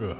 Ugh.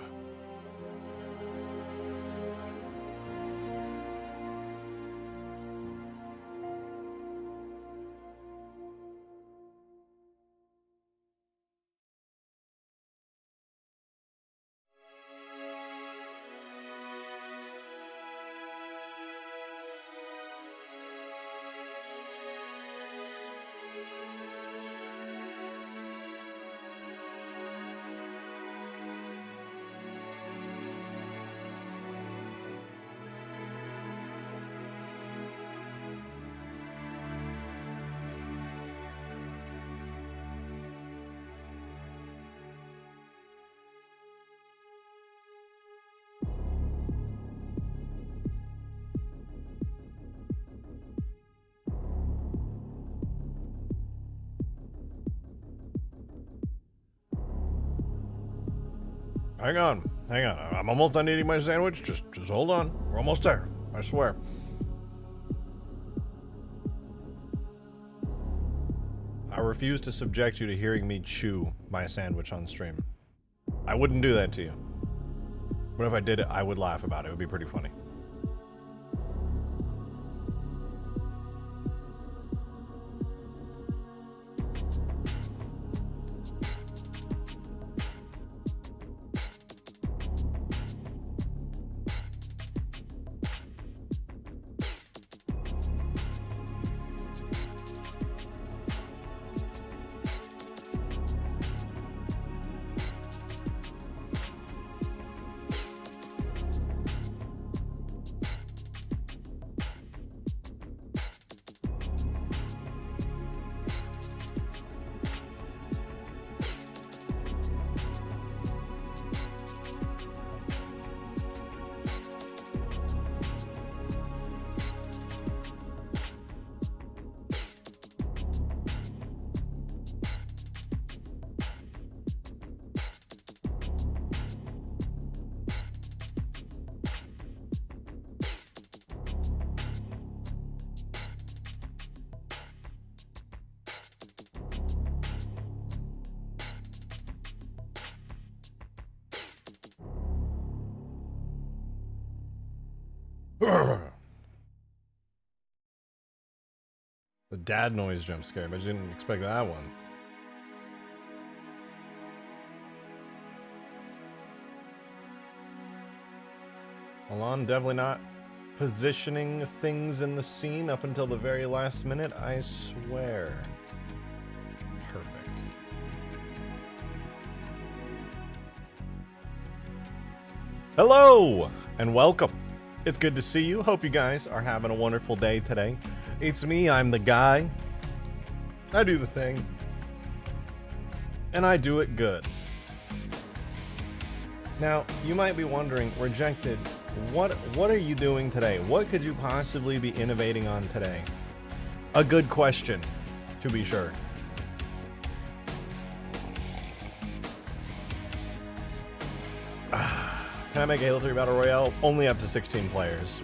Hang on. I'm almost done eating my sandwich. Just hold on. We're almost there. I swear. I refuse to subject you to hearing me chew my sandwich on stream. I wouldn't do that to you. But if I did it, I would laugh about it. It would be pretty funny. The dad noise jump scare, but I didn't expect that one. Hold on, definitely not positioning things in the scene up until the very last minute, I swear. Perfect. Hello, and welcome. It's good to see you. Hope you guys are having a wonderful day today. It's me, I'm the guy. I do the thing. And I do it good. Now, you might be wondering, Rejected, what are you doing today? What could you possibly be innovating on today? A good question, to be sure. Can I make a Halo 3 Battle Royale? Only up to 16 players.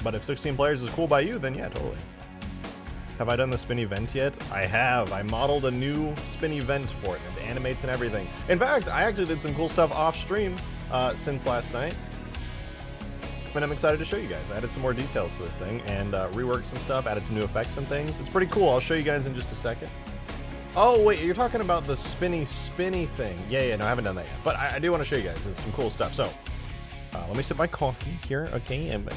But if 16 players is cool by you, then yeah, totally. Have I done the spin event yet? I have. I modeled a new spin event for it. It animates and everything. In fact, I actually did some cool stuff off stream since last night. And I'm excited to show you guys. I added some more details to this thing and reworked some stuff, added some new effects and things. It's pretty cool. I'll show you guys in just a second. Oh, wait, you're talking about the spinny thing. Yeah, no, I haven't done that yet. But I do want to show you guys some cool stuff. So, let me sip my coffee here, okay? And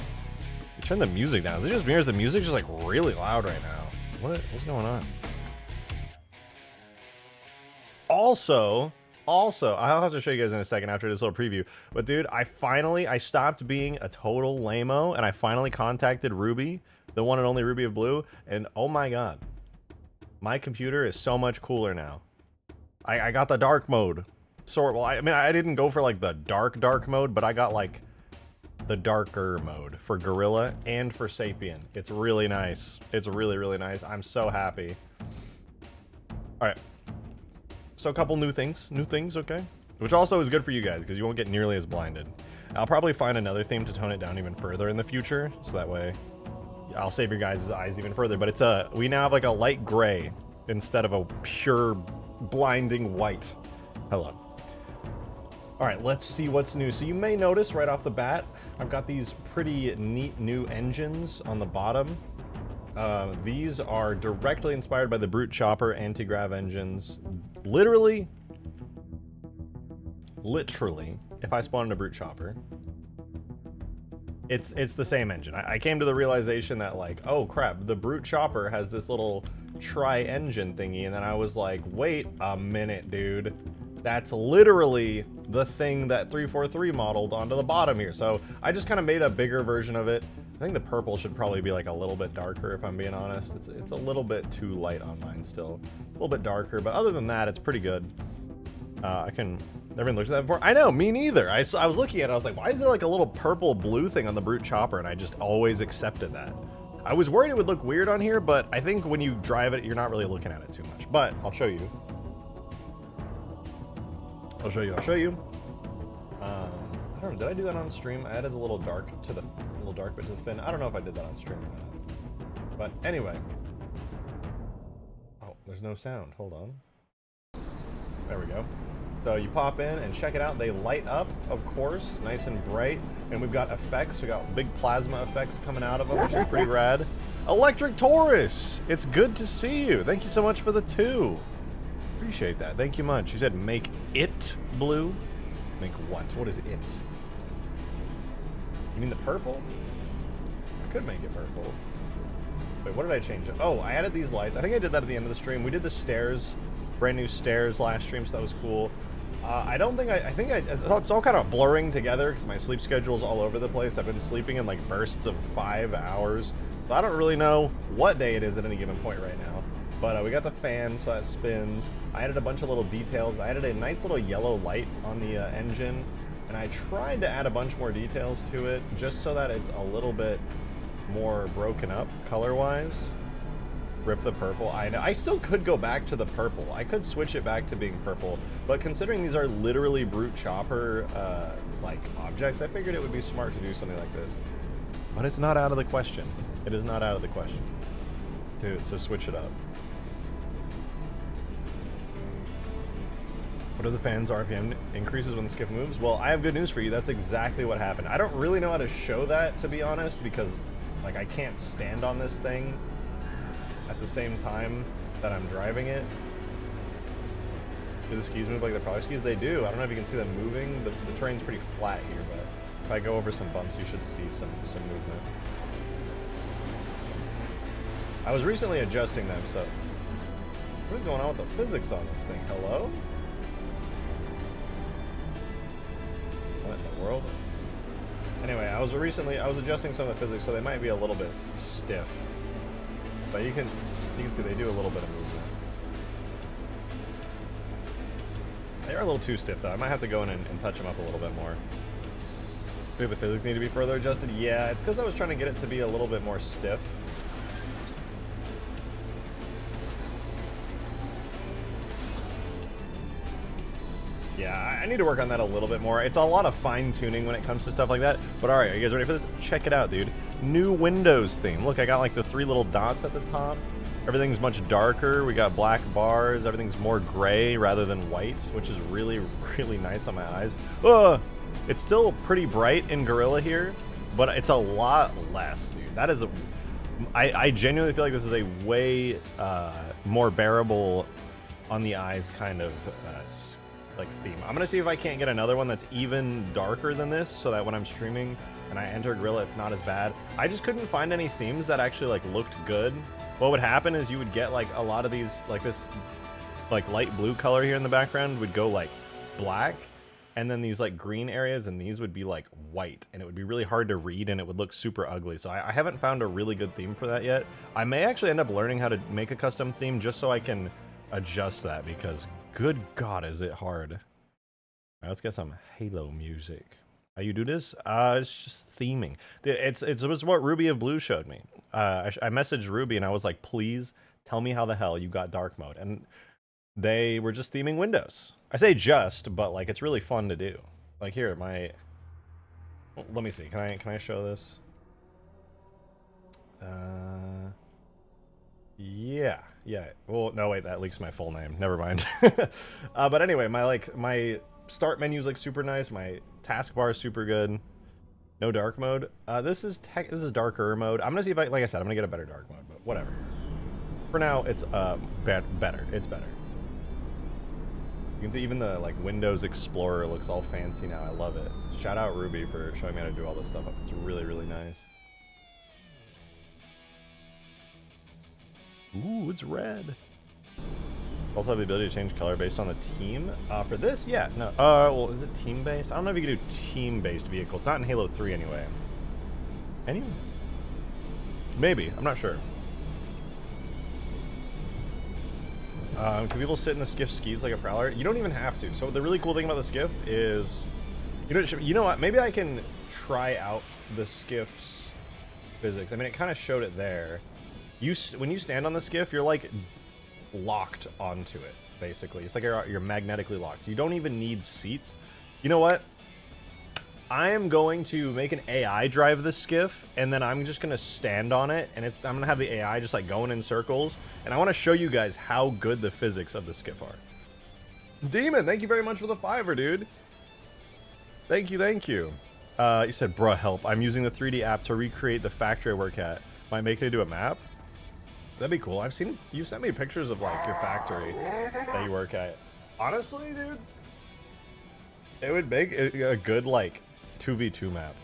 turn the music down. Is it just me or is the music just, like, really loud right now? What's going on? Also, I'll have to show you guys in a second after this little preview. But, dude, I stopped being a total lame-o, and I finally contacted Ruby, the one and only Ruby of Blue, and oh my god. My computer is so much cooler now. I got the dark mode. Well, I mean, I didn't go for like the dark mode, but I got like the darker mode for Gorilla and for Sapien. It's really nice. It's really, really nice. I'm so happy. All right. So a couple new things, okay? Which also is good for you guys because you won't get nearly as blinded. I'll probably find another theme to tone it down even further in the future, so that way I'll save your guys' eyes even further, but it's we now have like a light gray instead of a pure blinding white. Hello. All right, let's see what's new. So you may notice right off the bat, I've got these pretty neat new engines on the bottom. These are directly inspired by the Brute Chopper anti-grav engines. Literally, if I spawn in a Brute Chopper, it's the same engine. I came to the realization that, like, oh crap, the Brute Chopper has this little tri-engine thingy, and then I was like, wait a minute, dude. That's literally the thing that 343 modeled onto the bottom here. So I just kind of made a bigger version of it. I think the purple should probably be like a little bit darker, if I'm being honest. It's a little bit too light on mine still. A little bit darker, but other than that, it's pretty good. Never looked at that before. I know, me neither. I was looking at it, I was like, why is there like a little purple blue thing on the Brute Chopper? And I just always accepted that. I was worried it would look weird on here, but I think when you drive it, you're not really looking at it too much. But I'll show you. I'll show you. I don't know, did I do that on stream? I added the little dark bit to the fin. I don't know if I did that on stream or not. But anyway. Oh, there's no sound. Hold on. There we go. So you pop in and check it out. They light up, of course, nice and bright. And we've got effects. We got big plasma effects coming out of them, which is pretty rad. Electric Taurus! It's good to see you. Thank you so much for the 2. Appreciate that. Thank you much. You said make it blue? Make what? What is it? You mean the purple? I could make it purple. Wait, what did I change? Oh, I added these lights. I think I did that at the end of the stream. We did the stairs, brand new stairs last stream, so that was cool. I don't think I think it's all kind of blurring together because my sleep schedule is all over the place. I've been sleeping in like bursts of 5 hours. So I don't really know what day it is at any given point right now. But we got the fan, so that spins. I added a bunch of little details. I added a nice little yellow light on the engine, and I tried to add a bunch more details to it just so that it's a little bit more broken up color-wise. Rip the purple. I know. I still could go back to the purple. I could switch it back to being purple, but considering these are literally Brute Chopper like objects, I figured it would be smart to do something like this. But it's not out of the question. It is not out of the question to switch it up. What are the fans' RPM increases when the skiff moves? Well, I have good news for you. That's exactly what happened. I don't really know how to show that, to be honest, because like I can't stand on this thing at the same time that I'm driving it. Do the skis move like the Prowler skis? They do. I don't know if you can see them moving. The terrain's pretty flat here, but if I go over some bumps, you should see some movement. I was recently adjusting them, so what is going on with the physics on this thing? Hello? What in the world? Anyway, I was adjusting some of the physics, so they might be a little bit stiff. But you can see they do a little bit of movement. They are a little too stiff though. I might have to go in and touch them up a little bit more. Do the physics need to be further adjusted? Yeah, it's because I was trying to get it to be a little bit more stiff. Yeah, I need to work on that a little bit more. It's a lot of fine-tuning when it comes to stuff like that. But alright, are you guys ready for this? Check it out, dude. New Windows theme. Look, I got like the 3 little dots at the top. Everything's much darker. We got black bars. Everything's more gray rather than white, which is really, really nice on my eyes. It's still pretty bright in Gorilla here, but it's a lot less, dude. That is a... I genuinely feel like this is a way more bearable on the eyes kind of like theme. I'm gonna see if I can't get another one that's even darker than this, so that when I'm streaming and I enter Gorilla, it's not as bad. I just couldn't find any themes that actually like looked good. What would happen is you would get like a lot of these, like this like light blue color here in the background would go like black, and then these like green areas and these would be like white, and it would be really hard to read and it would look super ugly. So I haven't found a really good theme for that yet. I may actually end up learning how to make a custom theme just so I can adjust that, because good God, is it hard. All right, let's get some Halo music. How you do this? It's just theming. It was what Ruby of Blue showed me. I messaged Ruby and I was like, please tell me how the hell you got dark mode. And they were just theming windows. I say just, but like it's really fun to do. Like here, my... Well, let me see. Can I show this? Yeah. Well, no, wait, that leaks my full name. Never mind. But anyway, my start menu's like super nice. My taskbar is super good. No dark mode. This is darker mode. I'm gonna see if I, like I said, I'm gonna get a better dark mode, but whatever. For now, it's better. It's better. You can see even the like Windows Explorer looks all fancy now. I love it. Shout out Ruby for showing me how to do all this stuff. It's really, really nice. Ooh, it's red. Also have the ability to change color based on the team. For this, yeah, no. Well, is it team-based? I don't know if you can do team-based vehicle. It's not in Halo 3 anyway. Anyway? Maybe. I'm not sure. Can people sit in the skiff skis like a prowler? You don't even have to. So the really cool thing about the skiff is, you know what? Maybe I can try out the skiff's physics. I mean, it kind of showed it there. When you stand on the skiff, you're like locked onto it, basically. It's like you're magnetically locked. You don't even need seats. You know what? I am going to make an AI drive the skiff, and then I'm just gonna stand on it, and I'm gonna have the AI just like going in circles, and I want to show you guys how good the physics of the skiff are. Demon, thank you very much for the $5, dude. Thank you, thank you. You said, bruh, help. I'm using the 3D app to recreate the factory I work at. Might make it into a map? That'd be cool. I've seen, you sent me pictures of like your factory that you work at. Honestly, dude, it would make a good like 2v2 map.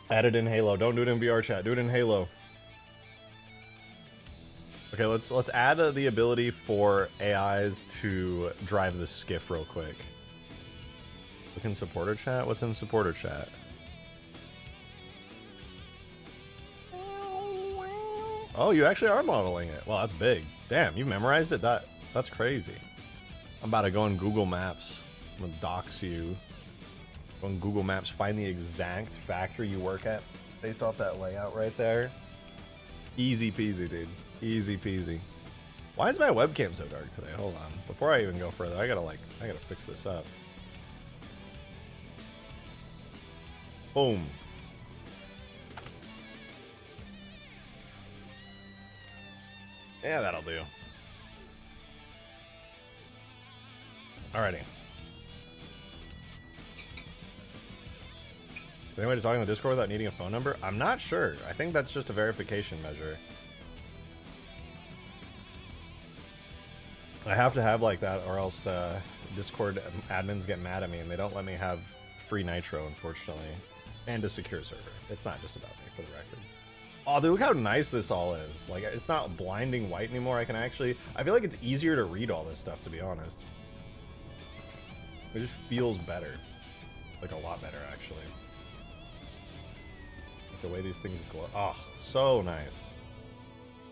Add it in Halo. Don't do it in VR chat. Do it in Halo. Okay, let's add the ability for AIs to drive the skiff real quick. Look in supporter chat. What's in supporter chat? Oh, you actually are modeling it. Well, that's big. Damn, you memorized it? That's crazy. I'm about to go on Google Maps. I'm gonna dox you. Go on Google Maps, find the exact factory you work at based off that layout right there. Easy peasy, dude. Easy peasy. Why is my webcam so dark today? Hold on. Before I even go further, I gotta fix this up. Boom. Yeah, that'll do. Alrighty. Is there any way to talk in the Discord without needing a phone number? I'm not sure. I think that's just a verification measure. I have to have like that, or else Discord admins get mad at me and they don't let me have free nitro, unfortunately. And a secure server. It's not just about me, for the record. Oh, dude, look how nice this all is. Like, it's not blinding white anymore. I feel like it's easier to read all this stuff, to be honest. It just feels better. Like, a lot better, actually. Like, the way these things glow. Oh, so nice.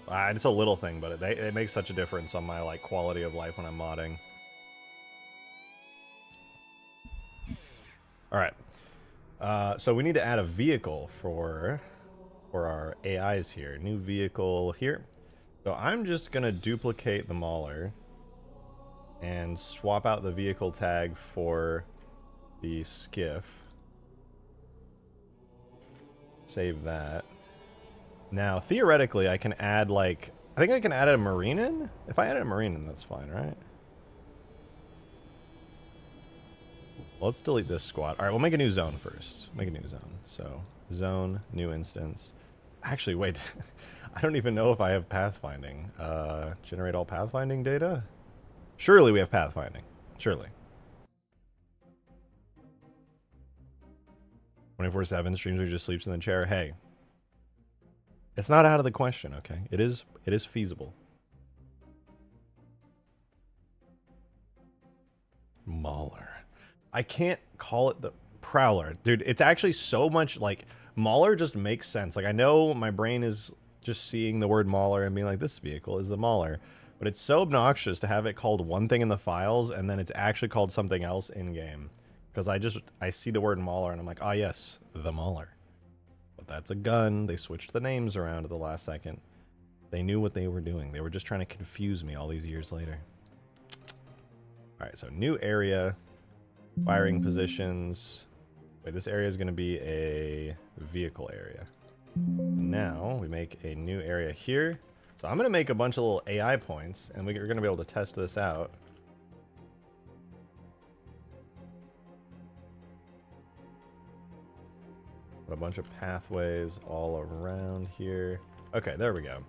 It's a little thing, but it makes such a difference on my, like, quality of life when I'm modding. Alright. So we need to add a vehicle for our AIs here. New vehicle here. So I'm just gonna duplicate the Mauler and swap out the vehicle tag for the skiff. Save that. Now, theoretically, I can add like, I think I can add a marine in? If I add a marine in, that's fine, right? Let's delete this squad. All right, we'll make a new zone first. Make a new zone. So, zone, new instance. Actually, wait. I don't even know if I have pathfinding. Generate all pathfinding data? Surely we have pathfinding. Surely. 24/7 streams where he just sleeps in the chair. Hey. It's not out of the question, okay? It is feasible. Mauler. I can't call it the Prowler. Dude, it's actually so much like Mauler just makes sense. Like, I know my brain is just seeing the word Mauler and being like, this vehicle is the Mauler. But it's so obnoxious to have it called one thing in the files and then it's actually called something else in game. Because I see the word Mauler and I'm like, oh yes, the Mauler. But that's a gun. They switched the names around at the last second. They knew what they were doing. They were just trying to confuse me all these years later. Alright, so new area. Firing positions. Wait, this area is going to be a vehicle area. Now we make a new area here. So I'm going to make a bunch of little AI points, and we're going to be able to test this out. Put a bunch of pathways all around here. Okay, there we go.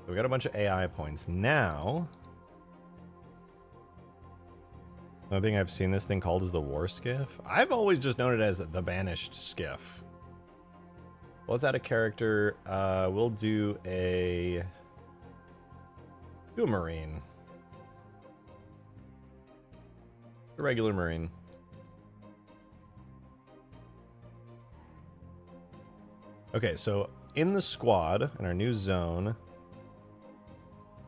So we got a bunch of AI points. Now, another thing I've seen this thing called is the War Skiff. I've always just known it as the Banished Skiff. Well, let's add a character. We'll do a Marine. A regular Marine. Okay, so in the squad, in our new zone,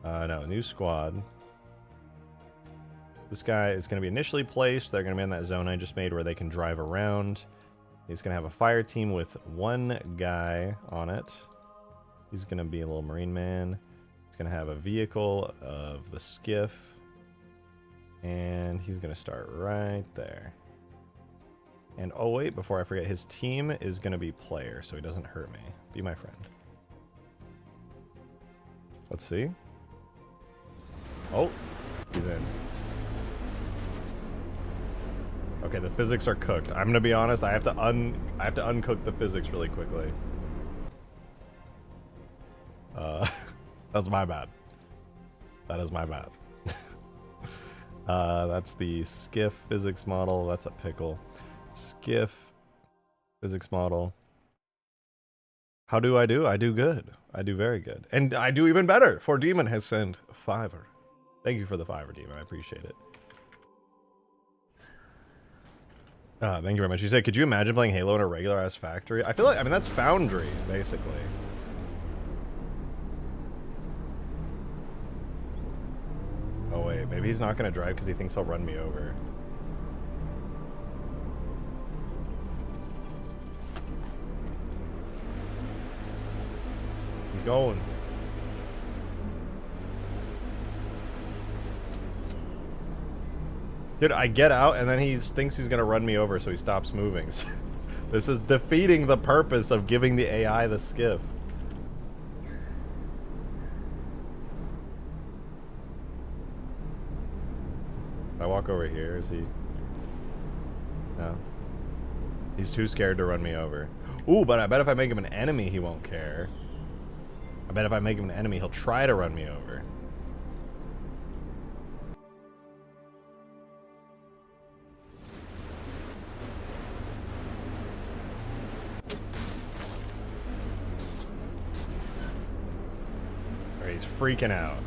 no, new squad. This guy is going to be initially placed. They're going to be in that zone I just made where they can drive around. He's going to have a fire team with one guy on it. He's going to be a little Marine man. He's going to have a vehicle of the skiff. And he's going to start right there. And oh wait, before I forget, his team is going to be player, so he doesn't hurt me. Be my friend. Let's see. Oh, he's in. Okay, the physics are cooked. I'm gonna be honest. I have to uncook the physics really quickly. That's my bad. That is my bad. That's the skiff physics model. That's a pickle. Skiff physics model. How do? I do good. I do very good. And I do even better, for Demon has sent $5. Thank you for the $5, Demon. I appreciate it. Thank you very much. You said, could you imagine playing Halo in a regular-ass factory? I feel like, I mean, that's Foundry, basically. Oh, wait. Maybe he's not going to drive because he thinks he'll run me over. He's going. Dude, I get out and then he thinks he's gonna run me over, so he stops moving. This is defeating the purpose of giving the AI the skiff. If I walk over here, is he? No. He's too scared to run me over. Ooh, but I bet if I make him an enemy, he won't care. I bet if I make him an enemy, he'll try to run me over. He's freaking out.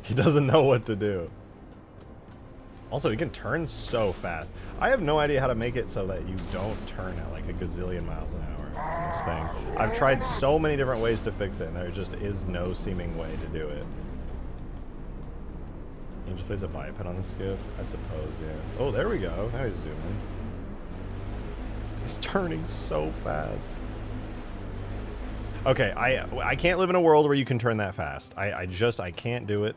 He doesn't know what to do. Also, he can turn so fast. I have no idea how to make it so that you don't turn at like a gazillion miles an hour on this thing. I've tried so many different ways to fix it, and there just is no seeming way to do it. He just plays a biped on the skiff, I suppose, yeah. Oh, there we go. Now he's zooming. He's turning so fast. Okay, I can't live in a world where you can turn that fast. I can't do it.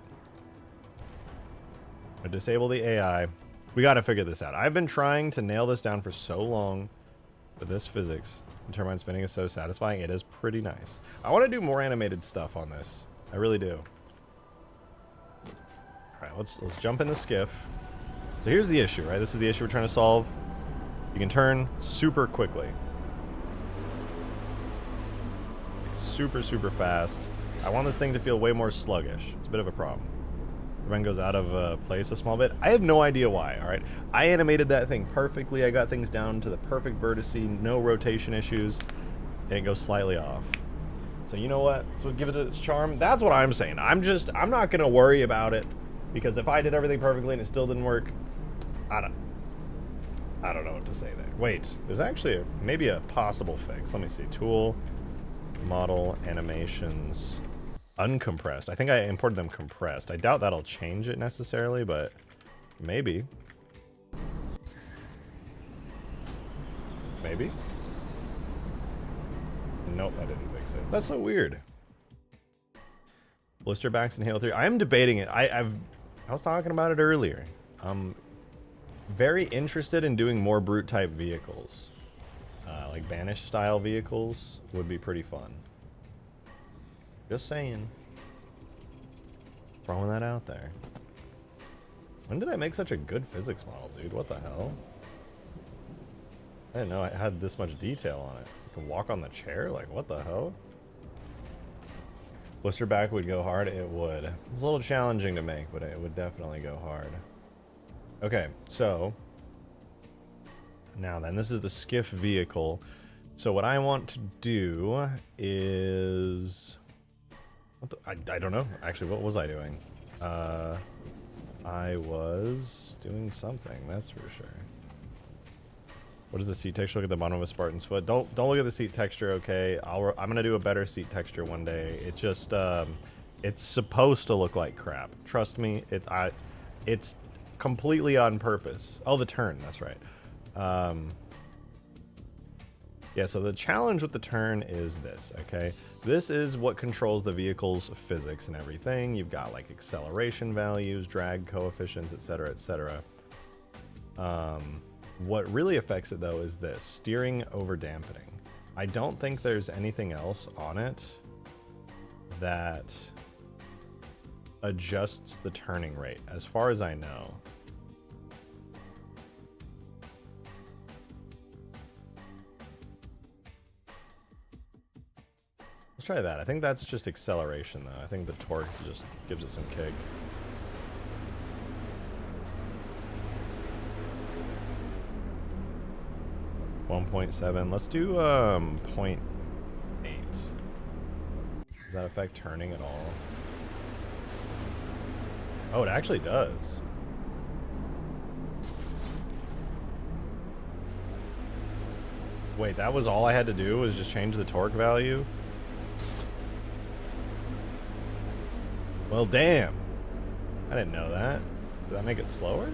I disable the AI. We got to figure this out. I've been trying to nail this down for so long, but this physics and turbine spinning is so satisfying. It is pretty nice. I want to do more animated stuff on this. I really do. All right, let's jump in the skiff. So here's the issue, right? This is the issue we're trying to solve. You can turn super quickly. Super, super fast. I want this thing to feel way more sluggish. It's a bit of a problem. The turbine goes out of place a small bit. I have no idea why, all right? I animated that thing perfectly. I got things down to the perfect vertice, no rotation issues, and it goes slightly off. So you know what? So give it its charm. That's what I'm saying. I'm not going to worry about it, because if I did everything perfectly and it still didn't work, I don't know what to say there. Wait, there's actually maybe a possible fix. Let me see. Tool, model, animations, uncompressed. I think I imported them compressed. I doubt that'll change it necessarily, but maybe. Maybe? Nope, that didn't fix it. That's so weird. Blister backs in Halo 3. I am debating it. I was talking about it earlier. I'm very interested in doing more brute type vehicles. Like Banished style vehicles would be pretty fun. Just saying. Throwing that out there. When did I make such a good physics model, dude? What the hell? I didn't know I had this much detail on it. You can walk on the chair? Like, what the hell? Blister back would go hard? It would. It's a little challenging to make, but it would definitely go hard. Okay, so... now then, this is the skiff vehicle. So what I want to do is... I don't know. Actually, what was I doing? I was doing something, that's for sure. What is the seat texture? Look at the bottom of a Spartan's foot. Don't look at the seat texture, okay? I'm gonna do a better seat texture one day. It just it's supposed to look like crap. Trust me, it's completely on purpose. Oh, the turn, that's right. Yeah, so the challenge with the turn is this, okay? This is what controls the vehicle's physics and everything. You've got like acceleration values, drag coefficients, etc., etc. What really affects it though is this, steering over dampening. I don't think there's anything else on it that adjusts the turning rate, as far as I know. Let's try that. I think that's just acceleration though. I think the torque just gives it some kick. .7. Let's do 0.8. Does that affect turning at all? Oh, it actually does. Wait, that was all I had to do was just change the torque value? Well, damn. I didn't know that. Did that make it slower?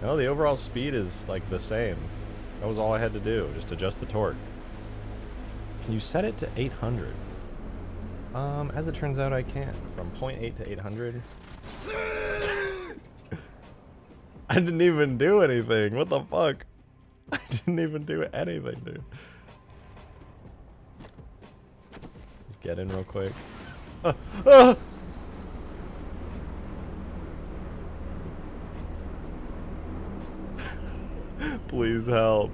No, the overall speed is like the same. That was all I had to do, just adjust the torque. Can you set it to 800? As it turns out, I can. From 0.8 to 800. I didn't even do anything. What the fuck? I didn't even do anything, dude. Just get in real quick. Please help.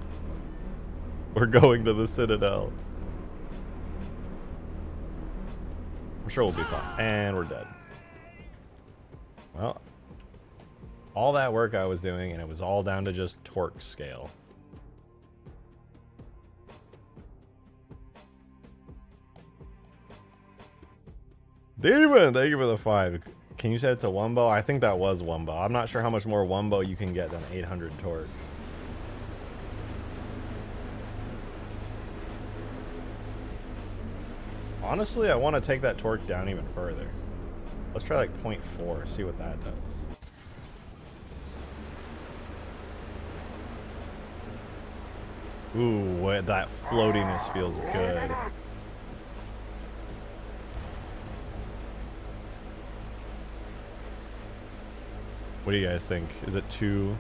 We're going to the Citadel. I'm sure we'll be fine. And we're dead. Well, all that work I was doing, and it was all down to just torque scale. Demon, thank you for the 5. Can you set it to Wumbo? I think that was Wumbo. I'm not sure how much more Wumbo you can get than 800 torque. Honestly, I want to take that torque down even further. Let's try like 0.4, see what that does. Ooh, that floatiness feels good. What do you guys think? Is it too...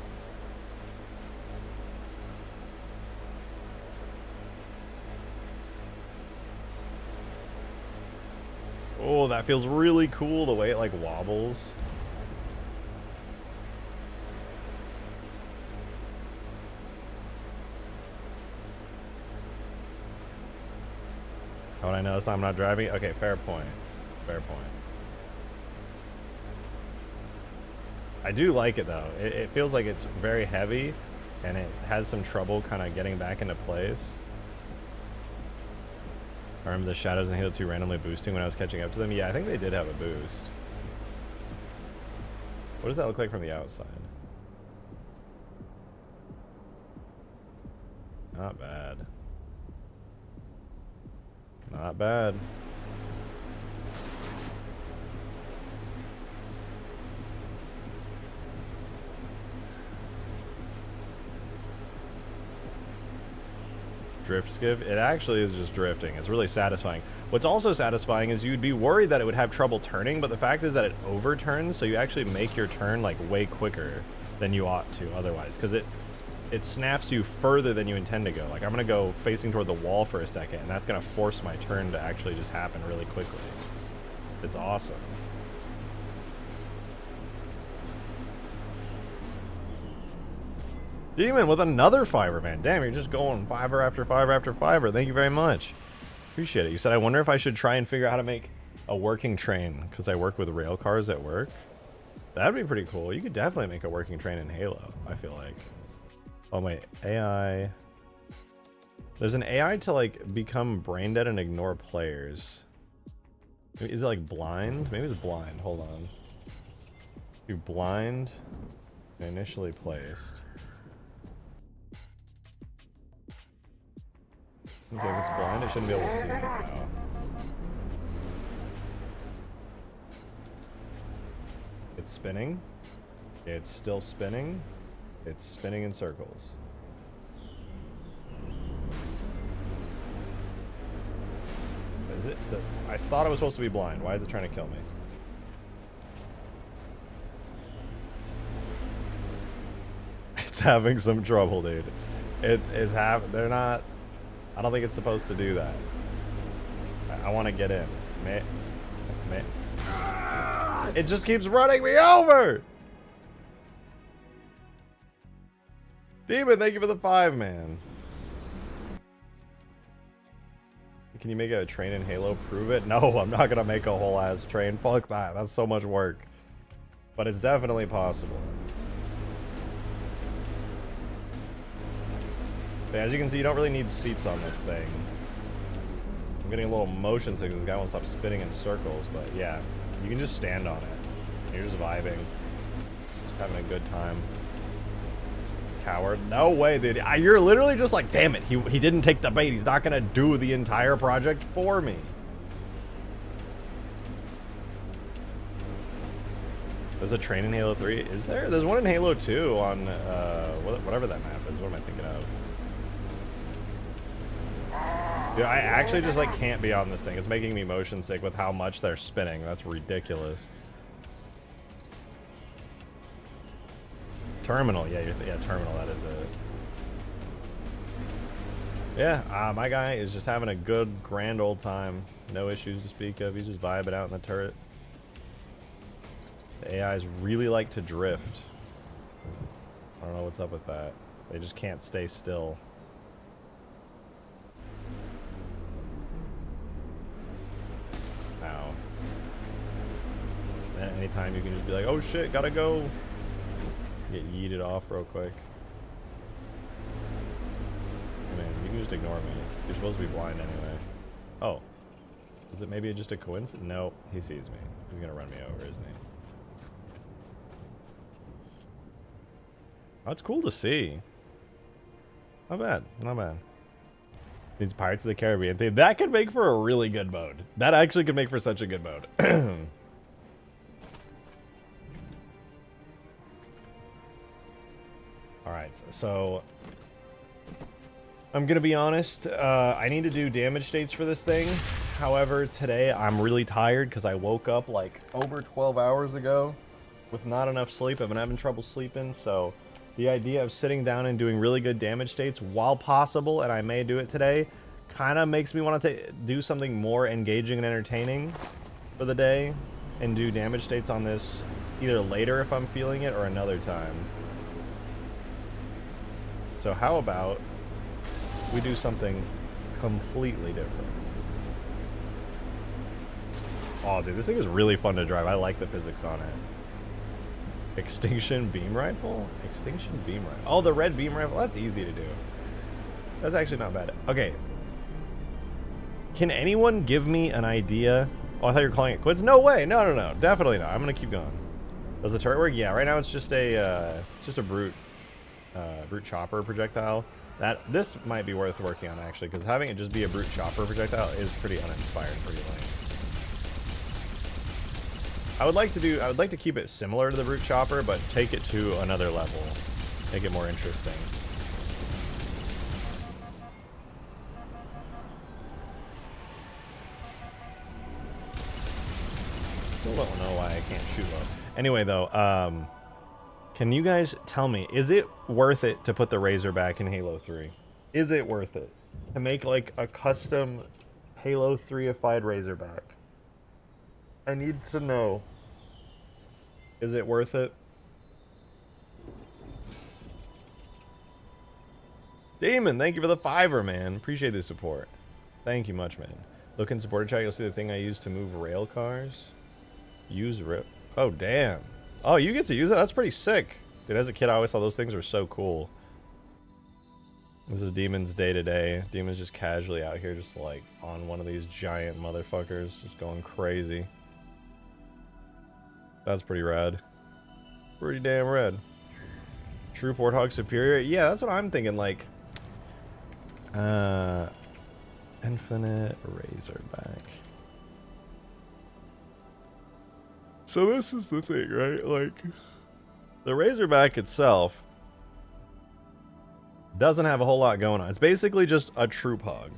Oh, that feels really cool, the way it like wobbles. How would I know this? I'm not driving? Okay, fair point. Fair point. I do like it though. It feels like it's very heavy and it has some trouble kind of getting back into place. I remember the shadows in Halo 2 randomly boosting when I was catching up to them. Yeah, I think they did have a boost. What does that look like from the outside? Not bad. Not bad. Drift skiff? It actually is just drifting. It's really satisfying. What's also satisfying is you'd be worried that it would have trouble turning, but the fact is that it overturns, so you actually make your turn like way quicker than you ought to otherwise, because it snaps you further than you intend to go. Like, I'm gonna go facing toward the wall for a second, and that's gonna force my turn to actually just happen really quickly. It's awesome. Demon with another fiver, man. Damn, you're just going fiver after fiver after fiver. Thank you very much. Appreciate it. You said, I wonder if I should try and figure out how to make a working train, because I work with rail cars at work. That'd be pretty cool. You could definitely make a working train in Halo, I feel like. Oh, wait. AI. There's an AI to, like, become brain dead and ignore players. Is it, like, blind? Maybe it's blind. Hold on. Be blind and initially placed. Okay, if it's blind, it shouldn't be able to see it now. It's spinning. It's still spinning. It's spinning in circles. Is it? I thought it was supposed to be blind. Why is it trying to kill me? It's having some trouble, dude. It's having. They're not. I don't think it's supposed to do that. I want to get in. It just keeps running me over! Demon, thank you for the 5, man. Can you make a train in Halo? Prove it? No, I'm not going to make a whole ass train. Fuck that. That's so much work. But it's definitely possible. As you can see, you don't really need seats on this thing. I'm getting a little motion sick because this guy won't stop spinning in circles, but yeah, you can just stand on it. You're just vibing. Just having a good time. Coward. No way, dude. You're literally just like, damn it, he didn't take the bait. He's not going to do the entire project for me. There's a train in Halo 3. Is there? There's one in Halo 2 on whatever that map is. What am I thinking of? Dude, I actually just like can't be on this thing. It's making me motion sick with how much they're spinning. That's ridiculous. Terminal, yeah, yeah, terminal. That is it. Yeah, my guy is just having a good, grand old time. No issues to speak of. He's just vibing out in the turret. The AIs really like to drift. I don't know what's up with that. They just can't stay still. Ow. And anytime you can just be like, oh shit, gotta go. Get yeeted off real quick. Hey man, you can just ignore me. You're supposed to be blind anyway. Oh. Is it maybe just a coincidence? No, he sees me. He's gonna run me over, isn't he? Oh, it's cool to see. Not bad, not bad. These Pirates of the Caribbean thing, that could make for a really good mode. That actually could make for such a good mode. Alright, so I'm gonna be honest, I need to do damage states for this thing. However, today I'm really tired because I woke up like over 12 hours ago with not enough sleep. I've been having trouble sleeping, so the idea of sitting down and doing really good damage states while possible, and I may do it today, kind of makes me want to do something more engaging and entertaining for the day and do damage states on this either later if I'm feeling it or another time. So how about we do something completely different? Oh, dude, this thing is really fun to drive. I like the physics on it. Extinction beam rifle? Extinction beam rifle. Oh, the red beam rifle? That's easy to do. That's actually not bad. Okay. Can anyone give me an idea? Oh, I thought you were calling it quits. No way. No, no, no. Definitely not. I'm going to keep going. Does the turret work? Yeah, right now it's just a brute chopper projectile. This might be worth working on actually, because having it just be a brute chopper projectile is pretty uninspired, pretty lame. I would like to keep it similar to the brute chopper, but take it to another level, make it more interesting. Still don't know why I can't shoot low. Anyway, though, Can you guys tell me, is it worth it to put the Razorback in Halo 3? Is it worth it to make like a custom Halo 3ified Razorback? I need to know. Is it worth it? Damon, thank you for the $5, man. Appreciate the support. Thank you much, man. Look in supporter chat, you'll see the thing I use to move rail cars. Use rip. Oh, damn. Oh, you get to use it? That's pretty sick. Dude, as a kid, I always thought those things were so cool. This is Demon's day to day. Demon's just casually out here, just like on one of these giant motherfuckers, just going crazy. That's pretty rad. Pretty damn rad. True Warthog superior? Yeah, that's what I'm thinking, like... Infinite Razorback. So this is the thing, right? Like, the Razorback itself doesn't have a whole lot going on. It's basically just a troop hog.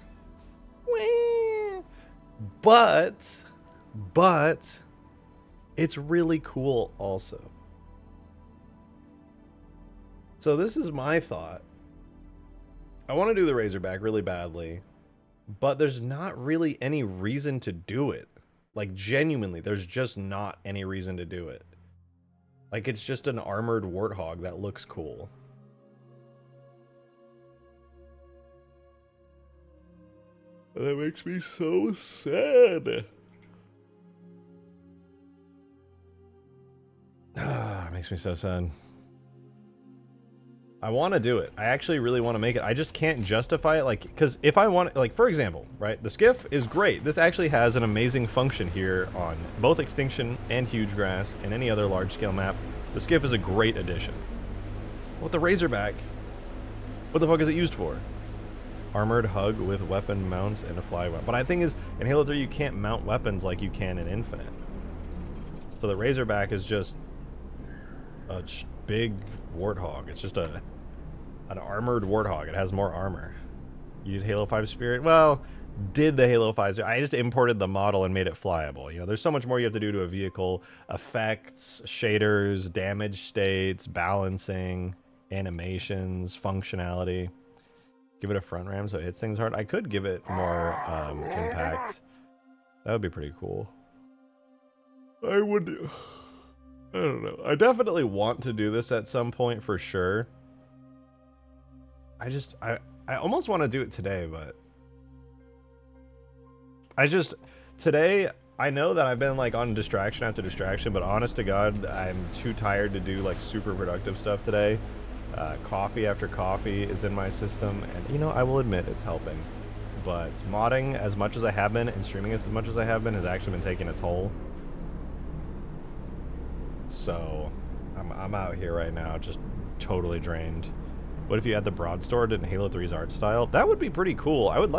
But it's really cool also. So this is my thought. I want to do the Razorback really badly, but there's not really any reason to do it. Like, genuinely, there's just not any reason to do it. Like, it's just an armored warthog that looks cool. That makes me so sad. Ah, it makes me so sad. I want to do it. I actually really want to make it. I just can't justify it, like, because if I want, like, for example, right, the skiff is great. This actually has an amazing function here on both Extinction and Huge Grass and any other large-scale map. The skiff is a great addition. With the Razorback, what the fuck is it used for? Armored hug with weapon mounts and a fly weapon. But I think is, in Halo 3, you can't mount weapons like you can in Infinite. So the Razorback is just a big warthog. It's just an armored warthog. It has more armor. You did Halo 5 Spirit? Well, did the Halo 5 Spirit. I just imported the model and made it flyable. You know, there's so much more you have to do to a vehicle. Effects, shaders, damage states, balancing, animations, functionality. Give it a front ram so it hits things hard. I could give it more impact. That would be pretty cool. I would... I don't know. I definitely want to do this at some point for sure. I almost want to do it today, but... Today, I know that I've been like on distraction after distraction, but honest to God, I'm too tired to do like super productive stuff today. Coffee after coffee is in my system, and you know, I will admit it's helping. But modding as much as I have been and streaming as much as I have been has actually been taking a toll. So I'm out here right now just totally drained. What if you had the broadsword in Halo 3's art style? That would be pretty cool. I would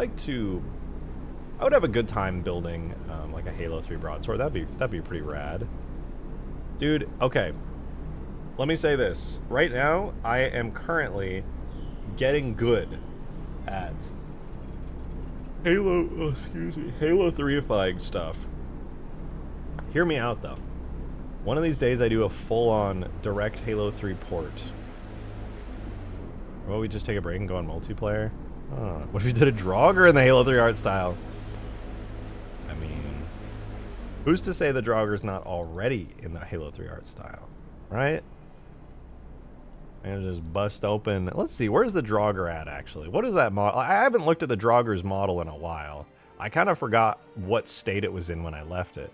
have a good time building like a Halo 3 broadsword. That'd be pretty rad. Dude, okay. Let me say this. Right now, I am currently getting good at Halo 3ifying stuff. Hear me out though. One of these days I do a full-on direct Halo 3 port. Or will we just take a break and go on multiplayer? What if you did a Draugr in the Halo 3 art style? I mean, who's to say the Draugr's not already in the Halo 3 art style, right? And just bust open. Let's see, where's the Draugr at, actually? What is that model? I haven't looked at the Draugr's model in a while. I kind of forgot what state it was in when I left it.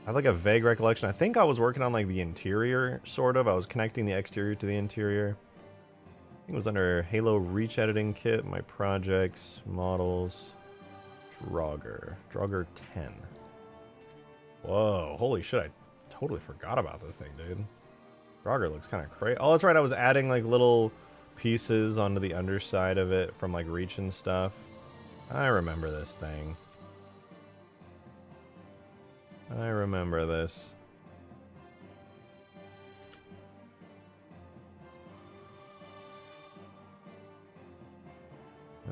I have like a vague recollection. I think I was working on like the interior, sort of. I was connecting the exterior to the interior. I think it was under Halo Reach Editing Kit, my projects, models, Draugr 10. Whoa, holy shit, I totally forgot about this thing, dude. Draugr looks kind of crazy. Oh, that's right, I was adding like little pieces onto the underside of it from like Reach and stuff. I remember this thing. I remember this.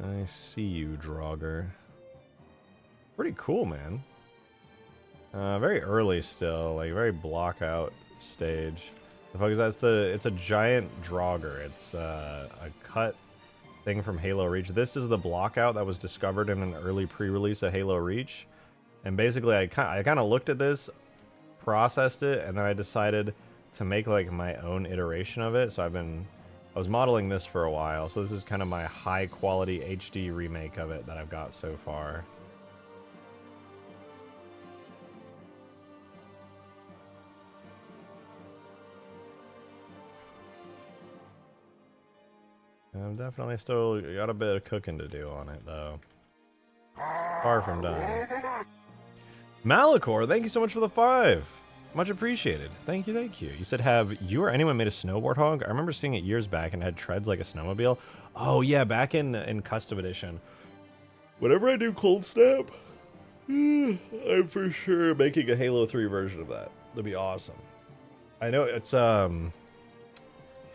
I see you, Draugr. Pretty cool, man. Very early still, like very block out stage. The fuck is that? It's a giant Draugr. It's a cut thing from Halo Reach. This is the blockout that was discovered in an early pre-release of Halo Reach. And basically, I kind of looked at this, processed it, and then I decided to make like my own iteration of it. So I was modeling this for a while. So this is kind of my high quality HD remake of it that I've got so far. I'm definitely still got a bit of cooking to do on it, though. Far from done. Malachor, thank you so much for the 5. Much appreciated. Thank you, thank you. You said, have you or anyone made a snow warthog? I remember seeing it years back and it had treads like a snowmobile. Oh, yeah, back in Custom Edition. Whenever I do Cold Snap, I'm for sure making a Halo 3 version of that. That'd be awesome. I know it's,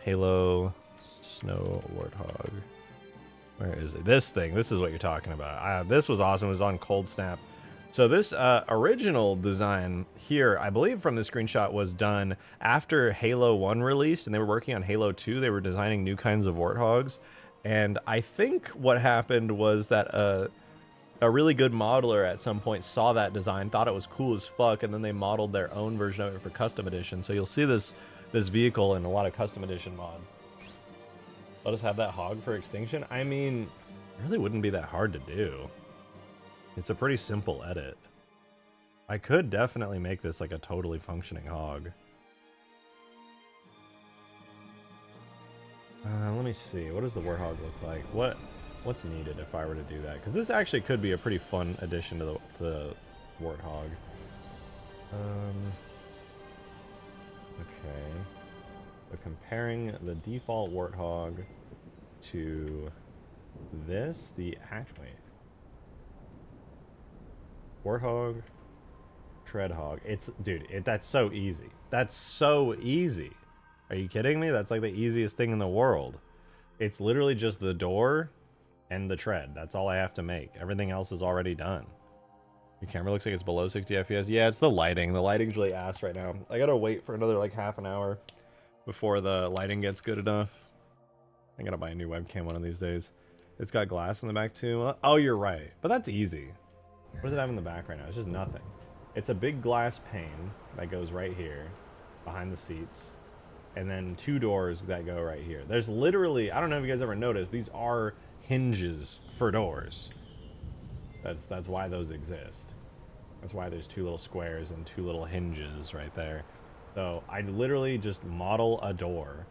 Halo Snow Warthog. Where is it? This thing. This is what you're talking about. This was awesome. It was on Cold Snap. So this original design here, I believe from the screenshot, was done after Halo 1 released, and they were working on Halo 2. They were designing new kinds of warthogs. And I think what happened was that a really good modeler at some point saw that design, thought it was cool as fuck, and then they modeled their own version of it for Custom Edition. So you'll see this vehicle in a lot of Custom Edition mods. Let us have that hog for extinction. I mean, it really wouldn't be that hard to do. It's a pretty simple edit. I could definitely make this like a totally functioning hog. Let me see. What does the warthog look like? What's needed if I were to do that? Because this actually could be a pretty fun addition to the warthog. Okay. So comparing the default warthog to this, wait. Warthog, tread hog. That's so easy. That's so easy. Are you kidding me? That's like the easiest thing in the world. It's literally just the door and the tread. That's all I have to make. Everything else is already done. Your camera looks like it's below 60 FPS. Yeah, it's the lighting. The lighting's really ass right now. I gotta wait for another like half an hour before the lighting gets good enough. I gotta buy a new webcam one of these days. It's got glass in the back too. Oh, you're right. But that's easy. What does it have in the back right now? It's just nothing. It's a big glass pane that goes right here behind the seats. And then 2 doors that go right here. There's literally, I don't know if you guys ever noticed, these are hinges for doors. That's why those exist. That's why there's 2 little squares and 2 little hinges right there. So I literally just model a door,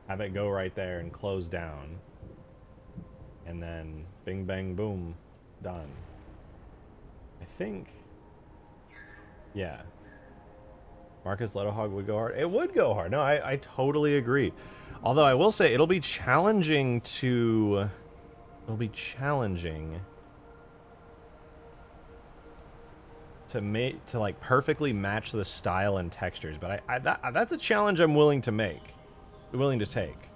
have it go right there and close down, and then bing bang boom, done. I think, yeah. Marcus Letterhog would go hard. It would go hard. No, I totally agree. Although I will say it'll be challenging to like perfectly match the style and textures. But that's a challenge I'm willing to take.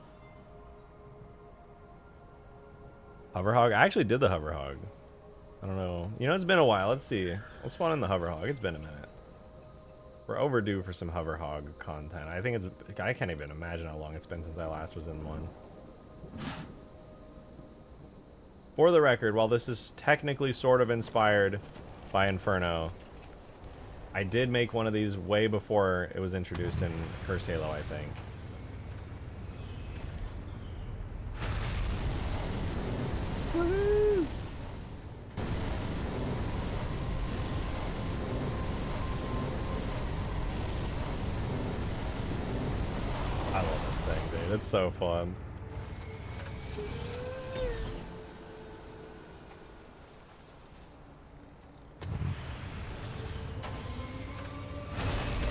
Hover hog. I actually did the hover hog. I don't know. You know, it's been a while. Let's see. Let's spawn in the hover hog. It's been a minute. We're overdue for some hover hog content. I can't even imagine how long it's been since I last was in one. For the record, while this is technically sort of inspired by Inferno, I did make one of these way before it was introduced in Cursed Halo, I think. Woohoo! I love this thing, dude. It's so fun.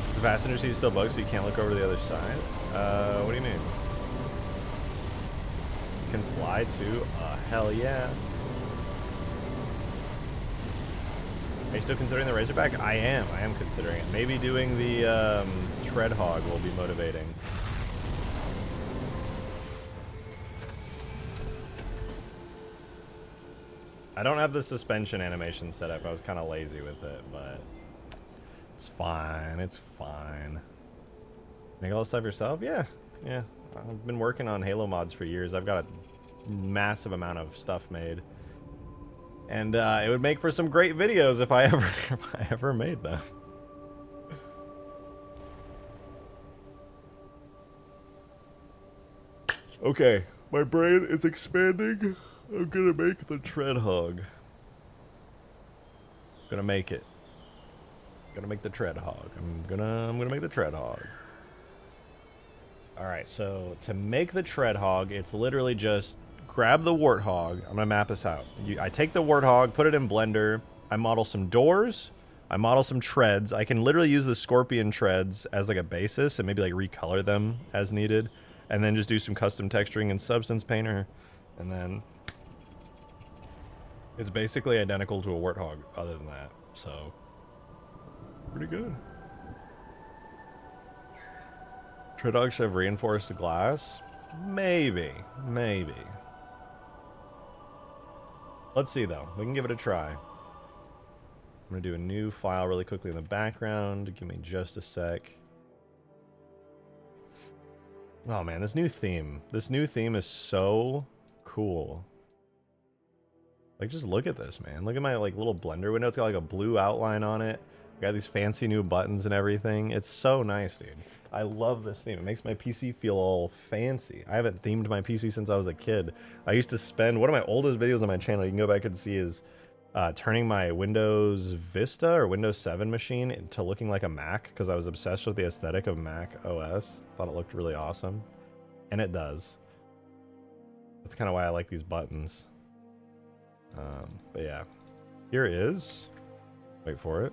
Is the passenger seat still bugged so you can't look over to the other side? What do you mean? Can fly too? Hell yeah. Are you still considering the Razorback? I am considering it. Maybe doing the Tread Hog will be motivating. I don't have the suspension animation set up. I was kind of lazy with it, but it's fine. It's fine. Make all this stuff yourself? Yeah, yeah. I've been working on Halo mods for years. I've got a massive amount of stuff made. And it would make for some great videos if I ever made them. Okay, my brain is expanding. I'm gonna make the Tread Hog. Gonna make it. Gonna make the Tread Hog. I'm gonna make the Tread Hog. Alright, so to make the Tread Hog, it's literally just grab the Warthog. I'm gonna map this out. I take the Warthog, put it in Blender, I model some doors, I model some treads. I can literally use the Scorpion treads as like a basis and maybe like recolor them as needed. And then just do some custom texturing in Substance Painter. And then it's basically identical to a Warthog other than that. So, pretty good. Treadhogs should have reinforced glass? Maybe. Maybe. Let's see though. We can give it a try. I'm gonna do a new file really quickly in the background. Give me just a sec. Oh man, this new theme. This new theme is so cool. Like, just look at this, man. Look at my like little Blender window. It's got like a blue outline on it. Got these fancy new buttons and everything. It's so nice, dude. I love this theme. It makes my PC feel all fancy. I haven't themed my PC since I was a kid. I used to spend, one of my oldest videos on my channel, you can go back and see, is turning my Windows Vista or Windows 7 machine into looking like a Mac, because I was obsessed with the aesthetic of Mac OS. Thought it looked really awesome. And it does. That's kind of why I like these buttons. But yeah. Here it is. Wait for it.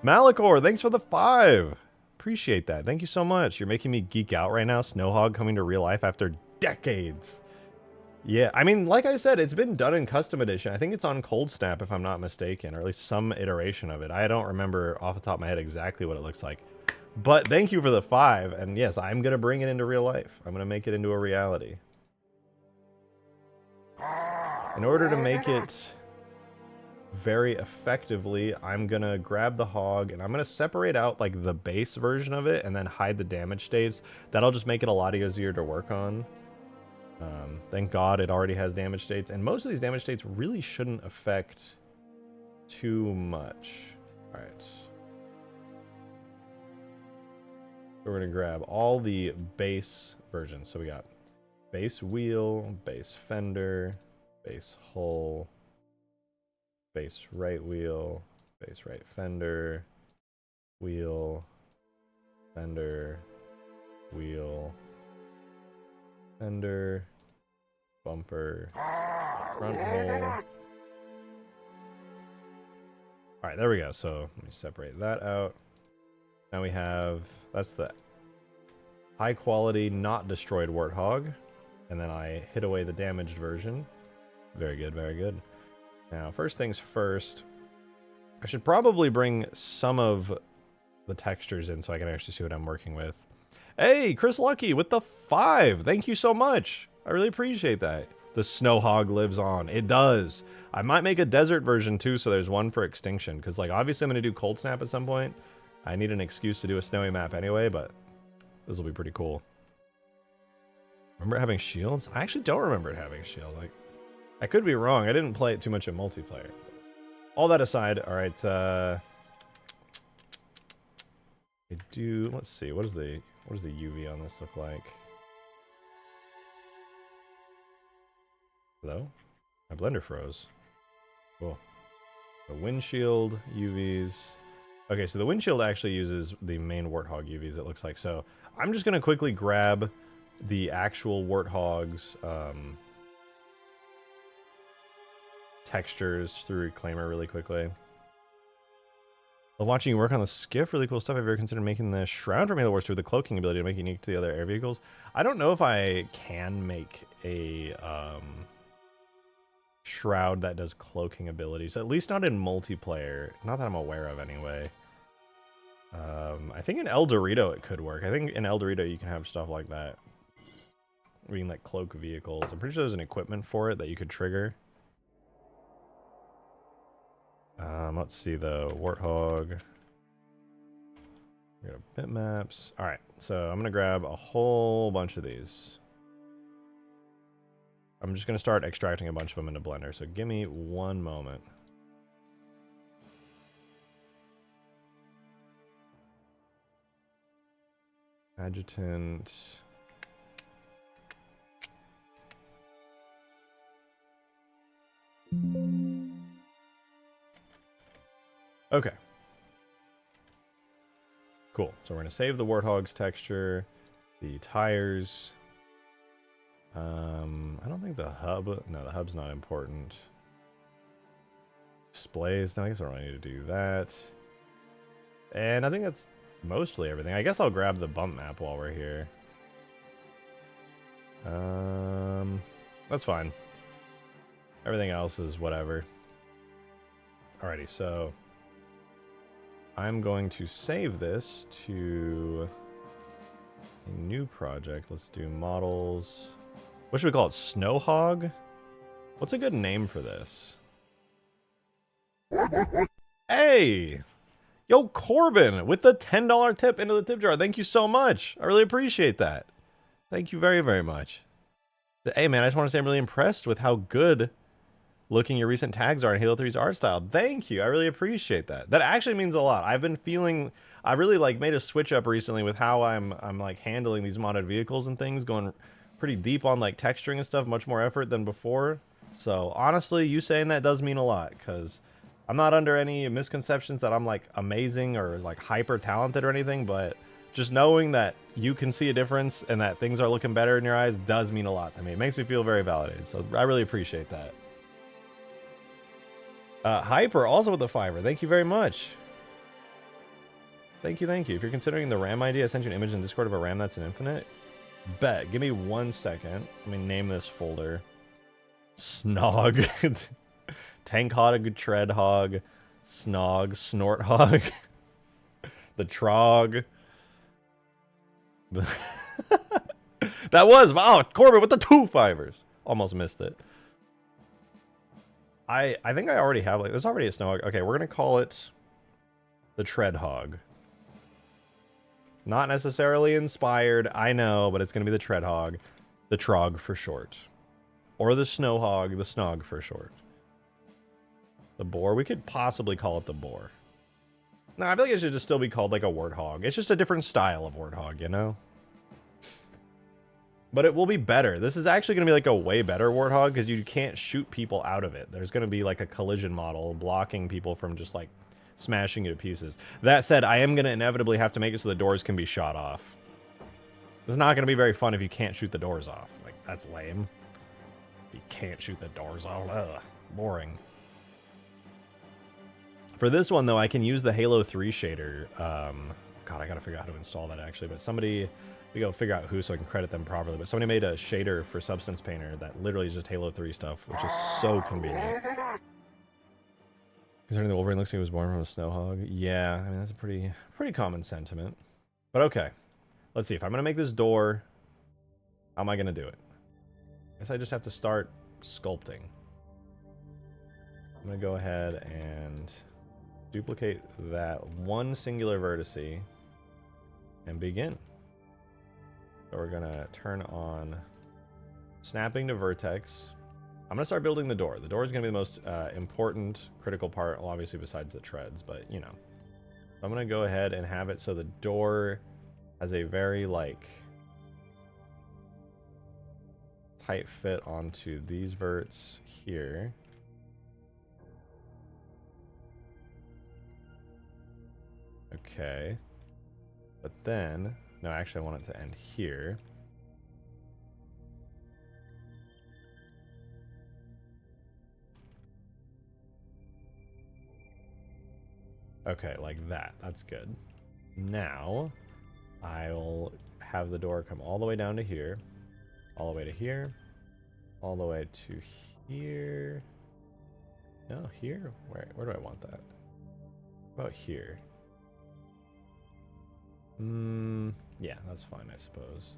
Malachor, thanks for the 5. Appreciate that. Thank you so much. You're making me geek out right now. Snow Hog coming to real life after decades. Yeah, I mean, like I said, it's been done in custom edition. I think it's on Cold Snap, if I'm not mistaken, or at least some iteration of it. I don't remember off the top of my head exactly what it looks like. But thank you for the 5, and yes, I'm going to bring it into real life. I'm going to make it into a reality. In order to make it very effectively, I'm going to grab the hog, and I'm going to separate out like the base version of it, and then hide the damage states. That'll just make it a lot easier to work on. Thank God it already has damage states, and most of these damage states really shouldn't affect too much. Alright. So we're going to grab all the base versions. So we got base wheel, base fender, base hull, base right wheel, base right fender, wheel, fender, wheel, fender, bumper, front hole. Alright, there we go. So let me separate that out. Now we have, that's the high quality, not destroyed Warthog. And then I hid away the damaged version. Very good, very good. Now, first things first, I should probably bring some of the textures in so I can actually see what I'm working with. Hey, Chris Lucky with the 5. Thank you so much. I really appreciate that. The Snow Hog lives on. It does. I might make a desert version too, so there's one for extinction. Because, like, obviously I'm going to do Cold Snap at some point. I need an excuse to do a snowy map anyway, but this will be pretty cool. Remember it having shields? I actually don't remember it having a shield. Like, I could be wrong. I didn't play it too much in multiplayer. All that aside, alright, I do, let's see, what does the UV on this look like? Hello? My Blender froze. Cool. The windshield UVs. Okay, so the windshield actually uses the main Warthog UVs, it looks like. So I'm just going to quickly grab the actual Warthog's textures through Reclaimer really quickly. Love watching you work on the skiff. Really cool stuff. Have you ever considered making the Shroud from Halo Wars 2 with the cloaking ability to make it unique to the other air vehicles? I don't know if I can make a Shroud that does cloaking abilities. At least not in multiplayer. Not that I'm aware of anyway. I think in El Dorito it could work. I think in El Dorito you can have stuff like that. We can like cloak vehicles. I'm pretty sure there's an equipment for it that you could trigger. Let's see though. Warthog. We got bitmaps. All right, so I'm gonna grab a whole bunch of these. I'm just gonna start extracting a bunch of them into Blender. So give me one moment. Adjutant. Okay. Cool. So we're going to save the Warthog's texture, the tires. I don't think the hub... No, the hub's not important. Displays. No, I guess I don't really need to do that. And I think that's mostly everything. I guess I'll grab the bump map while we're here. That's fine. Everything else is whatever. Alrighty, so... I'm going to save this to a new project. Let's do models. What should we call it? Snow Hog? What's a good name for this? Hey! Yo, Corbin, with the $10 tip into the tip jar. Thank you so much. I really appreciate that. Thank you very, very much. Hey, man, I just want to say I'm really impressed with how good looking your recent tags are in Halo 3's art style. Thank you. I really appreciate that. That actually means a lot. I've been feeling... I really, like, made a switch up recently with how I'm like, handling these modded vehicles and things, going pretty deep on, like, texturing and stuff, much more effort than before. So, honestly, you saying that does mean a lot, because I'm not under any misconceptions that I'm, like, amazing or, like, hyper-talented or anything, but just knowing that you can see a difference and that things are looking better in your eyes does mean a lot to me. It makes me feel very validated, so I really appreciate that. Hyper, also with the fiver. Thank you very much. Thank you, thank you. If you're considering the RAM ID, I sent you an image in Discord of a RAM that's an infinite. Bet. Give me 1 second. Let me name this folder. Snog. Tank Hog, Tread Hog, Snog, Snort Hog. The Trog. That was... Oh, Corbin with the 2 fivers. Almost missed it. I think I already have, like, there's already a Snow Hog. Okay, we're going to call it the Tread Hog. Not necessarily inspired, I know, but it's going to be the Tread Hog. The Trog for short. Or the Snow Hog, the Snog for short. The Boar, we could possibly call it the Boar. No, I feel like it should just still be called, like, a Warthog. It's just a different style of Warthog, you know? But it will be better. This is actually going to be like a way better Warthog because you can't shoot people out of it. There's going to be like a collision model blocking people from just like smashing you to pieces. That said, I am going to inevitably have to make it so the doors can be shot off. It's not going to be very fun if you can't shoot the doors off. Like, that's lame. You can't shoot the doors off. Ugh, boring. For this one, though, I can use the Halo 3 shader. God, I got to figure out how to install that actually. But somebody... We go figure out who so I can credit them properly. But somebody made a shader for Substance Painter that literally is just Halo 3 stuff, which is so convenient. Considering the Wolverine looks like he was born from a Snow Hog. Yeah, I mean, that's a pretty common sentiment. But okay. Let's see. If I'm going to make this door, how am I going to do it? I guess I just have to start sculpting. I'm going to go ahead and duplicate that one singular vertice and begin. So we're going to turn on snapping to vertex. I'm going to start building the door. The door is going to be the most important, critical part, well, obviously besides the treads, but, you know. So I'm going to go ahead and have it so the door has a very, like, tight fit onto these verts here. Okay. But then... No, actually, I want it to end here. Okay, like that. That's good. Now, I'll have the door come all the way down to here, all the way to here, all the way to here. No, here? Where do I want that? About here. Yeah, that's fine, I suppose.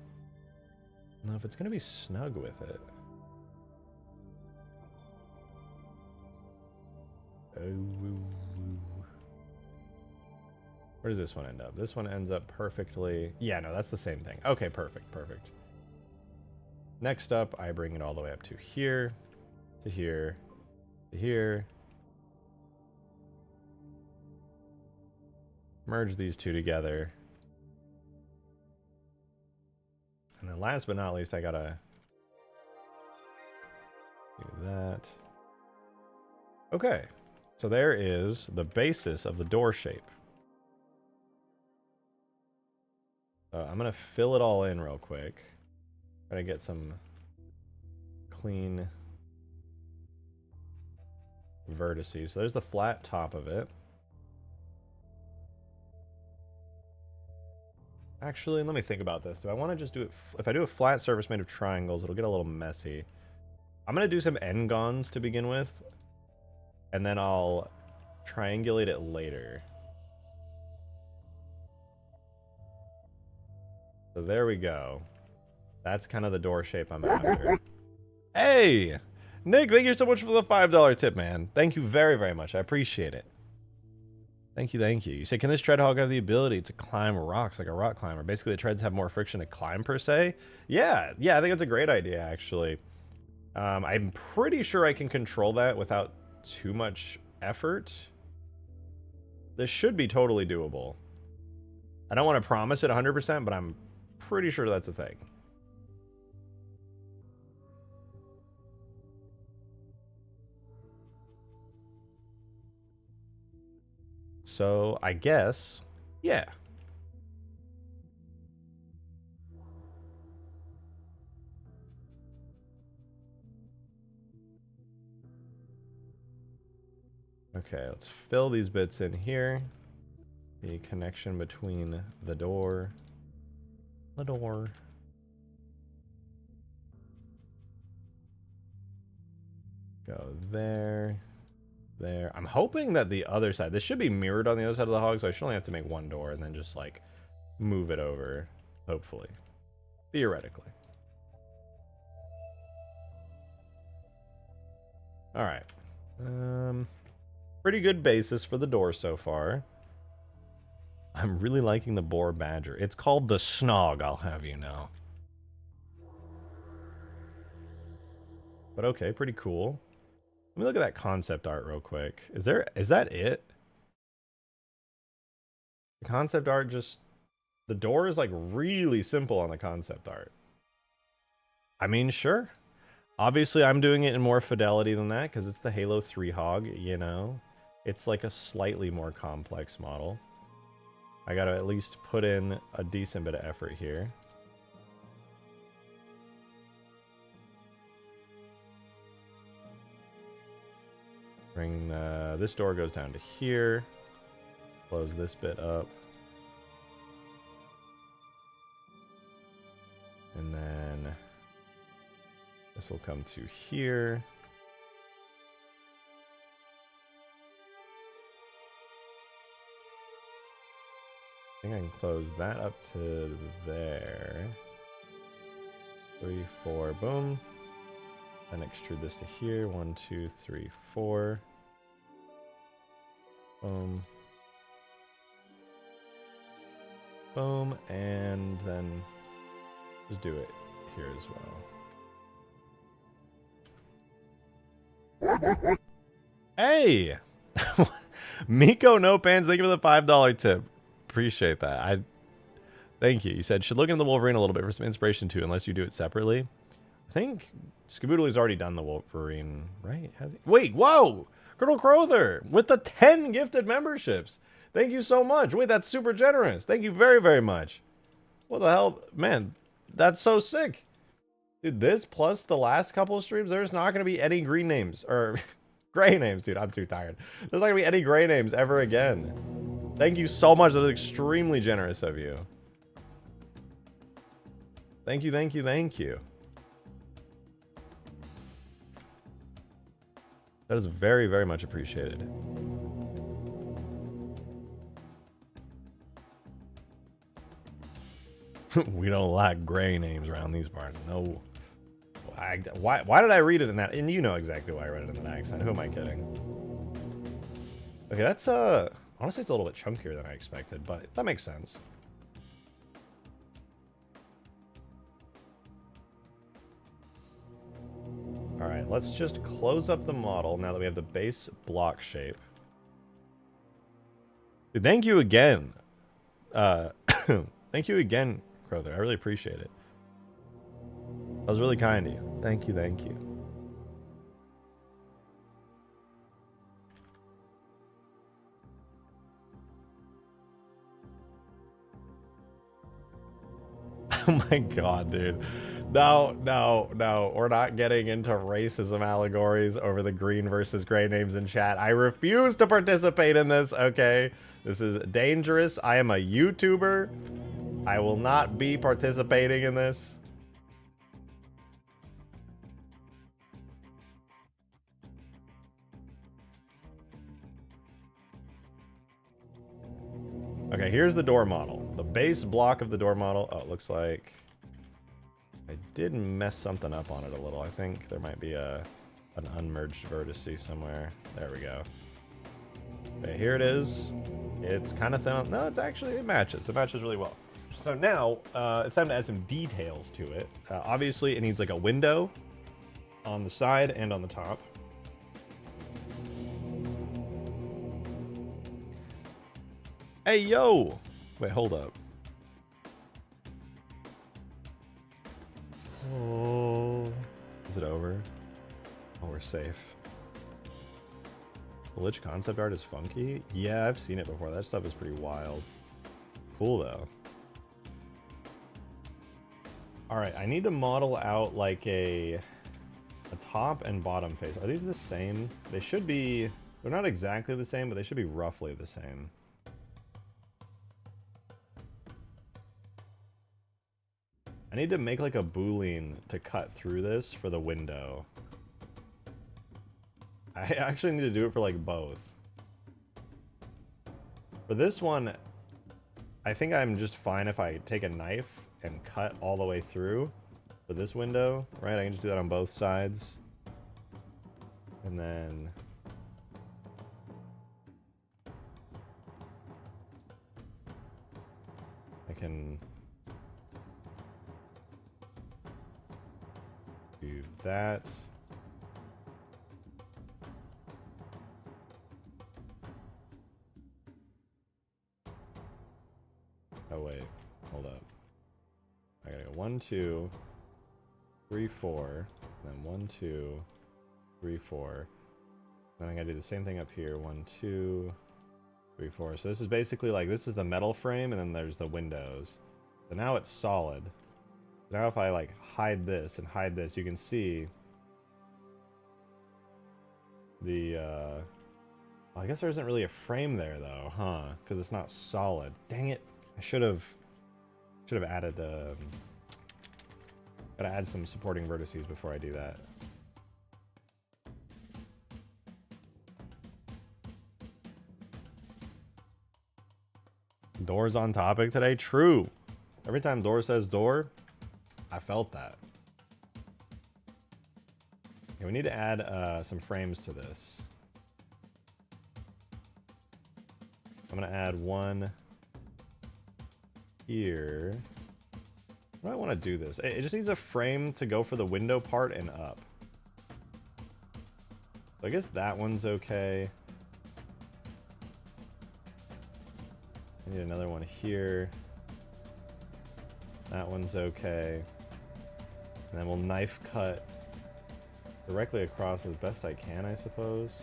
Now, if it's gonna be snug with it. Where does this one end up? This one ends up perfectly. Yeah, no, that's the same thing. Okay, perfect, perfect. Next up, I bring it all the way up to here, to here, to here. Merge these two together. And then last but not least, I gotta do that. Okay, so there is the basis of the door shape. I'm gonna fill it all in real quick. Try to get some clean vertices. So there's the flat top of it. Actually, let me think about this. Do I want to just do it? If I do a flat surface made of triangles, it'll get a little messy. I'm going to do some n-gons to begin with, and then I'll triangulate it later. So there we go. That's kind of the door shape I'm after. Hey! Nick, thank you so much for the $5 tip, man. Thank you very, very much. I appreciate it. Thank you, thank you. You say, can this tread hog have the ability to climb rocks like a rock climber? Basically, the treads have more friction to climb, per se. Yeah, I think that's a great idea, actually. I'm pretty sure I can control that without too much effort. This should be totally doable. I don't want to promise it 100%, but I'm pretty sure that's a thing. So, I guess, yeah. Okay, let's fill these bits in here. The connection between the door. Go there. There. I'm hoping that the other side, this should be mirrored on the other side of the hog, so I should only have to make one door and then just like move it over, hopefully. Theoretically. Alright. Pretty good basis for the door so far. I'm really liking the boar badger. It's called the Snog, I'll have you know. But okay, pretty cool. Let me look at that concept art real quick. Is that it? The concept art just... The door is like really simple on the concept art. I mean, sure. Obviously, I'm doing it in more fidelity than that because it's the Halo 3 hog, you know? It's like a slightly more complex model. I gotta at least put in a decent bit of effort here. Bring this door goes down to here. Close this bit up. And then this will come to here. I think I can close that up to there. 3, 4, boom. Then extrude this to here. 1, 2, 3, 4. Boom. Boom. And then just do it here as well. Hey! Miko No Pants, thank you for the $5 tip. Appreciate that. Thank you. You said, should look into the Wolverine a little bit for some inspiration too, unless you do it separately. I think Skaboodley's already done the Wolverine, right? Has he? Wait, whoa! Colonel Crowther with the 10 gifted memberships. Thank you so much. Wait, that's super generous. Thank you very, very much. What the hell? Man, that's so sick. Dude, this plus the last couple of streams, there's not going to be any green names. Or gray names, dude. I'm too tired. There's not going to be any gray names ever again. Thank you so much. That was extremely generous of you. Thank you, thank you, thank you. That is very, very much appreciated. We don't like gray names around these parts. No. Why did I read it in that? And you know exactly why I read it in that accent. Who am I kidding? Okay, that's Honestly, it's a little bit chunkier than I expected, but that makes sense. All right, let's just close up the model now that we have the base block shape. Dude, thank you again. Thank you again, Crowther. I really appreciate it. That was really kind of you. Thank you, thank you. Oh my god, dude. No, no, no. We're not getting into racism allegories over the green versus gray names in chat. I refuse to participate in this, okay? This is dangerous. I am a YouTuber. I will not be participating in this. Okay, here's the door model. The base block of the door model. Oh, it looks like I did mess something up on it a little. I think there might be an unmerged vertice somewhere. There we go. Okay, here it is. It's kind of thin. No, it's actually, it matches. It matches really well. So now, it's time to add some details to it. Obviously, it needs like a window on the side and on the top. Hey, yo! Wait, hold up. Oh, is it over? Oh, we're safe. The Lich concept art is funky? Yeah, I've seen it before. That stuff is pretty wild. Cool, though. Alright, I need to model out like a top and bottom face. Are these the same? They should be... They're not exactly the same, but they should be roughly the same. I need to make like a boolean to cut through this for the window. I actually need to do it for like both. For this one, I think I'm just fine if I take a knife and cut all the way through for this window, right? I can just do that on both sides. And then... I can... do that. Oh wait, hold up. I gotta go 1, 2, 3, 4, then 1, 2, 3, 4. Then I gotta do the same thing up here. 1, 2, 3, 4. So this is basically like, this is the metal frame and then there's the windows. So now it's solid. Now if I like hide this and hide this, you can see the, well, I guess there isn't really a frame there though, huh? Because it's not solid. Dang it. I should have added, gotta add some supporting vertices before I do that. Door's on topic today? True. Every time door says door, I felt that. Okay, we need to add some frames to this. I'm gonna add one here. How do I want to do this? It just needs a frame to go for the window part and up. So I guess that one's okay. I need another one here. That one's okay. And then we'll knife cut directly across as best I can, I suppose.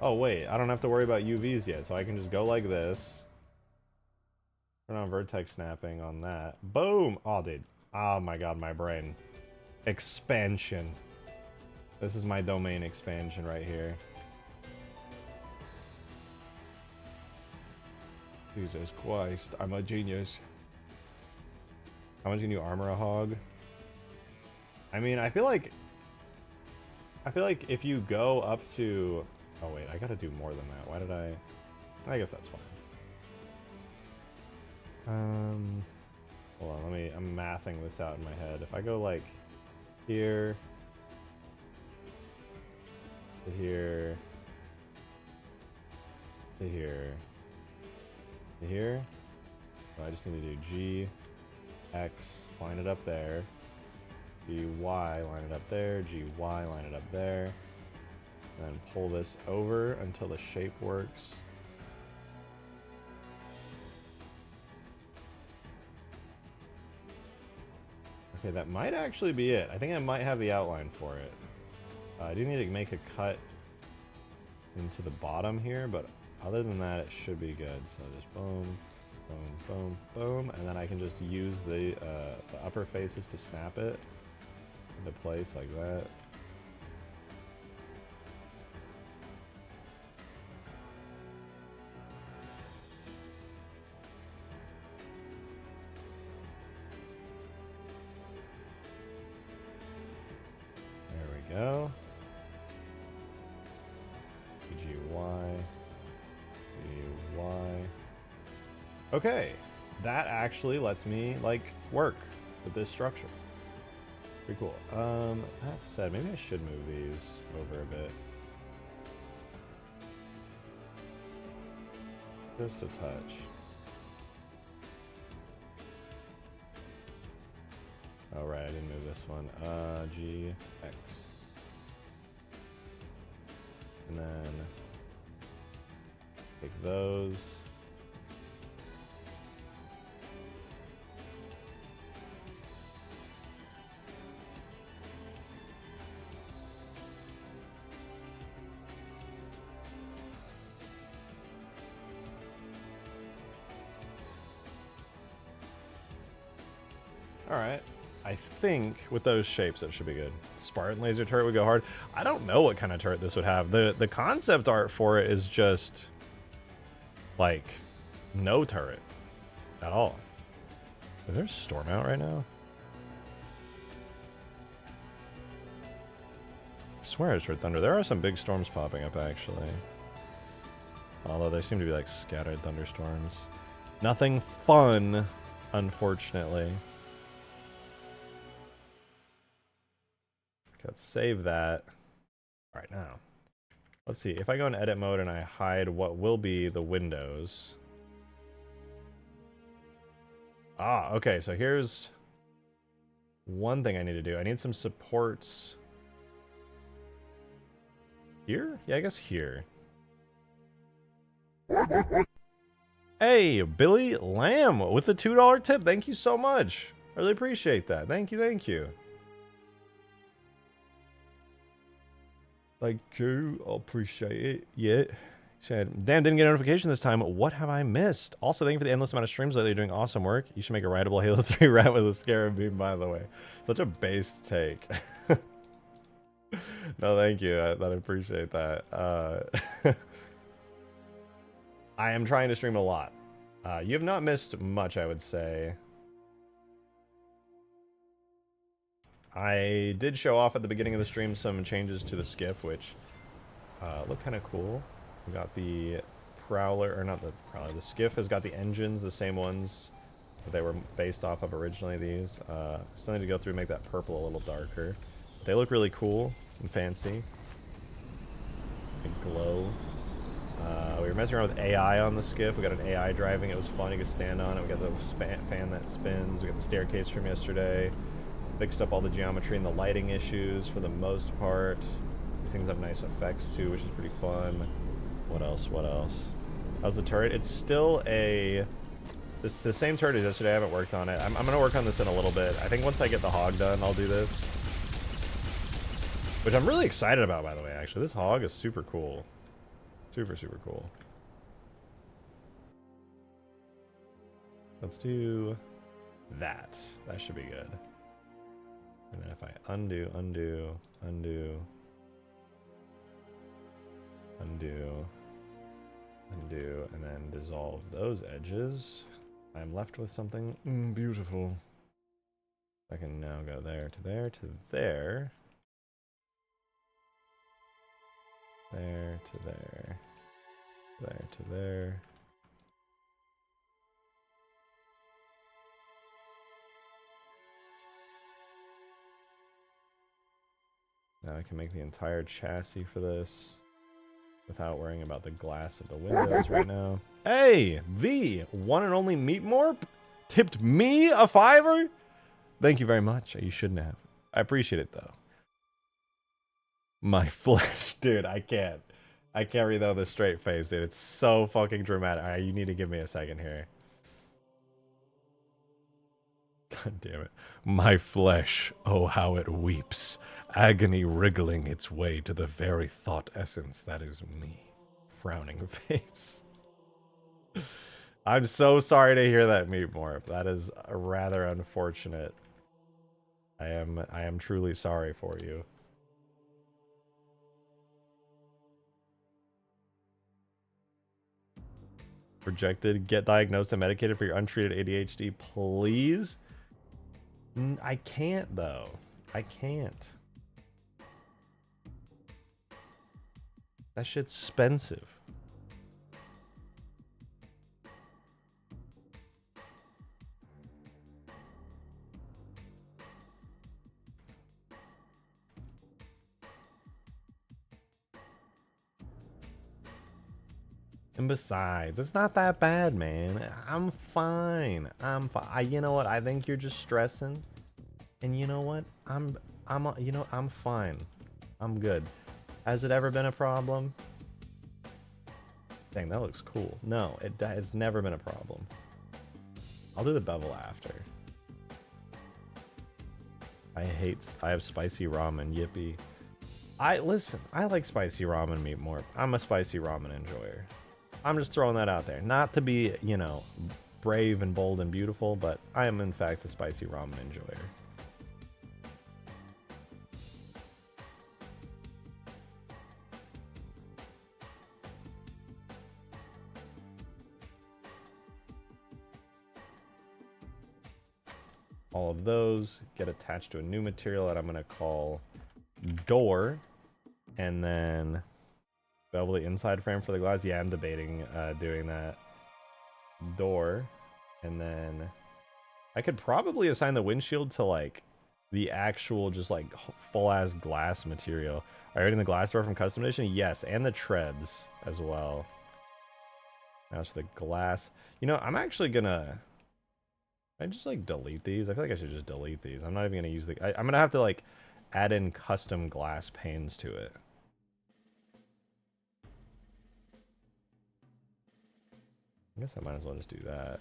Oh wait, I don't have to worry about UVs yet, so I can just go like this. Turn on vertex snapping on that. Boom! Oh, dude. Oh my god, my brain. Expansion. This is my domain expansion right here. Jesus Christ, I'm a genius. How much can you armor a hog? I mean, I feel like if you go up to... Oh wait, I gotta do more than that. Why did I guess that's fine. Hold on, I'm mathing this out in my head. If I go like here to here to here to here, so I just need to do G, X, line it up there, G, Y, line it up there, G, Y, line it up there, and then pull this over until the shape works. Okay, that might actually be it. I think I might have the outline for it. I do need to make a cut into the bottom here, but other than that, it should be good. So just boom, boom, boom, boom, and then I can just use the upper faces to snap it into place like that. There we go. GY. Okay, that actually lets me like work with this structure. Pretty cool. That said, maybe I should move these over a bit. Just a touch. Oh right, I didn't move this one. G, X. And then take those. Alright, I think with those shapes that should be good. Spartan laser turret would go hard. I don't know what kind of turret this would have. The concept art for it is just like no turret at all. Is there a storm out right now? I swear I just heard thunder. There are some big storms popping up actually. Although they seem to be like scattered thunderstorms. Nothing fun, unfortunately. Let's save that. All right, now let's see if I go in edit mode and I hide what will be the windows. Ah, okay, so here's one thing I need to do. I need some supports here. Yeah, I guess here. Hey, Billy Lamb with the $2 tip. Thank you so much. I really appreciate that. Thank you, thank you. Thank you. I appreciate it. Yeah. He said, damn, didn't get a notification this time. What have I missed? Also, thank you for the endless amount of streams lately. You're doing awesome work. You should make a rideable Halo 3 rat with a scarab beam, by the way. Such a base take. No, thank you. I appreciate that. I am trying to stream a lot. You have not missed much, I would say. I did show off at the beginning of the stream some changes to the skiff, which look kind of cool. We got the Prowler, or not the Prowler, the skiff has got the engines, the same ones that they were based off of originally, these. Still need to go through and make that purple a little darker. They look really cool and fancy. And glow. We were messing around with AI on the skiff. We got an AI driving. It was fun. You could stand on it. We got the fan that spins. We got the staircase from yesterday. Fixed up all the geometry and the lighting issues for the most part. These things have nice effects too, which is pretty fun. What else? What else? How's the turret? It's still it's the same turret as yesterday. I haven't worked on it. I'm gonna work on this in a little bit. I think once I get the hog done, I'll do this. Which I'm really excited about, by the way, actually. This hog is super cool. Super, super cool. Let's do that. That should be good. And then if I undo, undo, undo, undo, undo, and then dissolve those edges, I'm left with something beautiful. I can now go there to there to there. There to there. There to there. Now I can make the entire chassis for this without worrying about the glass of the windows right now. Hey, the one and only Meat Morp tipped me a $5. Thank you very much. You shouldn't have. I appreciate it though. My flesh, dude, I can't read that with a straight face, dude. It's so fucking dramatic. All right, you need to give me a second here. God damn it. My flesh, oh how it weeps, agony wriggling its way to the very thought essence that is me. Frowning face. I'm so sorry to hear that, Meat Morp. That is rather unfortunate. I am truly sorry for you. Rejected. Get diagnosed and medicated for your untreated ADHD, please. I can't though. I can't. That shit's expensive. And besides, it's not that bad, man. I'm fine. I'm fine. You know what? I think you're just stressing. And you know what? You know, I'm fine. I'm good. Has it ever been a problem? Dang, that looks cool. No, it's never been a problem. I'll do the bevel after. I have spicy ramen, yippee. Listen, I like spicy ramen meat more. I'm a spicy ramen enjoyer. I'm just throwing that out there. Not to be, you know, brave and bold and beautiful, but I am in fact a spicy ramen enjoyer. All of those get attached to a new material that I'm going to call door, and then bevel the inside frame for the glass. Yeah, I'm debating doing that. Door, and then I could probably assign the windshield to like the actual just like full ass glass material. Are you getting the glass door from custom edition? Yes, and the treads as well. Now it's the glass. You know, I'm actually gonna. I just like delete these. I feel like I should just delete these. I'm not even gonna use the. I'm gonna have to like add in custom glass panes to it. I guess I might as well just do that.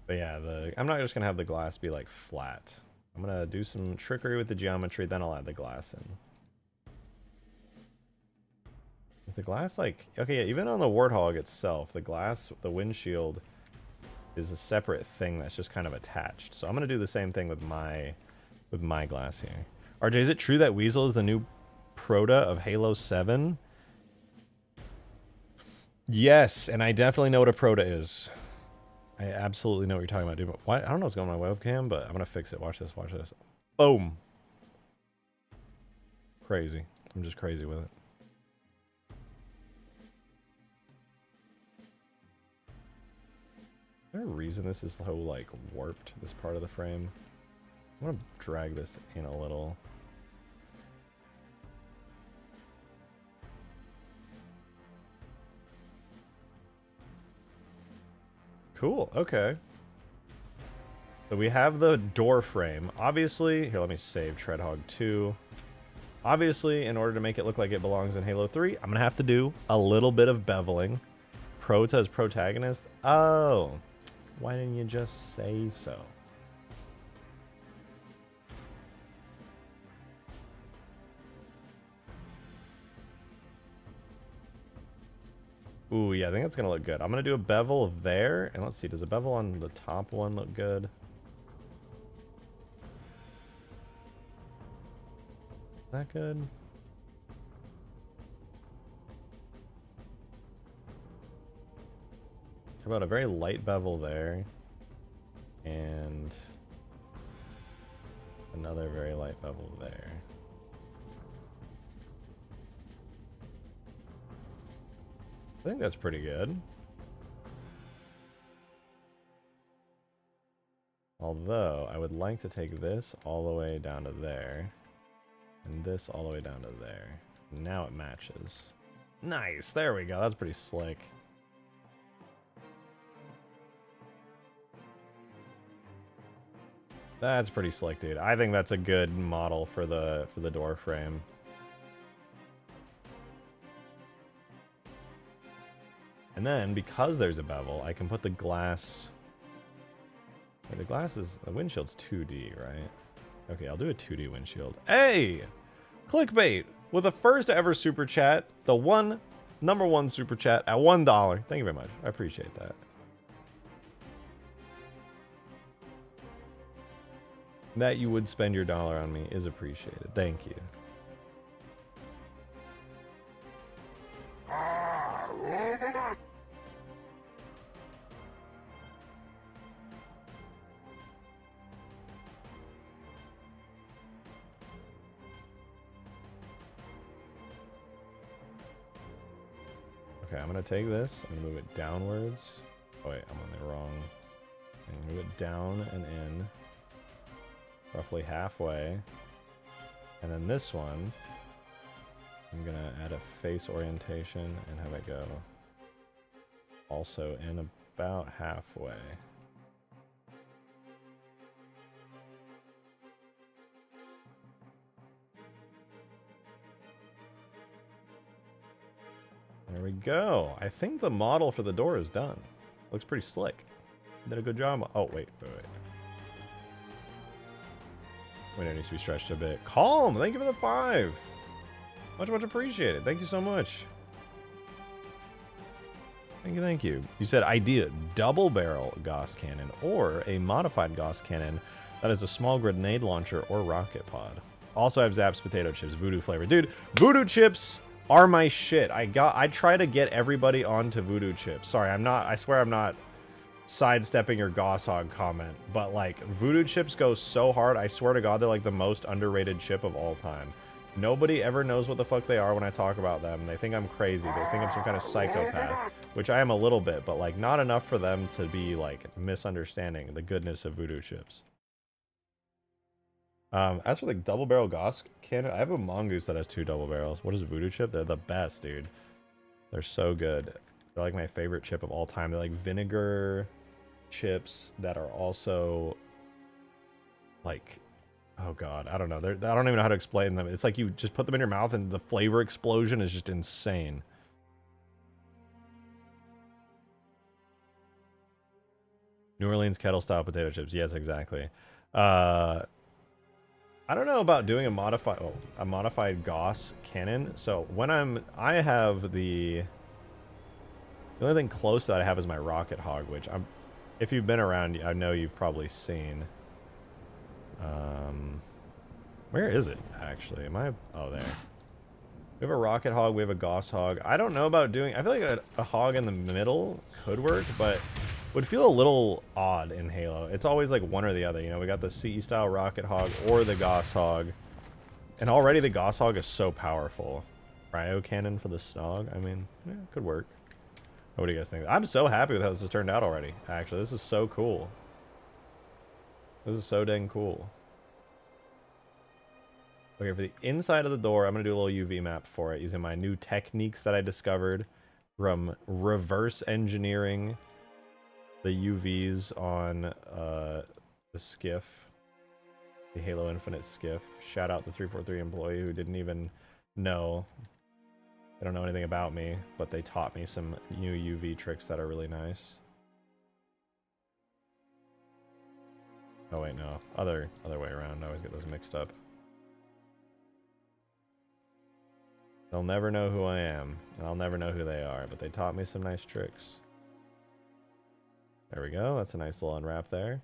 But yeah, I'm not just gonna have the glass be like flat. I'm gonna do some trickery with the geometry, then I'll add the glass in. Is the glass like okay? Yeah, even on the Warthog itself, the glass, the windshield, is a separate thing that's just kind of attached. So I'm gonna do the same thing with my glass here. RJ, is it true that Weasel is the new Proto of Halo 7? Yes, and I definitely know what a Proto is. I absolutely know what you're talking about, dude. But why? I don't know what's going on my webcam, but I'm gonna fix it. Watch this. Watch this. Boom. Crazy. I'm just crazy with it. Is there a reason this is so like warped? This part of the frame. I'm gonna drag this in a little. Cool, okay. So we have the door frame. Obviously, here, let me save Treadhog 2. Obviously, in order to make it look like it belongs in Halo 3, I'm gonna have to do a little bit of beveling. Prota as protagonist? Oh, why didn't you just say so? Ooh, yeah, I think that's gonna look good. I'm gonna do a bevel there, and let's see, does a bevel on the top one look good? Is that good? How about a very light bevel there, and another very light bevel there. I think that's pretty good. Although, I would like to take this all the way down to there. And this all the way down to there. Now it matches. Nice, there we go. That's pretty slick. That's pretty slick, dude. I think that's a good model for the door frame. And then, because there's a bevel, I can put the glass... Wait, the windshield's 2D, right? Okay, I'll do a 2D windshield. Hey! Clickbait! With the first ever super chat, the number one super chat at $1. Thank you very much. I appreciate that. That you would spend your dollar on me is appreciated. Thank you. Okay, I'm gonna take this and move it downwards. Oh wait, I'm on the wrong thing. Move it down and in. Roughly halfway. And then this one, I'm gonna add a face orientation and have it go also in about halfway. There we go. I think the model for the door is done. Looks pretty slick. Did a good job. Oh, wait. Window needs to be stretched a bit. Calm! Thank you for the 5! Much appreciated. Thank you so much. Thank you. You said idea, double barrel Gauss cannon or a modified Gauss cannon that is a small grenade launcher or rocket pod. Also have Zapp's potato chips, voodoo flavor. Dude, voodoo chips are my shit. I try to get everybody onto voodoo chips. Sorry, I swear I'm not sidestepping your Gauss Hog comment, but like voodoo chips go so hard. I swear to God, they're like the most underrated chip of all time. Nobody ever knows what the fuck they are when I talk about them. They think I'm crazy. They think I'm some kind of psychopath, which I am a little bit, but like not enough for them to be like misunderstanding the goodness of voodoo chips. As for like double barrel Gauss cannon, I have a mongoose that has 2 double barrels. What is voodoo chip? They're the best, dude. They're so good. They're like my favorite chip of all time. They're like vinegar chips that are also like, oh god, I don't know. I don't even know how to explain them. It's like you just put them in your mouth and the flavor explosion is just insane. New Orleans kettle style potato chips. Yes, exactly. I don't know about doing a modified Gauss cannon. So when I have the only thing close to that I have is my Rocket Hog, which if you've been around, I know you've probably seen. Where is it actually? Oh, there. We have a Rocket Hog, we have a Gauss Hog. I don't know about doing, I feel like a hog in the middle could work, but would feel a little odd in Halo. It's always like one or the other, you know, we got the CE style Rocket Hog or the Gauss Hog. And already the Gauss Hog is so powerful. Cryo cannon for the Snog, I mean, yeah, it could work. What do you guys think? I'm so happy with how this has turned out already, actually. This is so cool. This is so dang cool. Okay, for the inside of the door, I'm going to do a little UV map for it using my new techniques that I discovered from reverse engineering the UVs on the skiff, the Halo Infinite skiff. Shout out the 343 employee who didn't even know. They don't know anything about me, but they taught me some new UV tricks that are really nice. Oh wait, no. Other way around. I always get those mixed up. They'll never know who I am, and I'll never know who they are, but they taught me some nice tricks. There we go. That's a nice little unwrap there.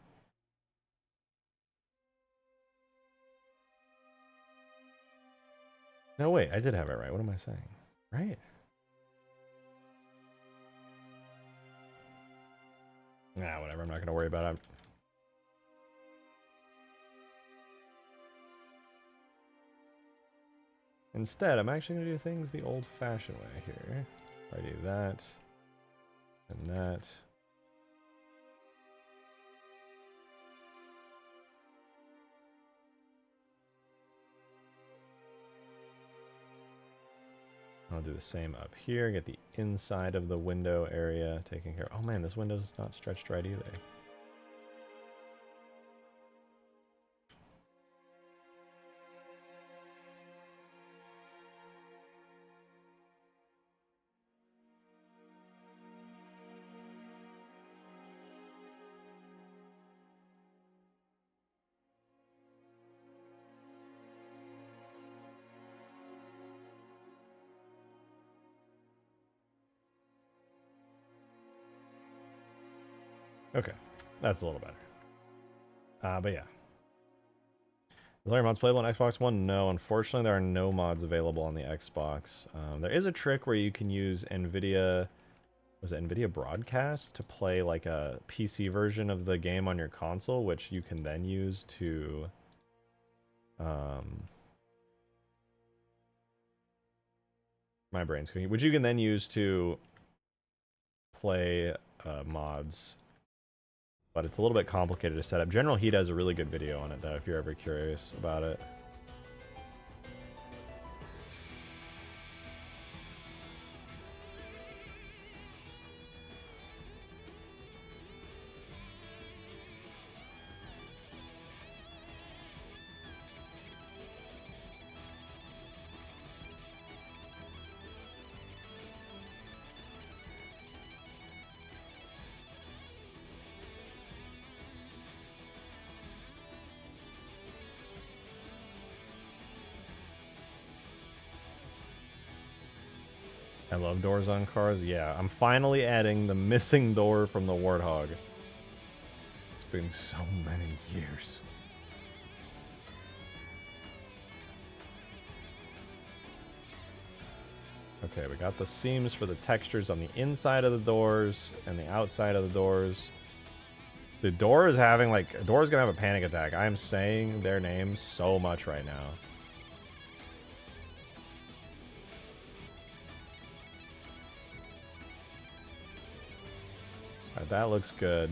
No, wait. I did have it right. What am I saying? Right? Nah, whatever. I'm not going to worry about it. Instead, I'm actually going to do things the old-fashioned way here. I do that, and that. I'll do the same up here. Get the inside of the window area taken care of. Oh man, this window's not stretched right either. Okay, that's a little better. But yeah. Is all your mods playable on Xbox One? No, unfortunately there are no mods available on the Xbox. There is a trick where you can use NVIDIA, was it NVIDIA Broadcast, to play like a PC version of the game on your console, which you can then use to... my brain's cooking. Which you can then use to play mods. But it's a little bit complicated to set up. General Heat has a really good video on it, though, if you're ever curious about it. I love doors on cars. Yeah, I'm finally adding the missing door from the Warthog. It's been so many years. Okay, we got the seams for the textures on the inside of the doors and the outside of the doors. The door is having, like, a door is gonna have a panic attack. I am saying their names so much right now. Alright, that looks good.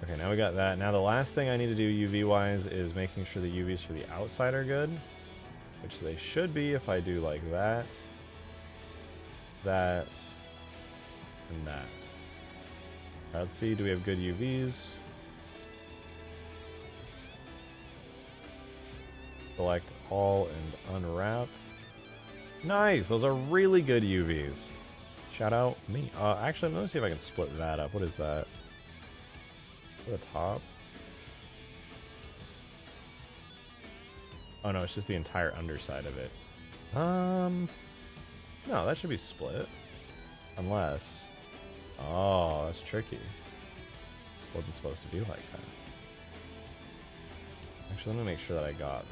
Okay, now we got that. Now the last thing I need to do UV-wise is making sure the UVs for the outside are good, which they should be if I do like that, that, and that. Let's see, do we have good UVs? Select all and unwrap. Nice, those are really good UVs. Shout out me. Actually, let me see if I can split that up. What is that? The top? Oh no, it's just the entire underside of it. No, that should be split. Unless... Oh, that's tricky. Wasn't supposed to be like that. Actually, let me make sure that I got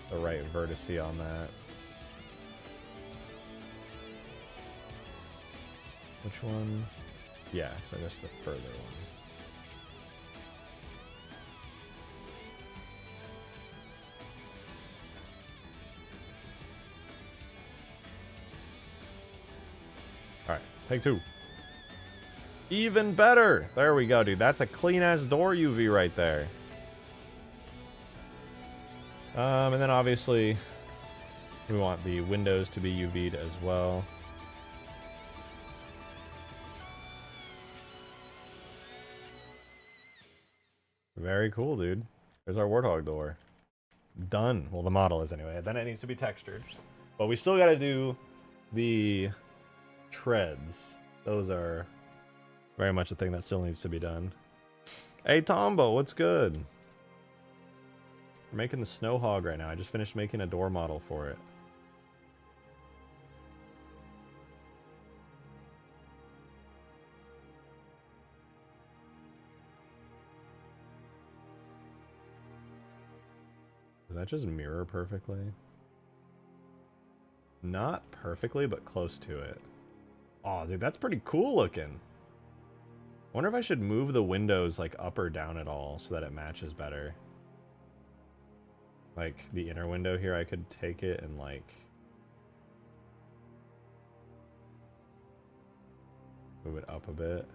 the right vertice on that. Which one? Yeah, so I guess the further one. Alright, take two. Even better! There we go, dude. That's a clean-ass door UV right there. And then obviously, we want the windows to be UV'd as well. Very cool, dude. There's our Warthog door. Done. Well, the model is anyway. Then it needs to be textured. But we still gotta do the treads. Those are very much a thing that still needs to be done. Hey, Tombo, what's good? We're making the Snow Hog right now. I just finished making a door model for it. Does that just mirror perfectly? Not perfectly, but close to it. Oh, dude, that's pretty cool looking. I wonder if I should move the windows like up or down at all so that it matches better. Like the inner window here, I could take it and like Move it up a bit.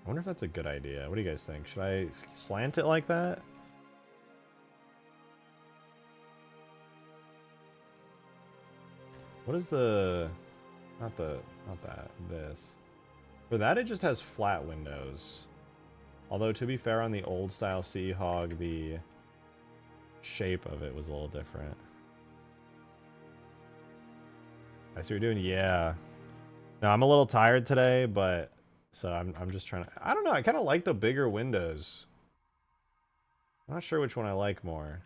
I wonder if that's a good idea. What do you guys think? Should I slant it like that? What is the... Not that. This. For that, it just has flat windows. Although, to be fair, on the old style Sea Hog, the shape of it was a little different. I see what you're doing. Yeah. No, I'm a little tired today, but... So I'm just trying to... I don't know, I kind of like the bigger windows. I'm not sure which one I like more.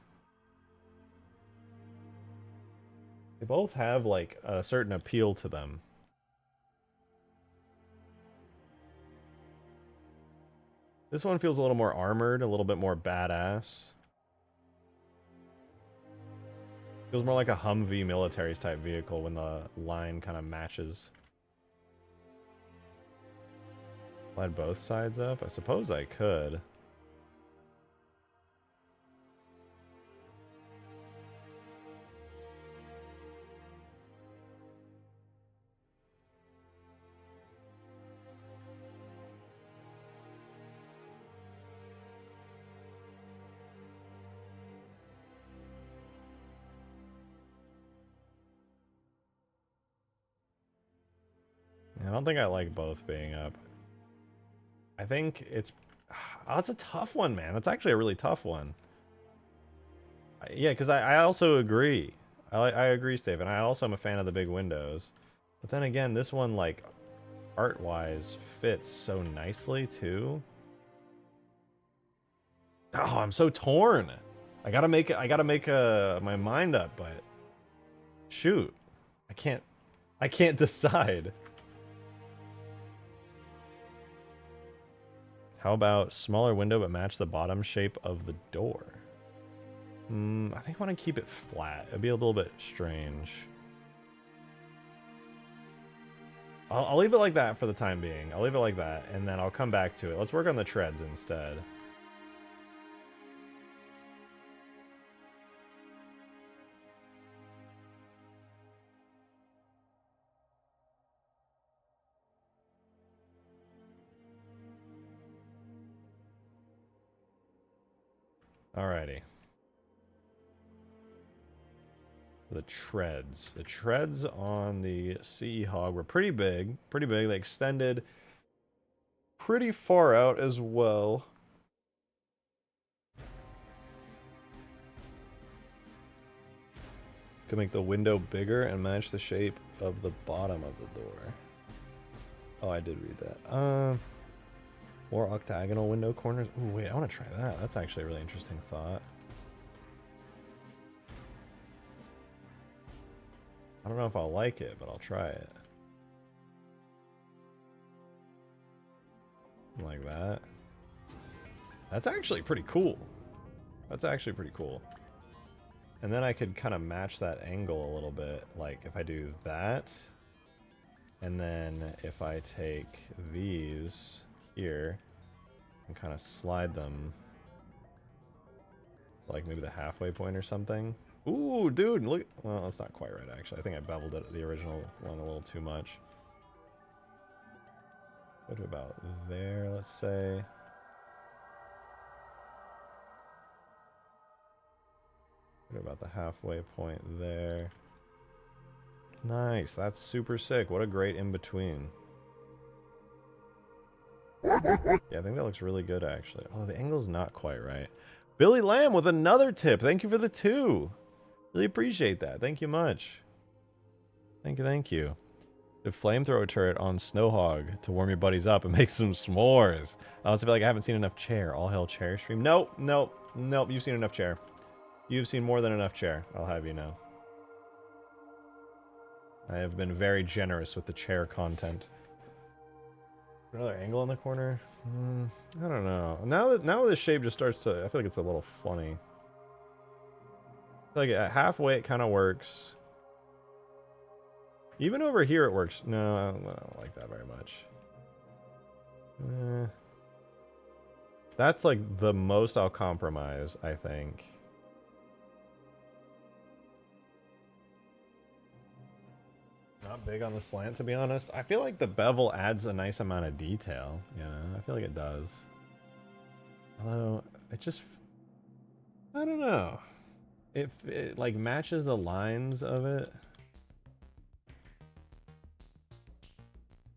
They both have, like, a certain appeal to them. This one feels a little more armored, a little bit more badass. Feels more like a Humvee militaries type vehicle when the line kind of matches. Slide both sides up? I suppose I could. I don't think I like both being up. I think it's... Oh, that's a tough one, man. That's actually a really tough one. Yeah, because I also agree. I agree, Steve, and I also am a fan of the big windows. But then again, this one, like, art-wise, fits so nicely, too. Oh, I'm so torn. I gotta make my mind up, but... Shoot. I can't decide. How about smaller window but match the bottom shape of the door? I think I want to keep it flat. It'd be a little bit strange. I'll leave it like that for the time being. I'll leave it like that, and then I'll come back to it. Let's work on the treads instead. Alrighty. The treads. The treads on the Sea Hog were pretty big. Pretty big. They extended pretty far out as well. Could make the window bigger and match the shape of the bottom of the door. Oh, I did read that. More octagonal window corners. Ooh, wait, I want to try that. That's actually a really interesting thought. I don't know if I'll like it, but I'll try it. Like that. That's actually pretty cool. That's actually pretty cool. And then I could kind of match that angle a little bit. Like if I do that, and then if I take these here and kind of slide them like maybe the halfway point or something. Ooh, dude, look. Well, that's not quite right, actually. I think I beveled it, the original one, a little too much. What about there, let's say? What about the halfway point there? Nice, that's super sick. What a great in-between. Yeah, I think that looks really good, actually. Oh, the angle's not quite right. Billy Lamb with another tip. Thank you for the 2. Really appreciate that. Thank you much. Thank you, thank you. The flamethrower turret on Snow Hog to warm your buddies up and make some s'mores. I also feel like I haven't seen enough chair. All hell chair stream. Nope, nope, nope. You've seen enough chair. You've seen more than enough chair. I'll have you know. I have been very generous with the chair content. Another angle in the corner? I don't know. Now this shape just starts to... I feel like it's a little funny. I feel like at halfway it kind of works. Even over here it works. No, I don't like that very much. That's like the most I'll compromise, I think. Not big on the slant, to be honest. I feel like the bevel adds a nice amount of detail, you know? I feel like it does. Although, it just... I don't know. If it, like, matches the lines of it...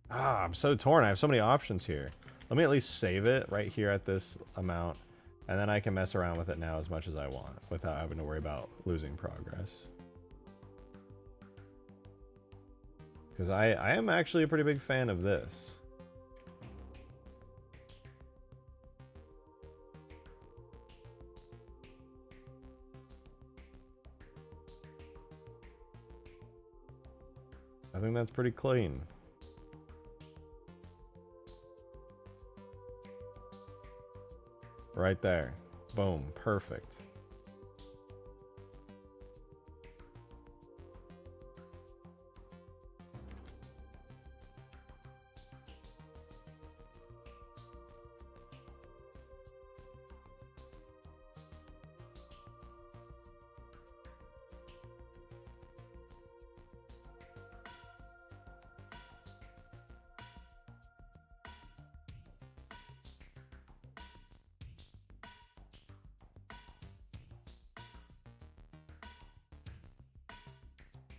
Ah, I'm so torn. I have so many options here. Let me at least save it right here at this amount, and then I can mess around with it now as much as I want without having to worry about losing progress. Because I am actually a pretty big fan of this. I think that's pretty clean. Right there. Boom. Perfect.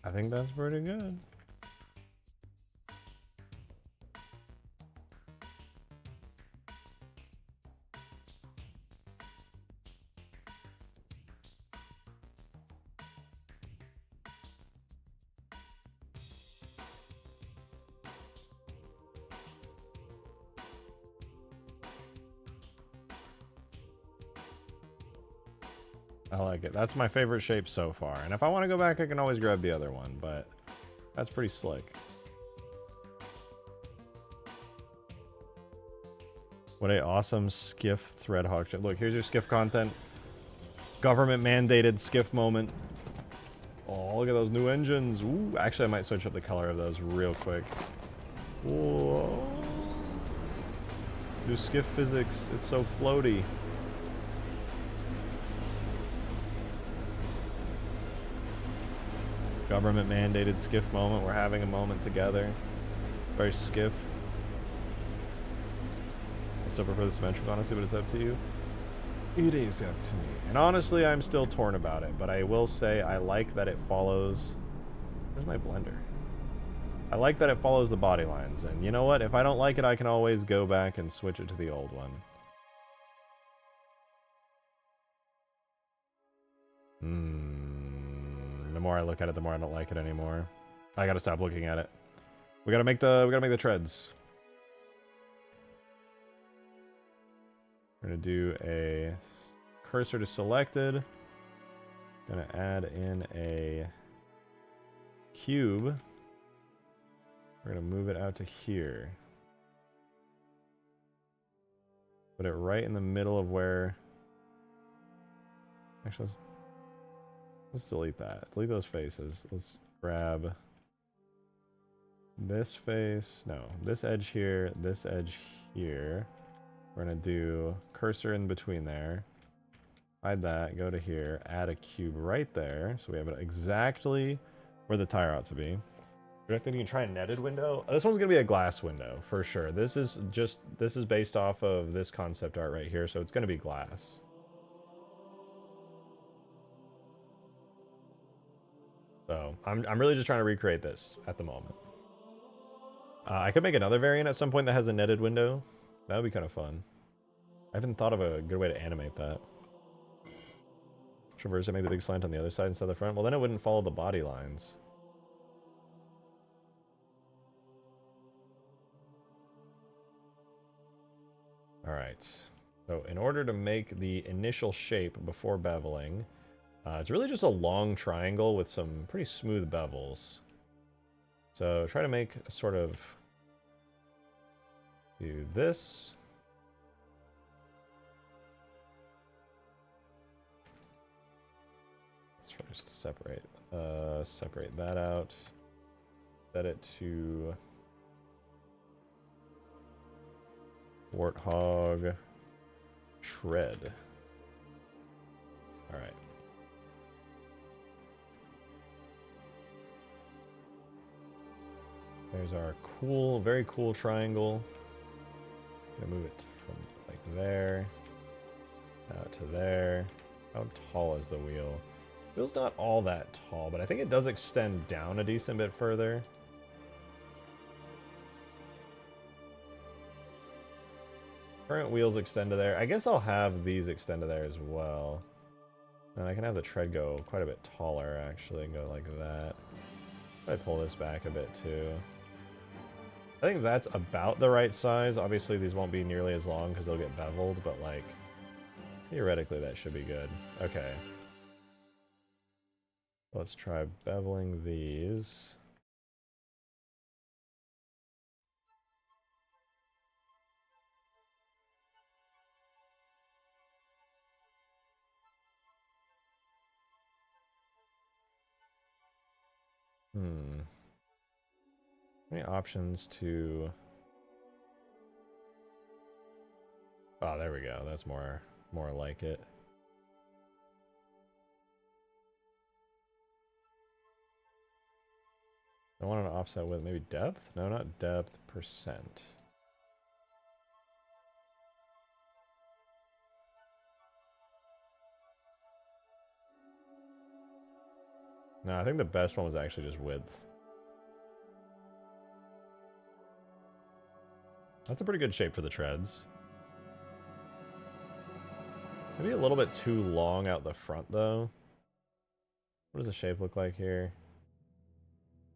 I think that's pretty good. I like it. That's my favorite shape so far. And if I want to go back, I can always grab the other one, but that's pretty slick. What a awesome skiff thread hawk shape. Look, here's your skiff content. Government mandated skiff moment. Oh, look at those new engines. Ooh, actually, I might switch up the color of those real quick. Whoa. New skiff physics. It's so floaty. Government mandated skiff moment. We're having a moment together. Very skiff. I still prefer the symmetric, honestly, but it's up to you. It is up to me. And honestly, I'm still torn about it, but I will say I like that it follows... Where's my blender? I like that it follows the body lines, and you know what? If I don't like it, I can always go back and switch it to the old one. The more I look at it, the more I don't like it anymore. I gotta stop looking at it. We gotta make the treads. We're gonna do a cursor to selected. Gonna add in a cube. We're gonna move it out to here. Put it right in the middle of where... Actually, let's delete that. Delete those faces. Let's grab this face. No, this edge here, this edge here. We're gonna do cursor in between there. Hide that, go to here, add a cube right there. So we have it exactly where the tire ought to be. Do I think you can try a netted window? This one's gonna be a glass window for sure. This is based off of this concept art right here, so it's gonna be glass. So I'm really just trying to recreate this at the moment. I could make another variant at some point that has a netted window. That would be kind of fun. I haven't thought of a good way to animate that. Traverse and make the big slant on the other side instead of the front. Well, then it wouldn't follow the body lines. Alright. So in order to make the initial shape before beveling, it's really just a long triangle with some pretty smooth bevels. So try to make a sort of... do this. Let's first separate that out. Set it to Warthog Shred. All right. There's our cool, very cool triangle. Gonna move it from like there out to there. How tall is the wheel? The wheel's not all that tall, but I think it does extend down a decent bit further. Current wheels extend to there. I guess I'll have these extend to there as well. And I can have the tread go quite a bit taller, actually, and go like that. I pull this back a bit, too. I think that's about the right size. Obviously, these won't be nearly as long because they'll get beveled, but, like, theoretically, that should be good. Okay. Let's try beveling these. Any options to... Oh, there we go. That's more like it. I want an offset with maybe depth? No, not depth, percent. No, I think the best one was actually just width. That's a pretty good shape for the treads. Maybe a little bit too long out the front, though. What does the shape look like here?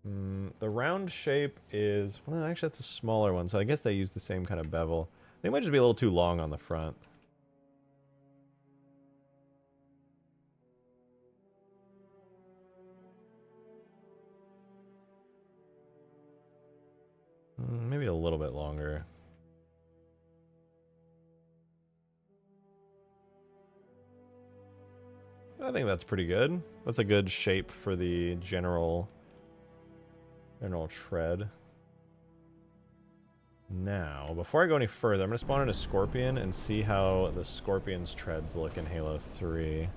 The round shape is... Well, actually, that's a smaller one, so I guess they use the same kind of bevel. They might just be a little too long on the front. Maybe a little bit longer. I think that's pretty good. That's a good shape for the general tread. Now, before I go any further, I'm going to spawn in a Scorpion and see how the Scorpion's treads look in Halo 3.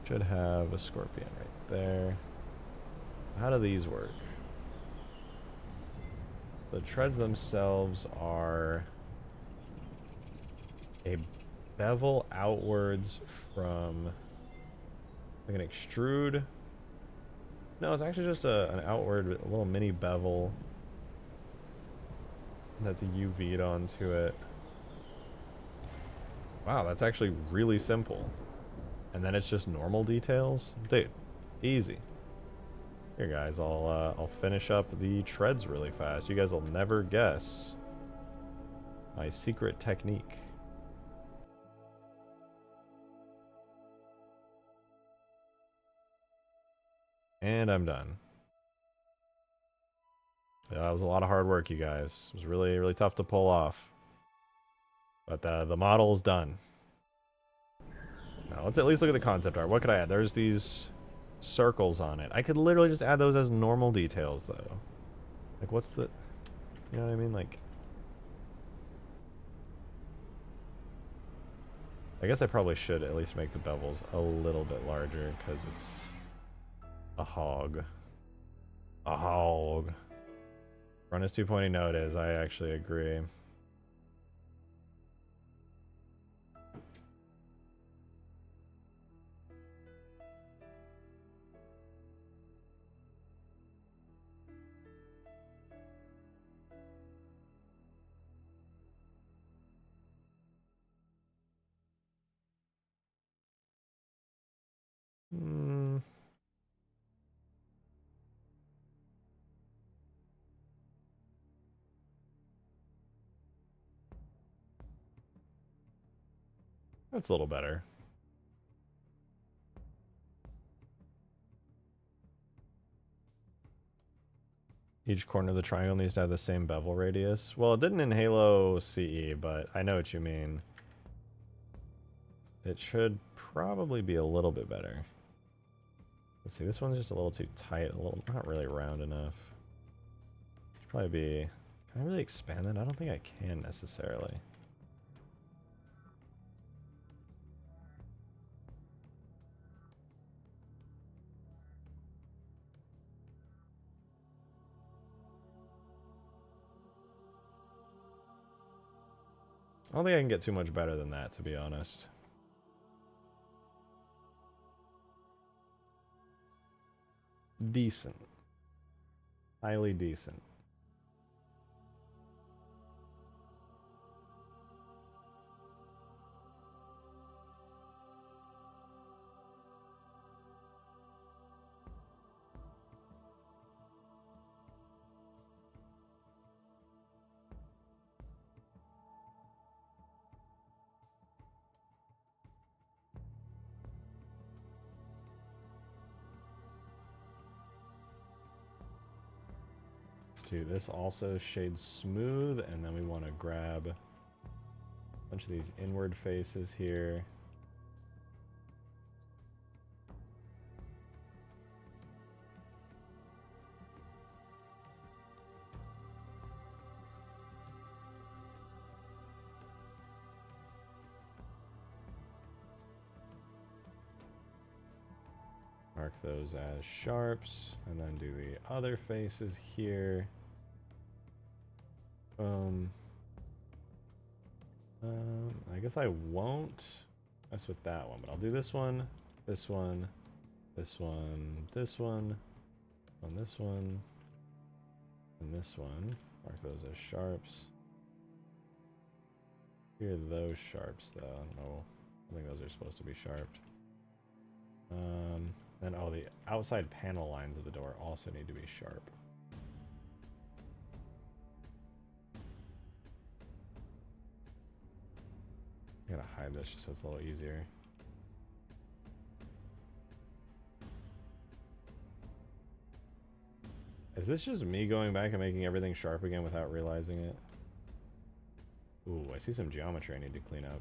Should have a Scorpion right there. How do these work? The treads themselves are a bevel outwards from like an extrude. No, it's actually just an outward, a little mini bevel that's UV'd onto it. Wow, that's actually really simple. And then it's just normal details? Dude, easy. Here, guys, I'll finish up the treads really fast. You guys will never guess my secret technique. And I'm done. Yeah, that was a lot of hard work, you guys. It was really, really tough to pull off. But the model's done. Now, let's at least look at the concept art. What could I add? There's these circles on it. I could literally just add those as normal details, though. Like, what's the... You know what I mean? Like... I guess I probably should at least make the bevels a little bit larger, because it's... a hog. A hog. Run is 2.0. No, it is. I actually agree. That's a little better. Each corner of the triangle needs to have the same bevel radius. Well, it didn't in Halo CE, but I know what you mean. It should probably be a little bit better. Let's see, this one's just a little too tight, a little not really round enough. Should probably be... Can I really expand that? I don't think I can necessarily. don't think I can get too much better than that, to be honest. Decent. Highly decent. Do this also shades smooth, and then we want to grab a bunch of these inward faces here. Mark those as sharps, and then do the other faces here. I guess I won't mess with that one, but I'll do this one, this one, this one, this one, on this one, and this one. Mark those as sharps. Here are those sharps, though. I don't know. I think those are supposed to be sharped. Then, oh, the outside panel lines of the door also need to be sharp. I gotta hide this just so it's a little easier. Is this just me going back and making everything sharp again without realizing it? Ooh, I see some geometry I need to clean up.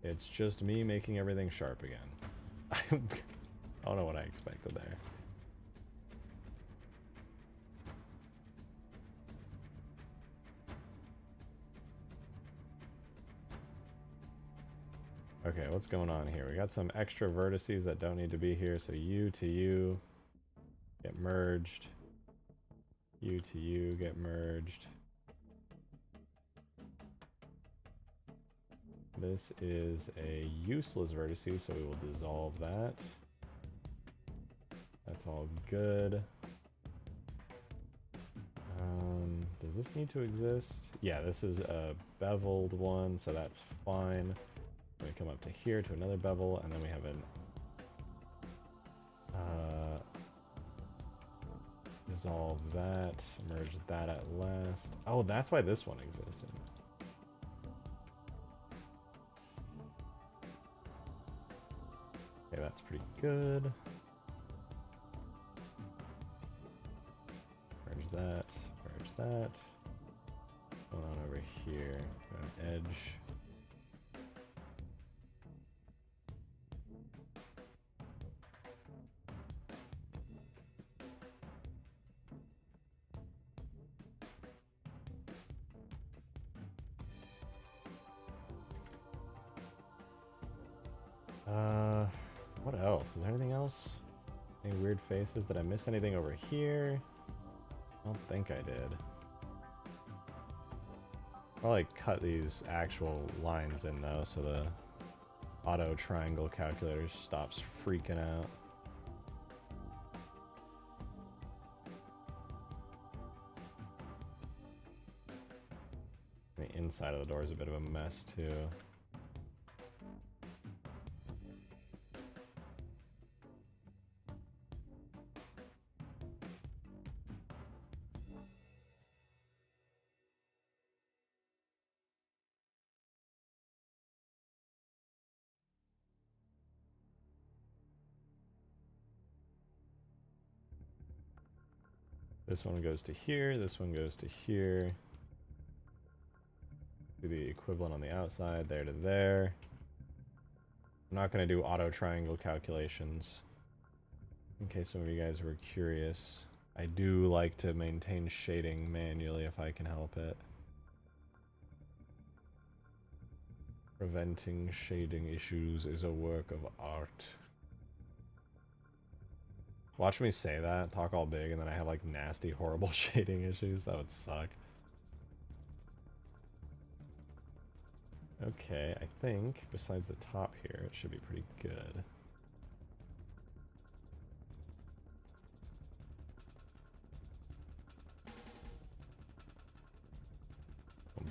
It's just me making everything sharp again. I don't know what I expected there. Okay, what's going on here? We got some extra vertices that don't need to be here, so U to U get merged. U to U get merged. This is a useless vertice, so we will dissolve that. That's all good. Does this need to exist? Yeah, this is a beveled one, so that's fine. We come up to here to another bevel, and then we have an dissolve that, merge that at last. Oh, that's why this one existed. Okay, that's pretty good. Merge that, merge that. Going on over here, an edge. What else? Is there anything else? Any weird faces? Did I miss anything over here? I don't think I did. Probably cut these actual lines in though, so the auto triangle calculator stops freaking out. The inside of the door is a bit of a mess too. This one goes to here, this one goes to here. Do the equivalent on the outside, there to there. I'm not going to do auto triangle calculations. In case some of you guys were curious. I do like to maintain shading manually if I can help it. Preventing shading issues is a work of art. Watch me say that, talk all big, and then I have like nasty, horrible shading issues. That would suck. Okay, I think besides the top here, it should be pretty good.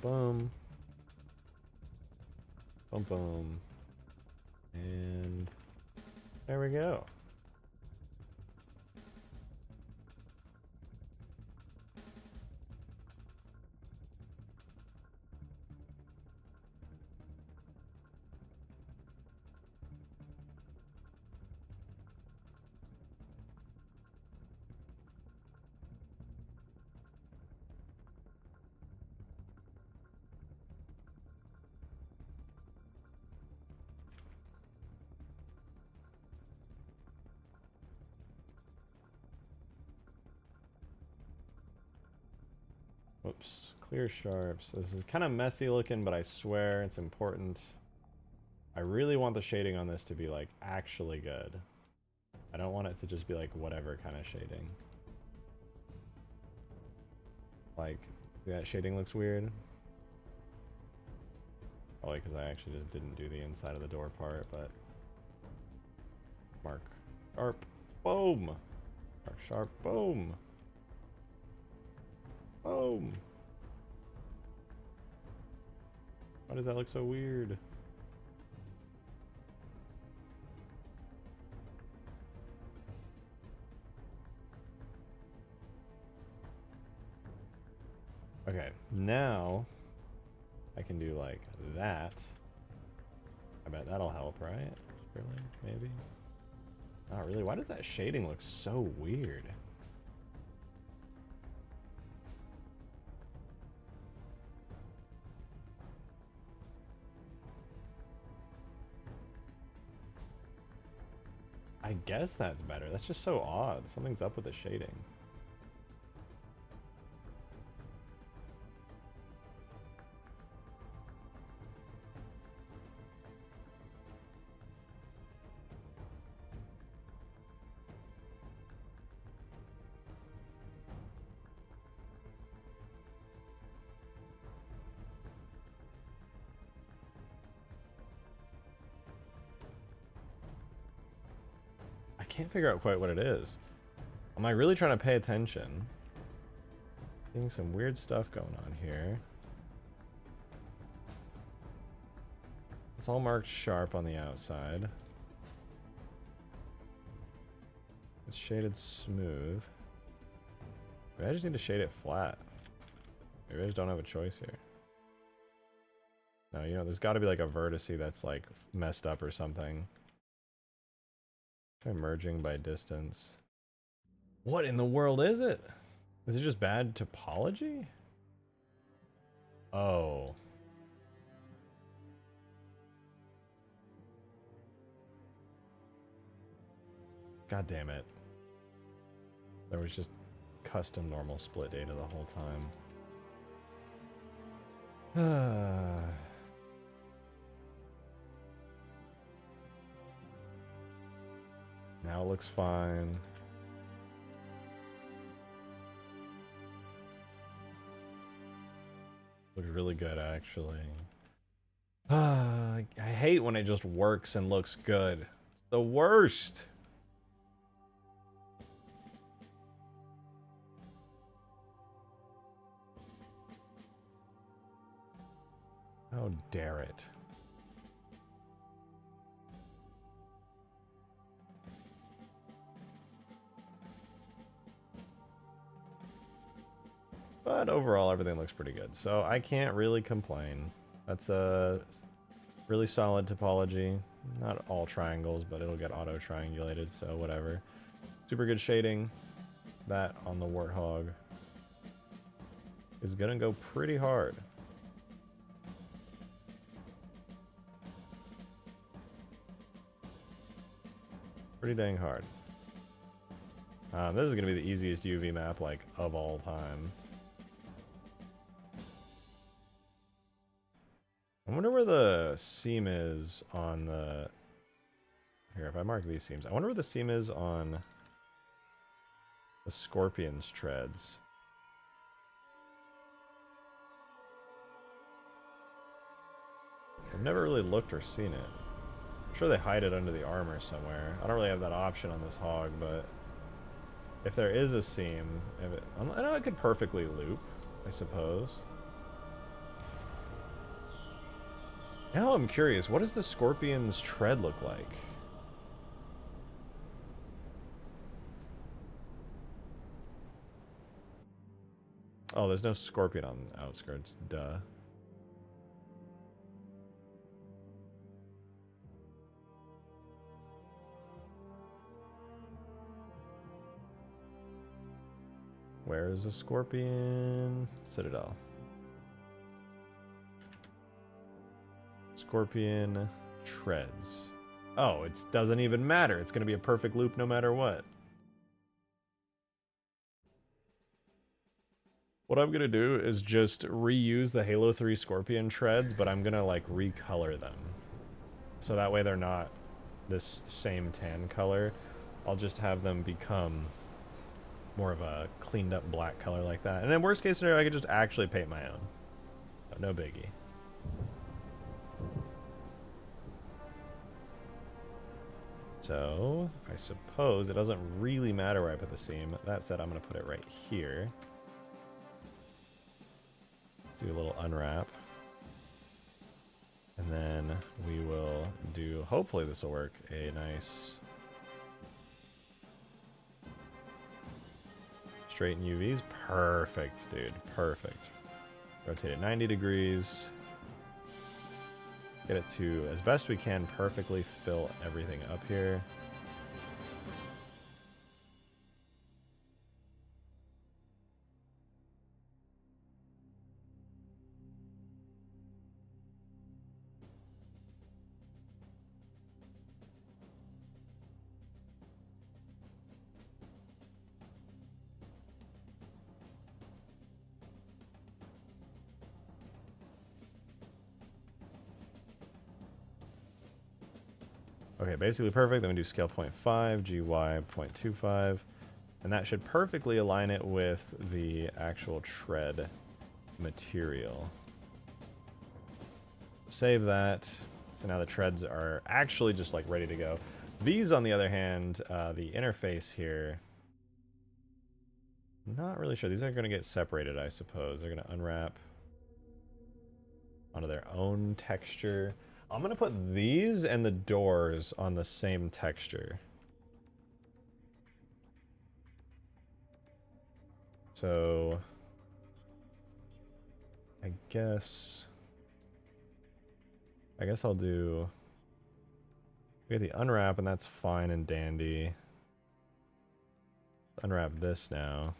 Boom, boom. Boom, boom. And there we go. Whoops. Clear sharps. This is kind of messy looking, but I swear it's important. I really want the shading on this to be like actually good. I don't want it to just be like whatever kind of shading. Like, that shading looks weird. Probably because I actually just didn't do the inside of the door part, but... Mark sharp, boom! Mark sharp, boom! Boom! Why does that look so weird? Okay, now I can do like that. I bet that'll help, right? Really? Maybe? Not really. Why does that shading look so weird? I guess that's better. That's just so odd. Something's up with the shading. I can't figure out quite what it is. Am I really trying to pay attention? Seeing some weird stuff going on here. It's all marked sharp on the outside. It's shaded smooth. Maybe I just need to shade it flat. Maybe I just don't have a choice here. No, you know, there's got to be like a vertice that's like messed up or something. Try merging by distance. What in the world is it? Is it just bad topology? Oh. God damn it. There was just custom normal split data the whole time. Now it looks fine. Looks really good, actually. I hate when it just works and looks good. It's the worst! How dare it. But overall, everything looks pretty good. So I can't really complain. That's a really solid topology. Not all triangles, but it'll get auto-triangulated, so whatever. Super good shading. That on the Warthog is gonna go pretty hard. Pretty dang hard. This is gonna be the easiest UV map, like, of all time. I wonder where the seam is on the... Here, if I mark these seams. I wonder where the seam is on The scorpion's treads. I've never really looked or seen it. I'm sure they hide it under the armor somewhere. I don't really have that option on this hog, but if there is a seam, I know it could perfectly loop, I suppose. Now I'm curious, what does the scorpion's tread look like? Oh, there's no scorpion on the outskirts, duh. Where is the scorpion? Citadel. Scorpion treads. Oh, it doesn't even matter. It's going to be a perfect loop no matter what. What I'm going to do is just reuse the Halo 3 Scorpion treads, but I'm going to like recolor them. So that way they're not this same tan color. I'll just have them become more of a cleaned up black color like that. And then worst case scenario, I could just actually paint my own. But no biggie. So, I suppose it doesn't really matter where I put the seam. That said, I'm going to put it right here. Do a little unwrap. And then we will do, hopefully this will work, a nice straighten UVs. Perfect, dude. Perfect. Rotate it 90 degrees. Get it to, as best we can, perfectly fill everything up here. Okay, basically perfect. Then we do scale 0.5, GY 0.25, and that should perfectly align it with the actual tread material. Save that. So now the treads are actually just like ready to go. These, on the other hand, the interface here, not really sure. These are going to get separated, I suppose. They're going to unwrap onto their own texture. I'm going to put these and the doors on the same texture. So, I guess I'll do, we get the unwrap, and that's fine and dandy. Unwrap this now.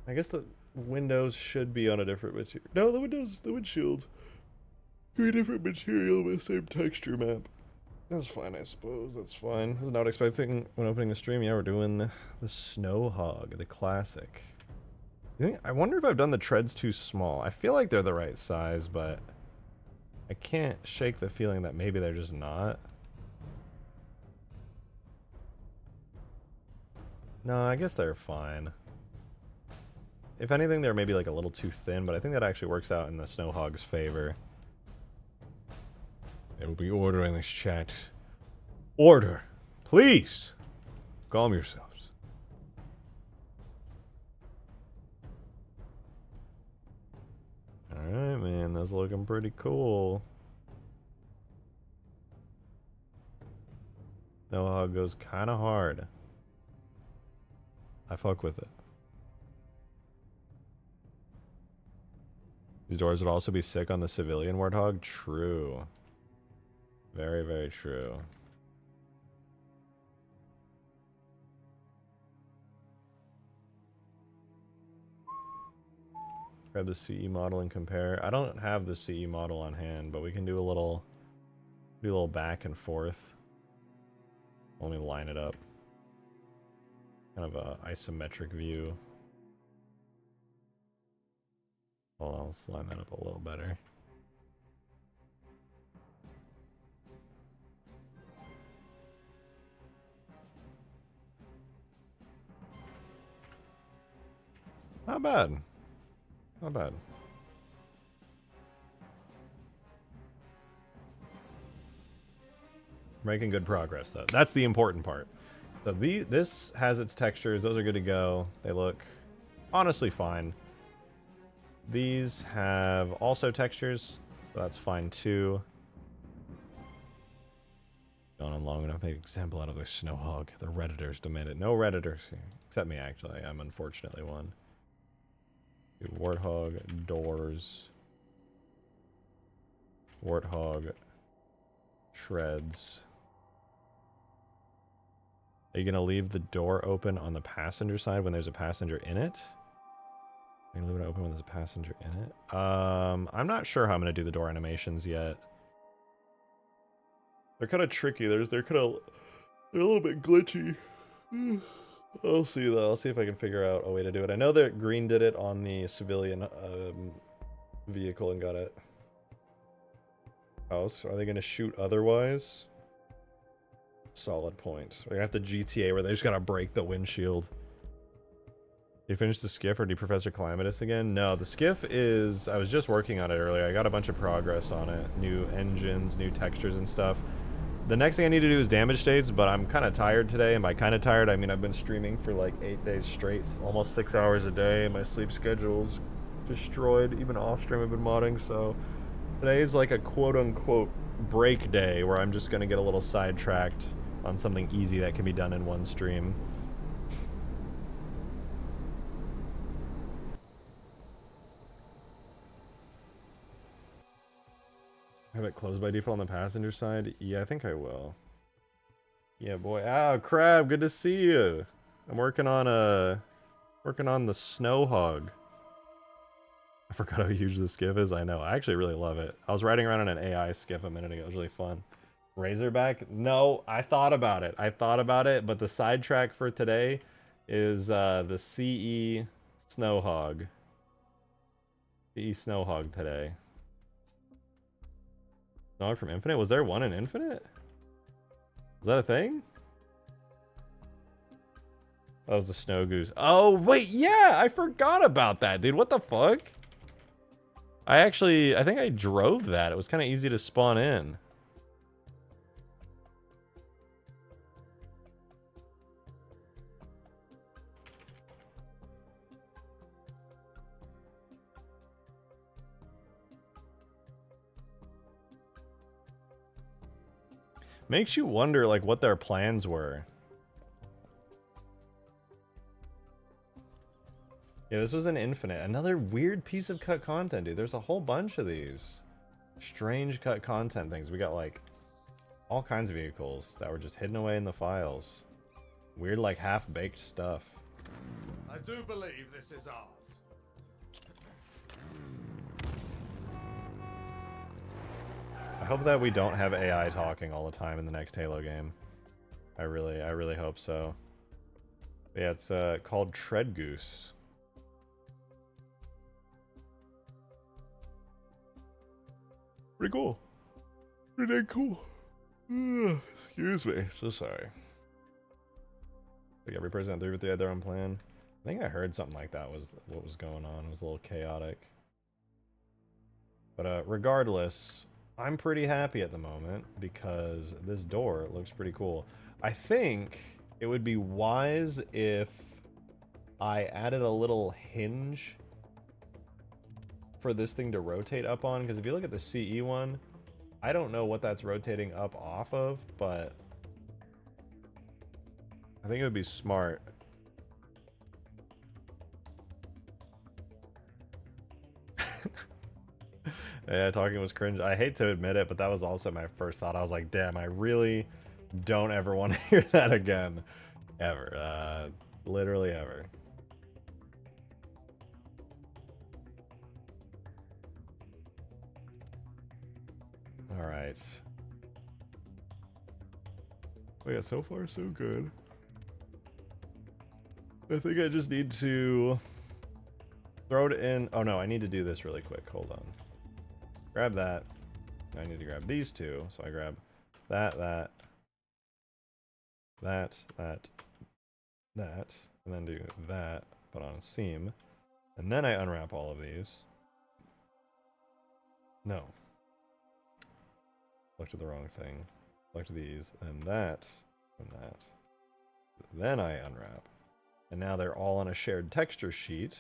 I guess the windows should be on a different material. No, the windshield. Be a different material with same texture map. That's fine, I suppose. That's fine. I was not expecting when opening the stream. Yeah, we're doing the Snow Hog, the classic. I wonder if I've done the treads too small. I feel like they're the right size, but I can't shake the feeling that maybe they're just not. No, I guess they're fine. If anything, they're maybe like a little too thin, but I think that actually works out in the Snow Hog's favor. They will be ordering this chat. Order! Please! Calm yourselves. Alright, man. That's looking pretty cool. Snow Hog goes kind of hard. I fuck with it. These doors would also be sick on the civilian Warthog. True. Very, very true. Grab the CE model and compare. I don't have the CE model on hand, but we can do a little back and forth. Let me line it up. Kind of a isometric view. Hold on, let's line that up a little better. Not bad. Not bad. Making good progress, though. That's the important part. So this has its textures. Those are good to go. They look honestly fine. These have also textures, so that's fine too. Going on long enough, make an example out of the Snow Hog. The Redditors demand it. No Redditors here. Except me, actually. I'm unfortunately one. Warthog, doors. Warthog, shreds. Are you going to leave the door open on the passenger side when there's a passenger in it? Are you going to leave it open when there's a passenger in it? I'm not sure how I'm going to do the door animations yet. They're kind of tricky. They're a little bit glitchy. I'll see though. I'll see if I can figure out a way to do it. I know that Green did it on the civilian vehicle and got it. House. Are they going to shoot otherwise? Solid point. We're going to have the GTA where they just got to break the windshield. You finished the skiff or do Professor Calamitous again? No, the skiff is... I was just working on it earlier. I got a bunch of progress on it. New engines, new textures and stuff. The next thing I need to do is damage states, but I'm kind of tired today. And by kind of tired, I mean I've been streaming for like 8 days straight. Almost 6 hours a day. My sleep schedule's destroyed. Even off stream I've been modding, so... Today is like a quote-unquote break day where I'm just going to get a little sidetracked on something easy that can be done in one stream. Have it closed by default on the passenger side? Yeah, I think I will. Yeah, boy. Ah, Crab, good to see you. I'm working on the Snow Hog. I forgot how huge the skiff is. I know. I actually really love it. I was riding around on an AI skiff a minute ago. It was really fun. Razorback? No, I thought about it. But the sidetrack for today is the CE Snow Hog. CE Snow Hog today. Snow Hog from Infinite? Was there one in Infinite? Is that a thing? That was the Snow Goose. Oh, wait, yeah! I forgot about that, dude. What the fuck? I think I drove that. It was kind of easy to spawn in. Makes you wonder, like, what their plans were. Yeah, this was an Infinite. Another weird piece of cut content, dude. There's a whole bunch of these strange cut content things. We got, like, all kinds of vehicles that were just hidden away in the files. Weird, like, half-baked stuff. I do believe this is ours. I hope that we don't have AI talking all the time in the next Halo game. I really hope so. But yeah, it's called Tread Goose. Pretty cool. Pretty cool. Excuse me. So sorry. Like every person out there with their own plan. I think I heard something like that was what was going on. It was a little chaotic. But regardless, I'm pretty happy at the moment because this door looks pretty cool. I think it would be wise if I added a little hinge for this thing to rotate up on, because if you look at the CE one, I don't know what that's rotating up off of, but I think it would be smart. Yeah, talking was cringe. I hate to admit it, but that was also my first thought. I was like, damn, I really don't ever want to hear that again. Ever. Literally ever. Alright. Oh yeah, so far so good. I think I just need to throw it in. Oh no, I need to do this really quick. Hold on. Grab that. I need to grab these two. So I grab that, and then do that, put on a seam. And then I unwrap all of these. No. Looked at the wrong thing. Looked at these, and that, and that. Then I unwrap. And now they're all on a shared texture sheet.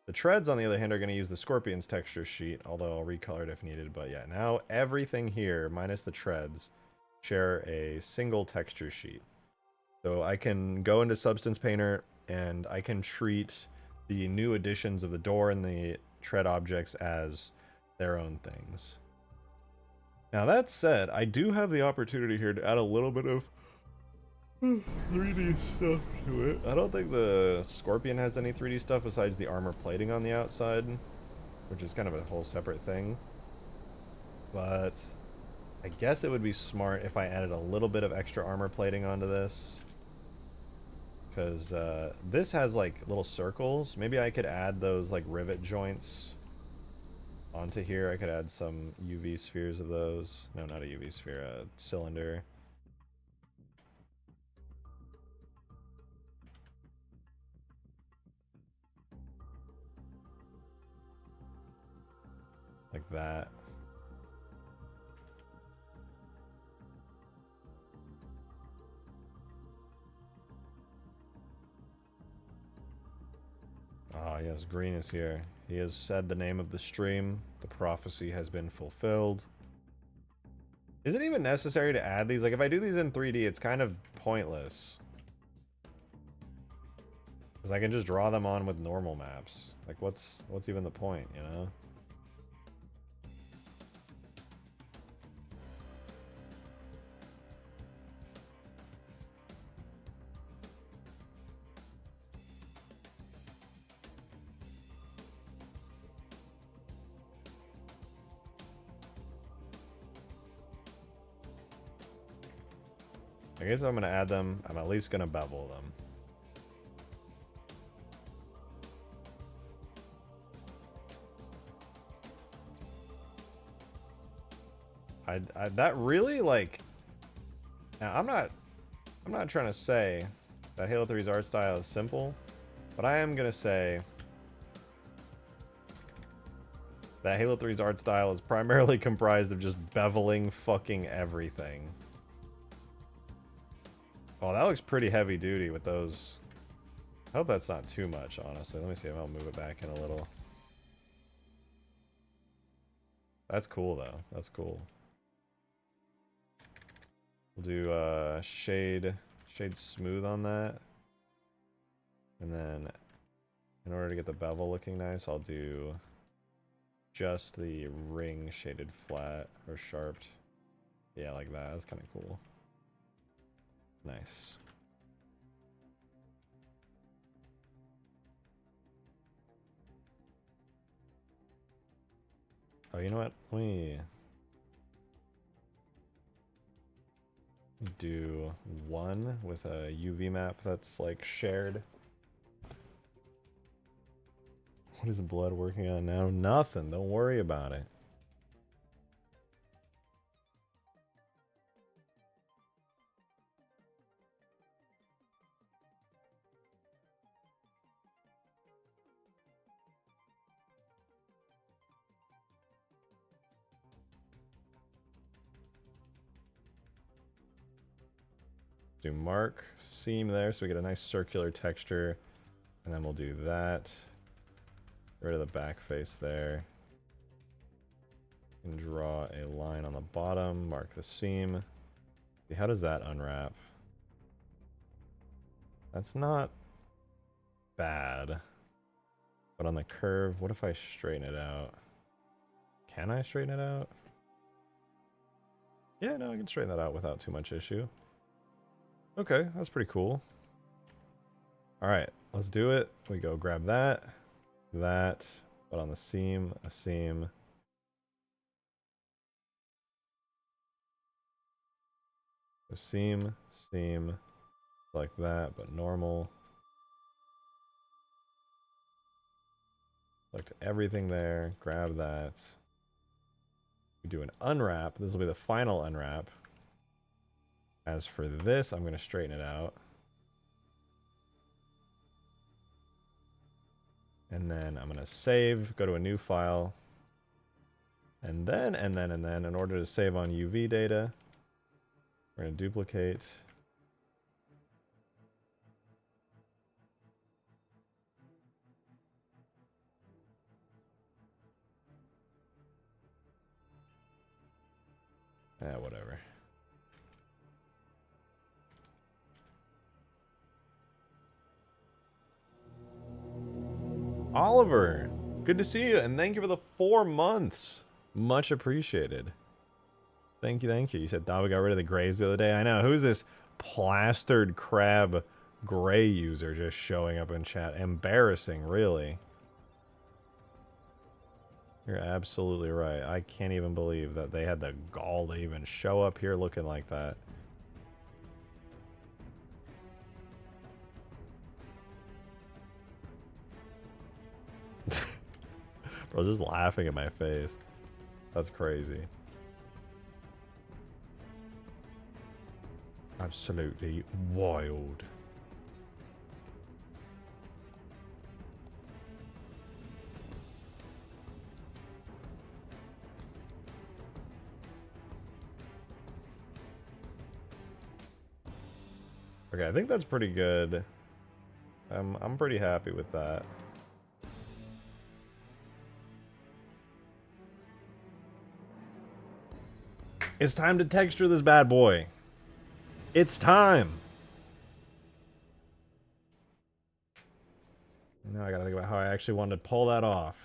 The treads, on the other hand, are going to use the scorpion's texture sheet, although I'll recolor it if needed. But yeah, now everything here, minus the treads, share a single texture sheet. So I can go into Substance Painter, and I can treat the new additions of the door and the tread objects as their own things. Now that said, I do have the opportunity here to add a little bit of 3D stuff to it. I don't think the Scorpion has any 3D stuff besides the armor plating on the outside, which is kind of a whole separate thing. But I guess it would be smart if I added a little bit of extra armor plating onto this. Because this has like little circles. Maybe I could add those like rivet joints onto here. I could add some UV spheres of those. No, not a UV sphere, a cylinder. Like that. Ah, yes, Green is here. He has said the name of the stream. The prophecy has been fulfilled. Is it even necessary to add these? Like, if I do these in 3D, it's kind of pointless. Because I can just draw them on with normal maps. Like, what's even the point, you know? I guess I'm going to add them. I'm at least going to bevel them. That really, like... Now, I'm not trying to say that Halo 3's art style is simple, but I am going to say that Halo 3's art style is primarily comprised of just beveling fucking everything. Oh, that looks pretty heavy duty with those. I hope that's not too much, honestly. Let me see if I'll move it back in a little. That's cool, though. That's cool. We'll do shade smooth on that. And then, in order to get the bevel looking nice, I'll do just the ring shaded flat or sharped. Yeah, like that. That's kind of cool. Nice. Oh, you know what? Let me do one with a UV map that's like shared. What is Blood working on now? Nothing. Don't worry about it. Do mark seam there so we get a nice circular texture, and then we'll do that. Get rid of the back face there. And draw a line on the bottom, mark the seam. See, how does that unwrap? That's not bad. But on the curve, what if I straighten it out? Can I straighten it out? Yeah, no, I can straighten that out without too much issue. Okay, that's pretty cool. Alright, let's do it. We go grab that, but on the seam, a seam. So seam, like that, but normal. Select everything there, grab that. We do an unwrap. This will be the final unwrap. As for this, I'm going to straighten it out. And then I'm gonna save, go to a new file. And then, in order to save on UV data, we're gonna duplicate. Whatever. Oliver, good to see you, and thank you for the 4 months. Much appreciated. Thank you, thank you. You said Dawa got rid of the grays the other day. I know. Who's this plastered crab gray user just showing up in chat? Embarrassing, really. You're absolutely right. I can't even believe that they had the gall to even show up here looking like that. Bro, just laughing at my face. That's crazy. Absolutely wild. Okay, I think that's pretty good. I'm pretty happy with that. It's time to texture this bad boy. It's time. Now I gotta think about how I actually wanted to pull that off.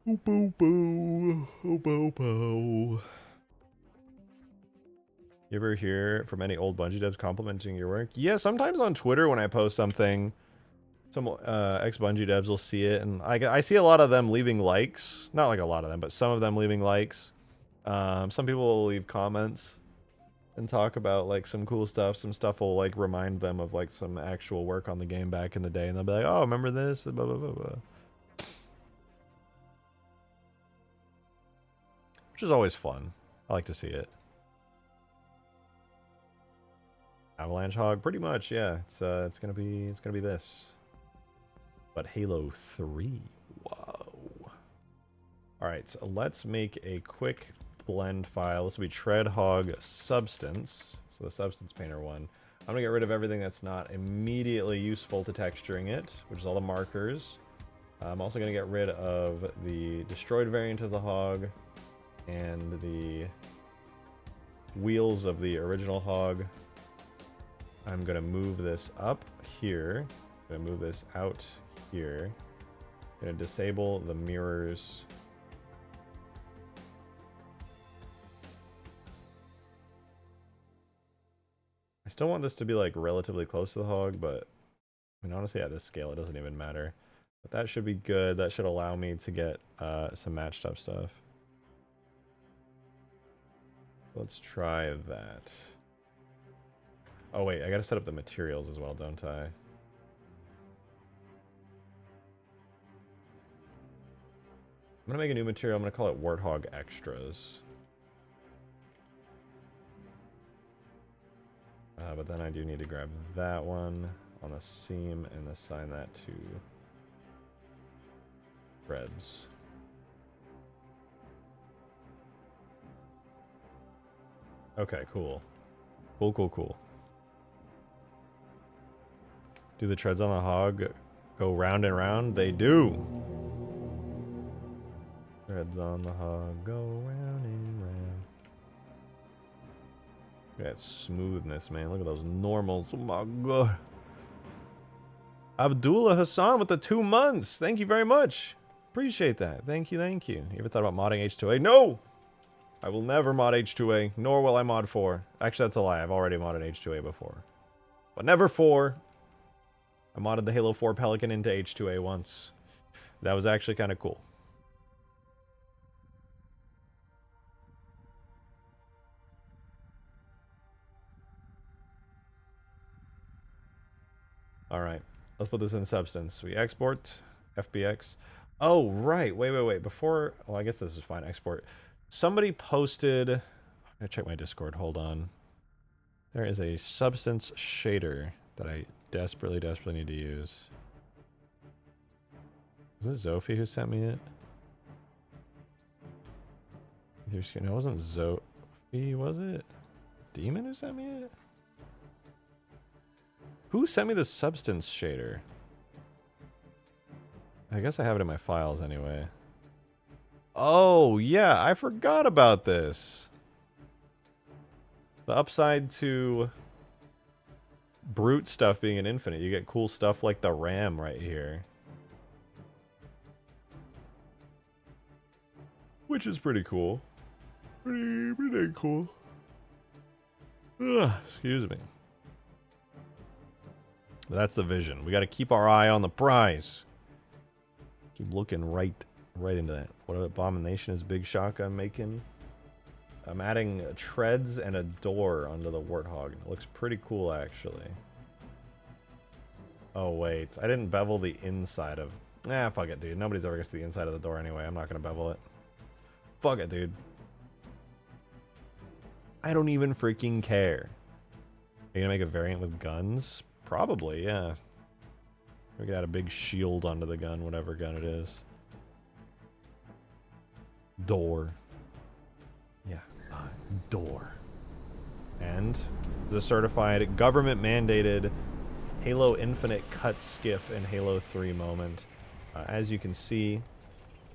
Boo boo boo. Oh boo boo. You ever hear from any old Bungie devs complimenting your work? Yeah, sometimes on Twitter when I post something, some ex-Bungie devs will see it, and I see a lot of them leaving likes. Not like a lot of them, but some of them leaving likes. Some people will leave comments and talk about like some cool stuff. Some stuff will like remind them of like some actual work on the game back in the day, and they'll be like, "Oh, remember this?" Blah blah blah blah. Which is always fun. I like to see it. Avalanche Hog, pretty much, yeah. It's gonna be this. But Halo 3. Whoa. Alright, so let's make a quick blend file. This will be Tread Hog Substance. So the Substance Painter one. I'm gonna get rid of everything that's not immediately useful to texturing it, which is all the markers. I'm also gonna get rid of the destroyed variant of the hog and the wheels of the original hog. I'm gonna move this up here. I'm gonna move this out here. I'm gonna disable the mirrors. I still want this to be like relatively close to the hog, but I mean honestly at this scale it doesn't even matter. But that should be good. That should allow me to get some matched up stuff. Let's try that. Oh wait, I gotta set up the materials as well, don't I? I'm gonna make a new material. I'm gonna call it Warthog Extras. But then I do need to grab that one on the seam and assign that to threads. Okay, cool. Cool. Do the treads on the hog go round and round? They do. Treads on the hog go round and round. Look at that smoothness, man. Look at those normals. Oh my god. Abdullah Hassan with the 2 months. Thank you very much. Appreciate that. Thank you. You ever thought about modding H2A? No! I will never mod H2A, nor will I mod 4. Actually, that's a lie. I've already modded H2A before. But never 4. I modded the Halo 4 Pelican into H2A once. That was actually kind of cool. Alright, let's put this in Substance. We export, FBX. Oh, right, wait. Before, well, I guess this is fine, export. Somebody posted, I'm gonna check my Discord, hold on. There is a substance shader that I desperately need to use. Was it Zophie who sent me it? No, it wasn't Zophie, was it? Demon who sent me it? Who sent me the substance shader? I guess I have it in my files anyway. Oh, yeah, I forgot about this. The upside to brute stuff being an infinite, you get cool stuff like the ram right here. Which is pretty cool. Pretty cool. Ugh, excuse me. That's the vision. We got to keep our eye on the prize. Keep looking right into that. What abomination is Big Shotgun making? I'm adding treads and a door onto the Warthog. It looks pretty cool, actually. Oh, wait. I didn't bevel the inside of... Nah, fuck it, dude. Nobody's ever gets to the inside of the door anyway. I'm not going to bevel it. Fuck it, dude. I don't even freaking care. Are you going to make a variant with guns? Probably, yeah. We could add a big shield onto the gun, whatever gun it is. Door. Yeah, door. And the certified government-mandated Halo Infinite cut skiff in Halo 3 moment. As you can see,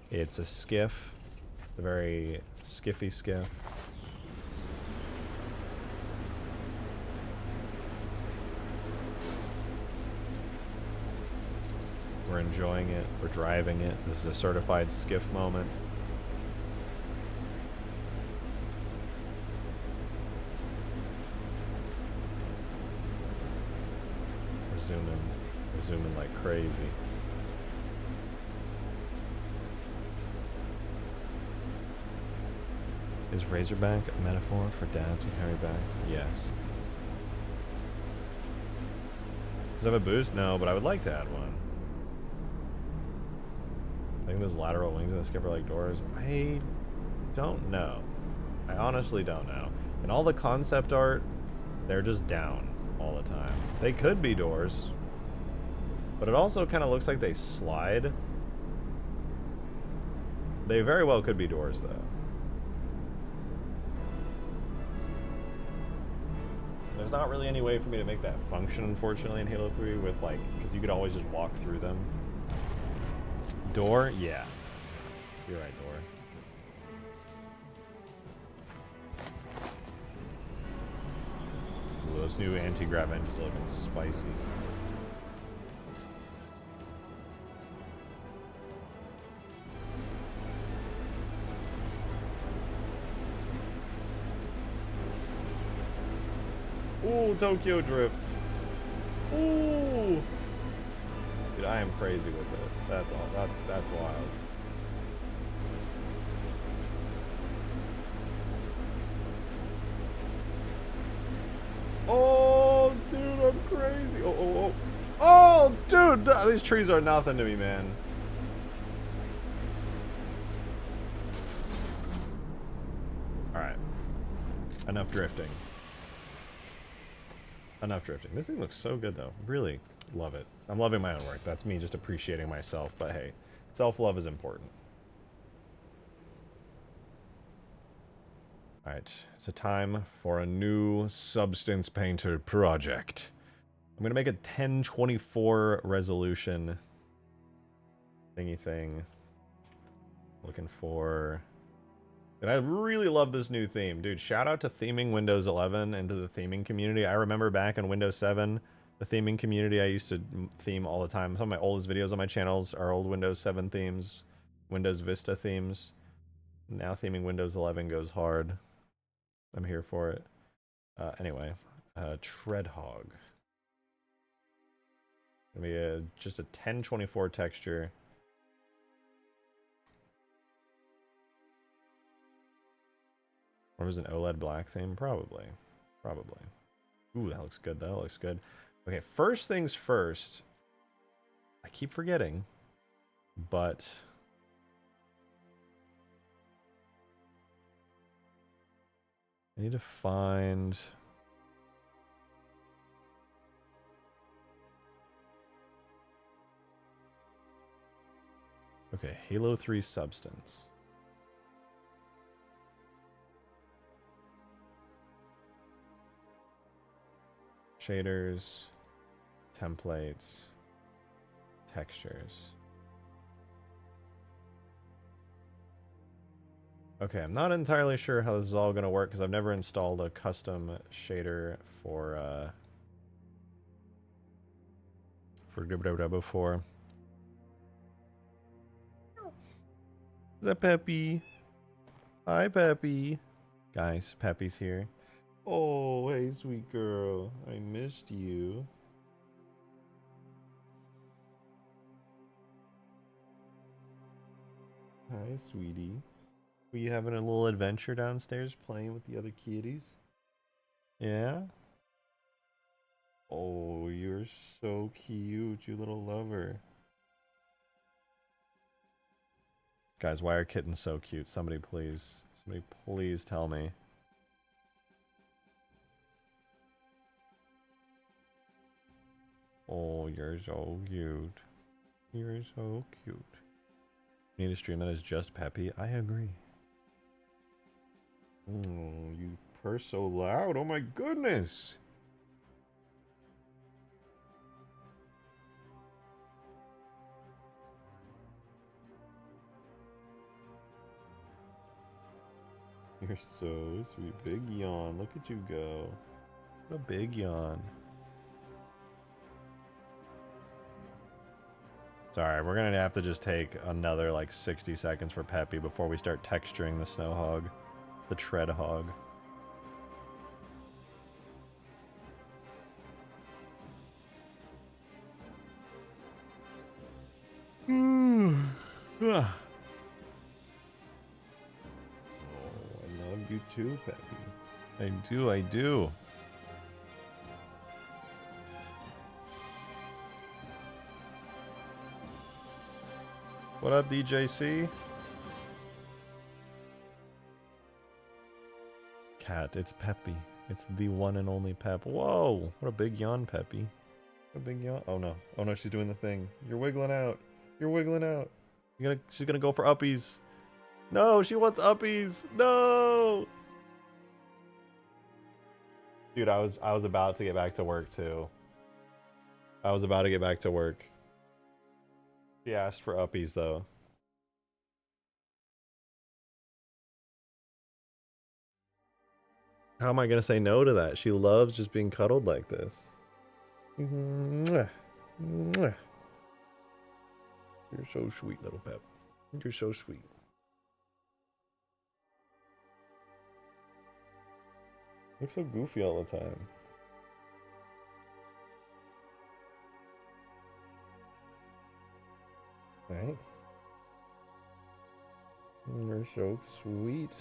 it's a skiff. A very skiffy skiff. We're enjoying it. We're driving it. This is a certified skiff moment. We're zooming like crazy. Is Razorback a metaphor for dads with hairy backs? Yes. Does it have a boost? No, but I would like to add one. I think those lateral wings in the skipper like doors. I don't know. I honestly don't know. And all the concept art, they're just down all the time. They could be doors, but it also kind of looks like they slide. They very well could be doors, though. There's not really any way for me to make that function, unfortunately, in Halo 3 with, like, because you could always just walk through them. Door? Yeah. You're right, door. Ooh, those new anti-grav engines are looking spicy. Ooh, Tokyo Drift. Ooh. Dude, I am crazy with it. That's all. That's wild. Oh, dude, I'm crazy. Oh. Oh, dude, these trees are nothing to me, man. All right. Enough drifting. Enough drifting. This thing looks so good, though. Really love it. I'm loving my own work. That's me just appreciating myself. But hey, self-love is important. All right. It's a time for a new Substance Painter project. I'm going to make a 1024 resolution thingy thing. Looking for... And I really love this new theme. Dude, shout out to theming Windows 11 and to the theming community. I remember back in Windows 7, the theming community I used to theme all the time. Some of my oldest videos on my channels are old Windows 7 themes, Windows Vista themes. Now theming Windows 11 goes hard. I'm here for it. Anyway, Tread Hog. Gonna be just a 1024 texture. Or was it an OLED black theme? Probably. Ooh, that looks good. That looks good. Okay, first things first. I keep forgetting, but I need to find Okay, Halo 3 substance. Shaders, templates, textures. Okay, I'm not entirely sure how this is all going to work because I've never installed a custom shader for before. Is that Peppy? Hi, Peppy. Guys, Peppy's here. Oh, hey, sweet girl. I missed you. Hi, sweetie. Were you having a little adventure downstairs playing with the other kitties? Yeah? Oh, you're so cute, you little lover. Guys, why are kittens so cute? Somebody please tell me. Oh, you're so cute. You're so cute. You need a stream that is just Peppy? I agree. Oh, you purr so loud. Oh my goodness. You're so sweet. Big yawn. Look at you go. What a big yawn. Sorry, we're gonna have to just take another like 60 seconds for Peppy before we start texturing the Snow Hog. The Tread Hog. Oh, I love you too, Peppy. I do. What up, DJC? Cat, it's Peppy. It's the one and only Pep. Whoa, what a big yawn, Peppy. A big yawn. Oh no. Oh no, she's doing the thing. You're wiggling out. You're wiggling out. She's gonna go for uppies. No, she wants uppies. No. Dude, I was about to get back to work too. I was about to get back to work. She asked for uppies though. How am I gonna say no to that? She loves just being cuddled like this. Mwah. Mwah. You're so sweet, little Pep. You're so sweet. Looks so goofy all the time. Right? You're so sweet.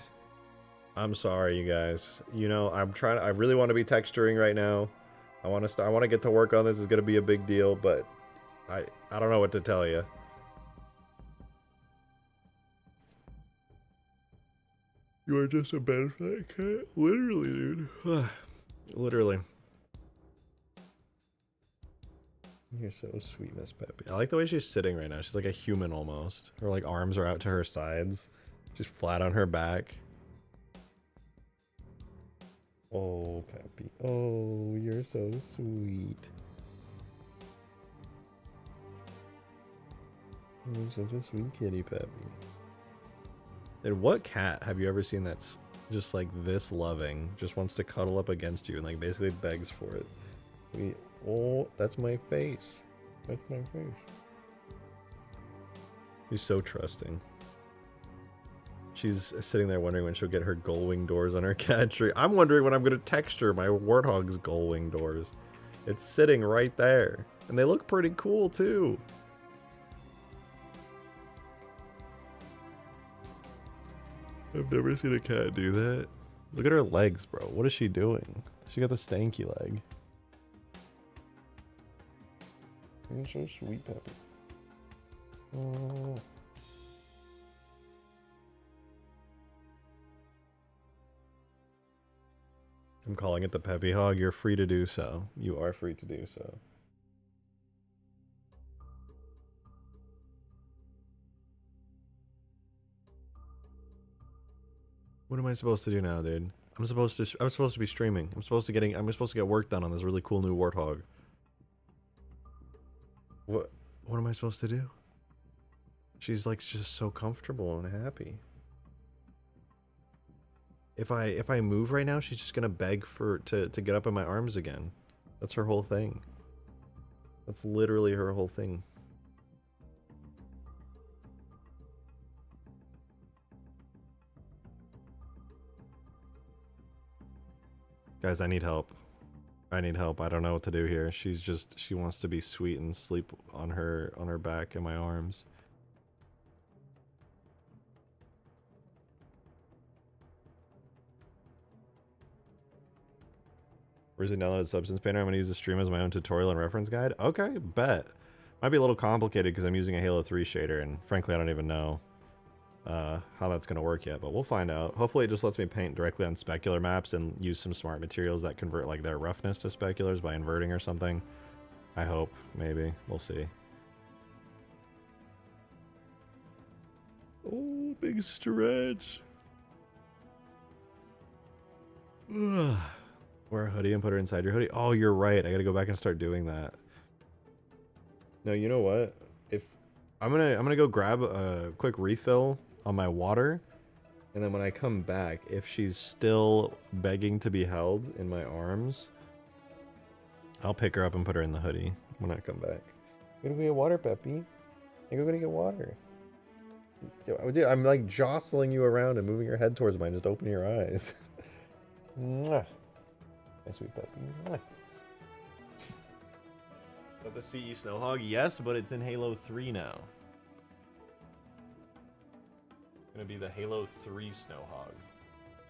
I'm sorry, you guys. You know, I really want to be texturing right now. I want to get to work on this. It's going to be a big deal, but I don't know what to tell you. You are just a butterfly cat. Literally, dude. Literally. You're so sweet, Miss Peppy. I like the way she's sitting right now. She's like a human almost. Her like arms are out to her sides. She's flat on her back. Oh, Peppy. Oh, you're so sweet. You're such a sweet kitty, Peppy. And what cat have you ever seen that's just like this loving, just wants to cuddle up against you and like basically begs for it? Oh, that's my face. That's my face. She's so trusting. She's sitting there wondering when she'll get her gull-wing doors on her cat tree. I'm wondering when I'm going to texture my warthog's gull-wing doors. It's sitting right there. And they look pretty cool, too. I've never seen a cat do that. Look at her legs, bro. What is she doing? She got the stanky leg. You're so sweet, Peppy. Oh. I'm calling it the Peppy Hog. You're free to do so. You are free to do so. What am I supposed to do now, dude? I'm supposed to be streaming. I'm supposed to get work done on this really cool new warthog. What am I supposed to do? She's like just so comfortable and happy. If I move right now, she's just gonna beg to get up in my arms again. That's her whole thing. That's literally her whole thing. Guys, I need help. I need help. I don't know what to do here. She wants to be sweet and sleep on her back in my arms. Recently downloaded Substance Painter. I'm gonna use the stream as my own tutorial and reference guide. Okay, bet. Might be a little complicated because I'm using a Halo 3 shader, and frankly, I don't even know how that's gonna work yet, but we'll find out. Hopefully it just lets me paint directly on specular maps and use some smart materials that convert like their roughness to speculars by inverting or something. I hope, maybe. We'll see. Oh, big stretch. Ugh. Wear a hoodie and put her inside your hoodie. Oh, you're right. I gotta go back and start doing that. No, you know what? If I'm gonna go grab a quick refill on my water, and then when I come back, if she's still begging to be held in my arms, I'll pick her up and put her in the hoodie when I come back. I'm gonna get water, Peppy. I'm gonna get water. Dude, I'm like jostling you around and moving your head towards mine. Just open your eyes. Mwah. My sweet Peppy. Mwah. Is that the CE Snow Hog? Yes, but it's in Halo 3 now. Gonna be the Halo 3 Snow Hog.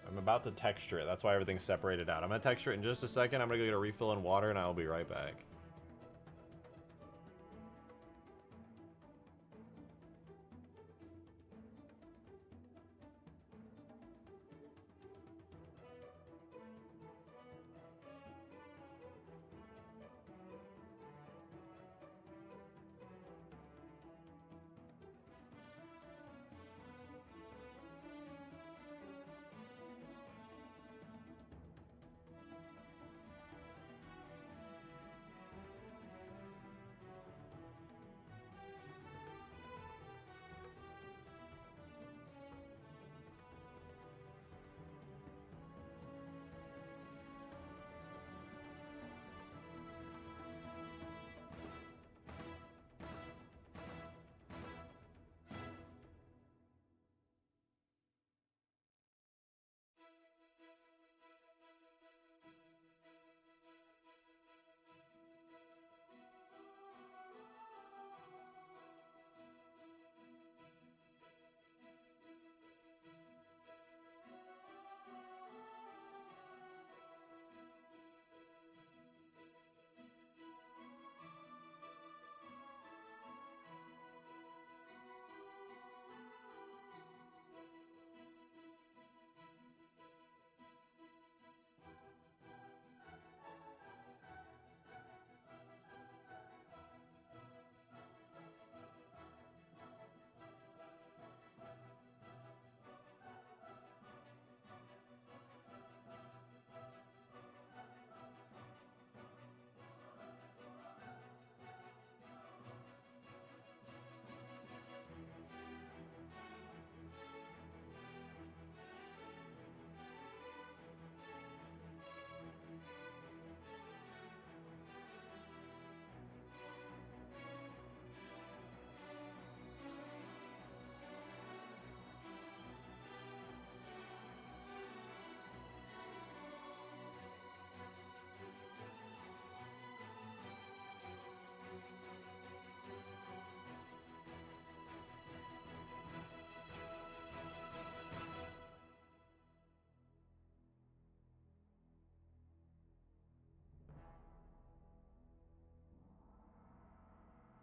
I'm about to texture it. That's why everything's separated out. I'm gonna texture it in just a second. I'm gonna go get a refill in water and I'll be right back.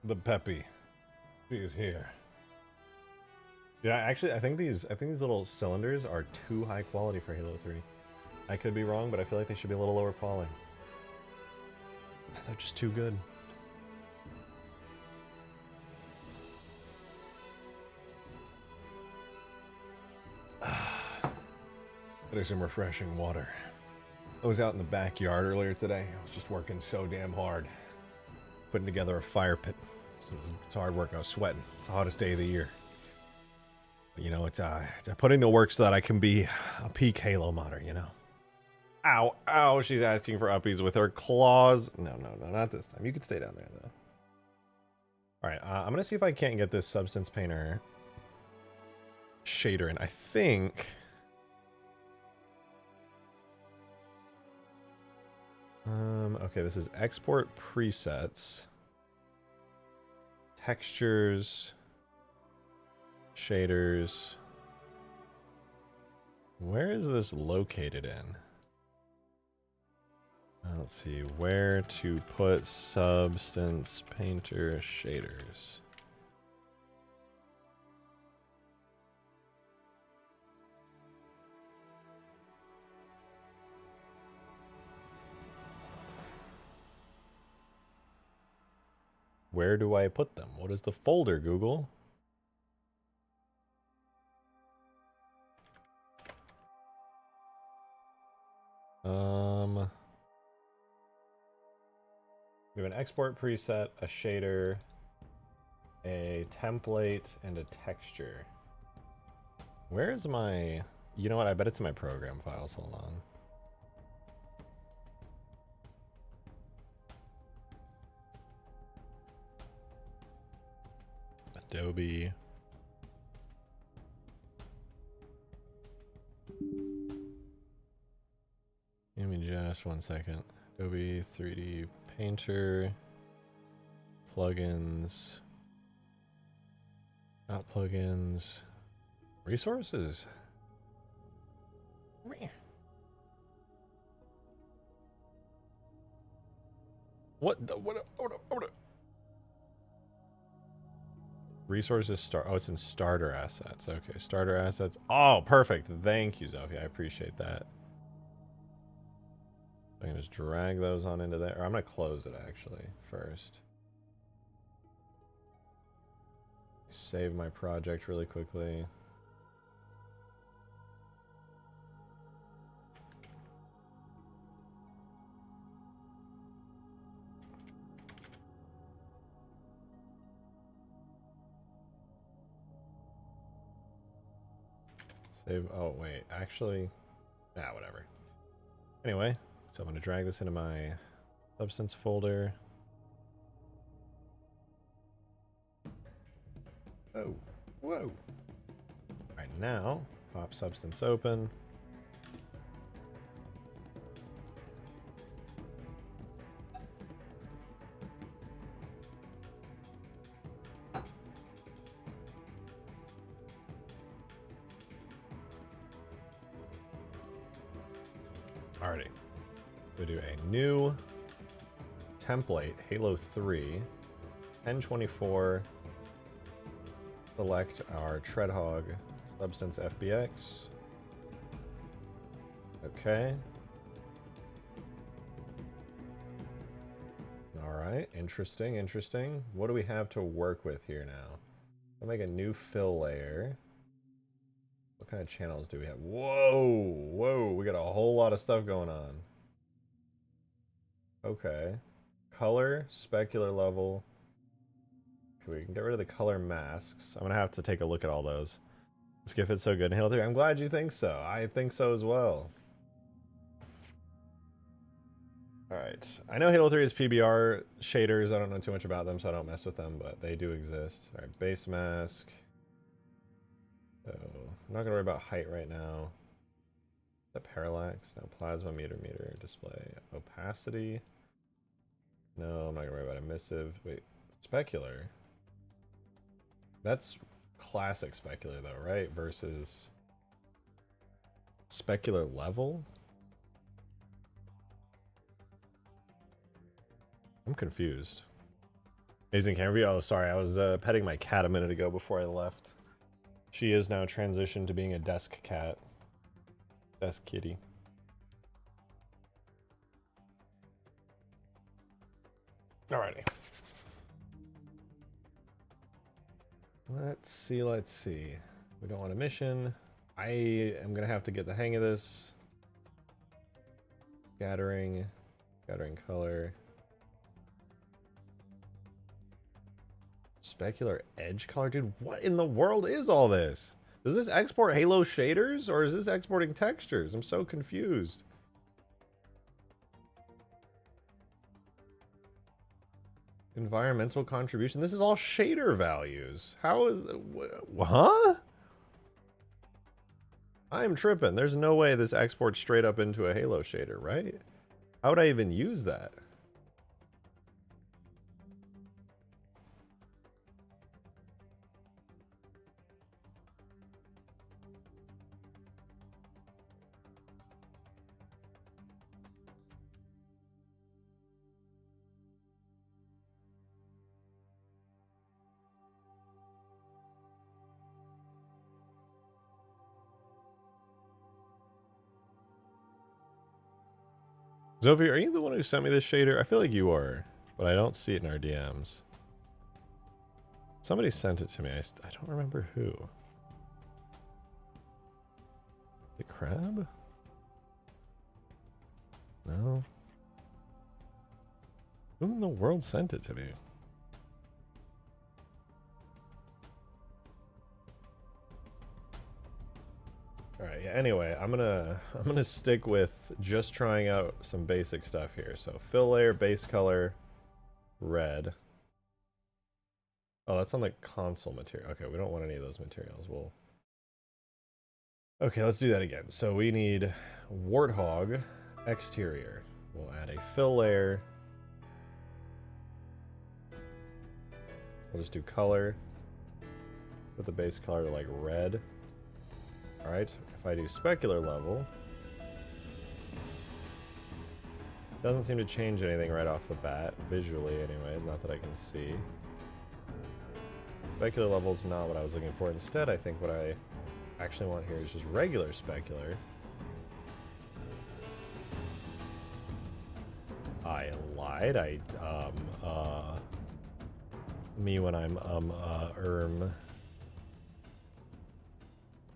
The Peppy. She is here. Yeah, actually, I think these little cylinders are too high quality for Halo 3. I could be wrong, but I feel like they should be a little lower quality. They're just too good. Getting some refreshing water. I was out in the backyard earlier today. I was just working so damn hard. Putting together a fire pit. It's hard work. I was sweating. It's the hottest day of the year. But, you know, it's putting the work so that I can be a peak Halo modder, you know? Ow, ow, she's asking for uppies with her claws. No, not this time. You can stay down there, though. Alright, I'm going to see if I can't get this Substance Painter shader in. I think... okay, this is export presets. Textures. Shaders. Where is this located in? Let's see, where to put Substance Painter shaders. Where do I put them? What is the folder, Google? We have an export preset, a shader, a template, and a texture. Where is my... You know what? I bet it's in my program files. Hold on. Adobe. Give me just 1 second. Adobe 3D Painter. Plugins. Not plugins. Resources. What the what? Resources start. Oh, it's in starter assets. Okay, starter assets. Oh, perfect. Thank you, Zofia. I appreciate that. I can just drag those on into there. Or I'm gonna close it actually first. Save my project really quickly. Save. Oh, wait. Actually, whatever. Anyway, so I'm going to drag this into my Substance folder. Oh, whoa. Right now, pop Substance open. Alrighty. We do a new template, Halo 3, 1024. Select our Treadhog Substance FBX. Okay. Alright, interesting, interesting. What do we have to work with here now? I'll make a new fill layer. What kind of channels do we have? Whoa! Whoa! We got a whole lot of stuff going on. Okay. Color, specular level. Okay, we can get rid of the color masks. I'm gonna have to take a look at all those. Skiff is so good in Halo 3. I'm glad you think so. I think so as well. Alright. I know Halo 3 is PBR shaders. I don't know too much about them, so I don't mess with them, but they do exist. Alright, base mask. So, I'm not going to worry about height right now. The parallax, no, plasma meter, display, opacity. No, I'm not going to worry about emissive. Wait, specular. That's classic specular though, right? Versus specular level? I'm confused. Amazing camera view. Oh, sorry, I was petting my cat a minute ago before I left. She is now transitioned to being a desk cat. Desk kitty. Alrighty. Let's see, let's see. We don't want a mission. I am gonna have to get the hang of this. Scattering color. Specular edge color. Dude, what in the world is all this? Does this export Halo shaders or is this exporting textures? I'm so confused. Environmental contribution. This is all shader values. How is... Huh? I'm tripping. There's no way this exports straight up into a Halo shader, right? How would I even use that? Zophie, are you the one who sent me this shader? I feel like you are, but I don't see it in our DMs. Somebody sent it to me. I don't remember who. The crab? No. Who in the world sent it to me? Alright, yeah, anyway, I'm gonna stick with just trying out some basic stuff here. So fill layer, base color, red. Oh, that's on the console material. Okay, we don't want any of those materials. Okay, let's do that again. So we need Warthog exterior. We'll add a fill layer. We'll just do color. Put the base color to like red. Alright, if I do specular level, doesn't seem to change anything right off the bat, visually anyway, not that I can see. Specular level is not what I was looking for. Instead, I think what I actually want here is just regular specular. I lied. Me when I'm,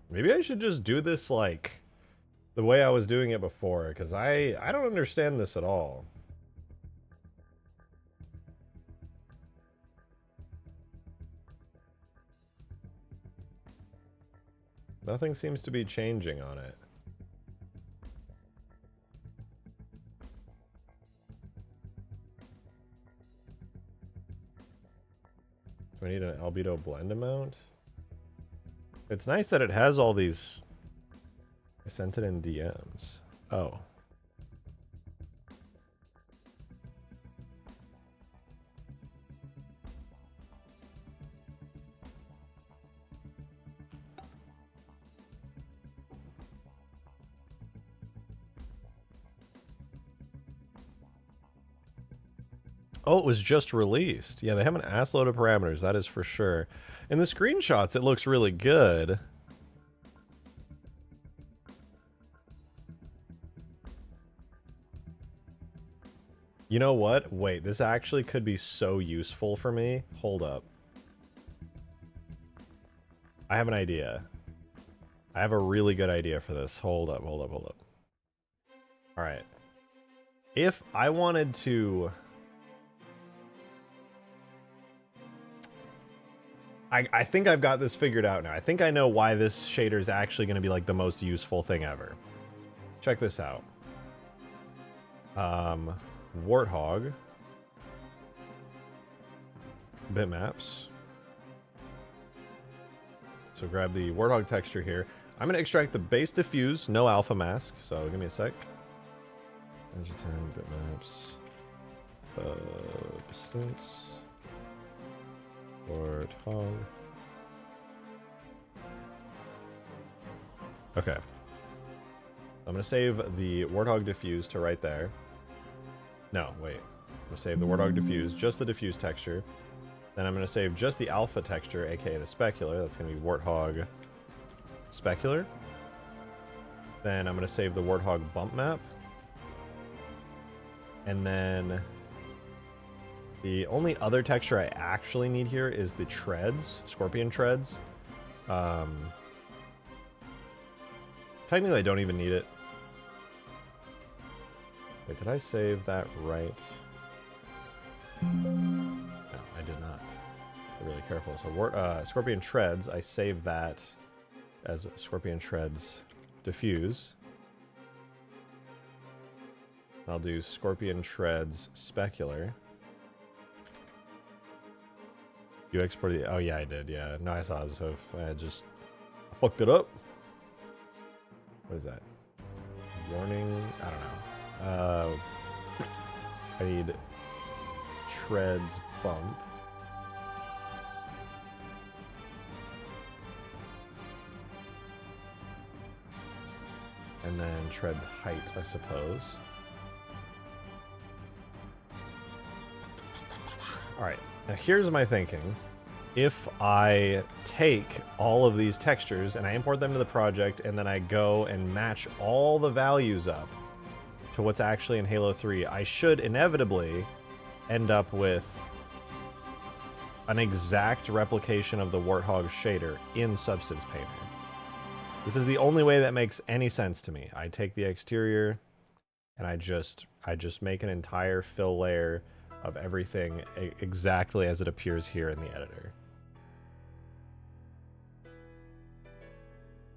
Maybe I should just do this, like, the way I was doing it before, because I don't understand this at all. Nothing seems to be changing on it. Do I need an albedo blend amount? It's nice that it has all these. I sent it in DMs. Oh. Oh, it was just released. Yeah, they have an ass load of parameters, that is for sure. In the screenshots, it looks really good. You know what? Wait, this actually could be so useful for me. Hold up. I have an idea. I have a really good idea for this. Hold up. All right. If I wanted to... I think I've got this figured out now. I think I know why this shader is actually going to be like the most useful thing ever. Check this out. Warthog. Bitmaps. So grab the Warthog texture here. I'm going to extract the base diffuse, no alpha mask. So give me a sec. Edge10, bitmaps. Distance. Warthog. Okay. I'm going to save the Warthog diffuse to right there. No, wait. I'm going to save the Warthog diffuse, just the diffuse texture. Then I'm going to save just the alpha texture, aka the specular. That's going to be Warthog specular. Then I'm going to save the Warthog bump map. And then the only other texture I actually need here is the treads, scorpion treads. Technically, I don't even need it. Wait, did I save that right? No, I did not. Be really careful. So, Scorpion Treads, I save that as Scorpion Treads Diffuse. I'll do Scorpion Treads Specular. You exported the... Oh, yeah, I did. Yeah. No, I saw his hoof. I fucked it up. What is that? Warning? I don't know. I need Treads Bump. And then Treads Height, I suppose. Alright, now here's my thinking. If I take all of these textures and I import them to the project and then I go and match all the values up to what's actually in Halo 3, I should inevitably end up with an exact replication of the Warthog shader in Substance Painter. This is the only way that makes any sense to me. I take the exterior and I just make an entire fill layer of everything exactly as it appears here in the editor.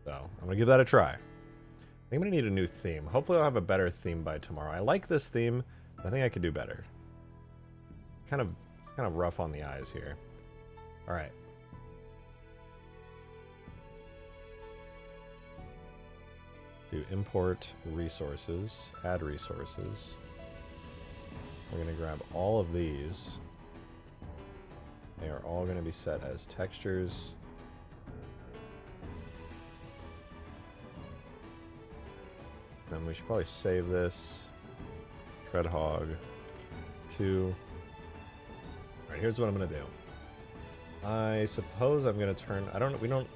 So, I'm going to give that a try. I think I'm going to need a new theme. Hopefully I'll have a better theme by tomorrow. I like this theme, but I think I could do better. It's kind of rough on the eyes here. Alright. Do import resources, add resources. We're going to grab all of these. They are all going to be set as textures. Then we should probably save this. Tread Hog 2. Alright, here's what I'm going to do. I suppose I'm going to turn... we don't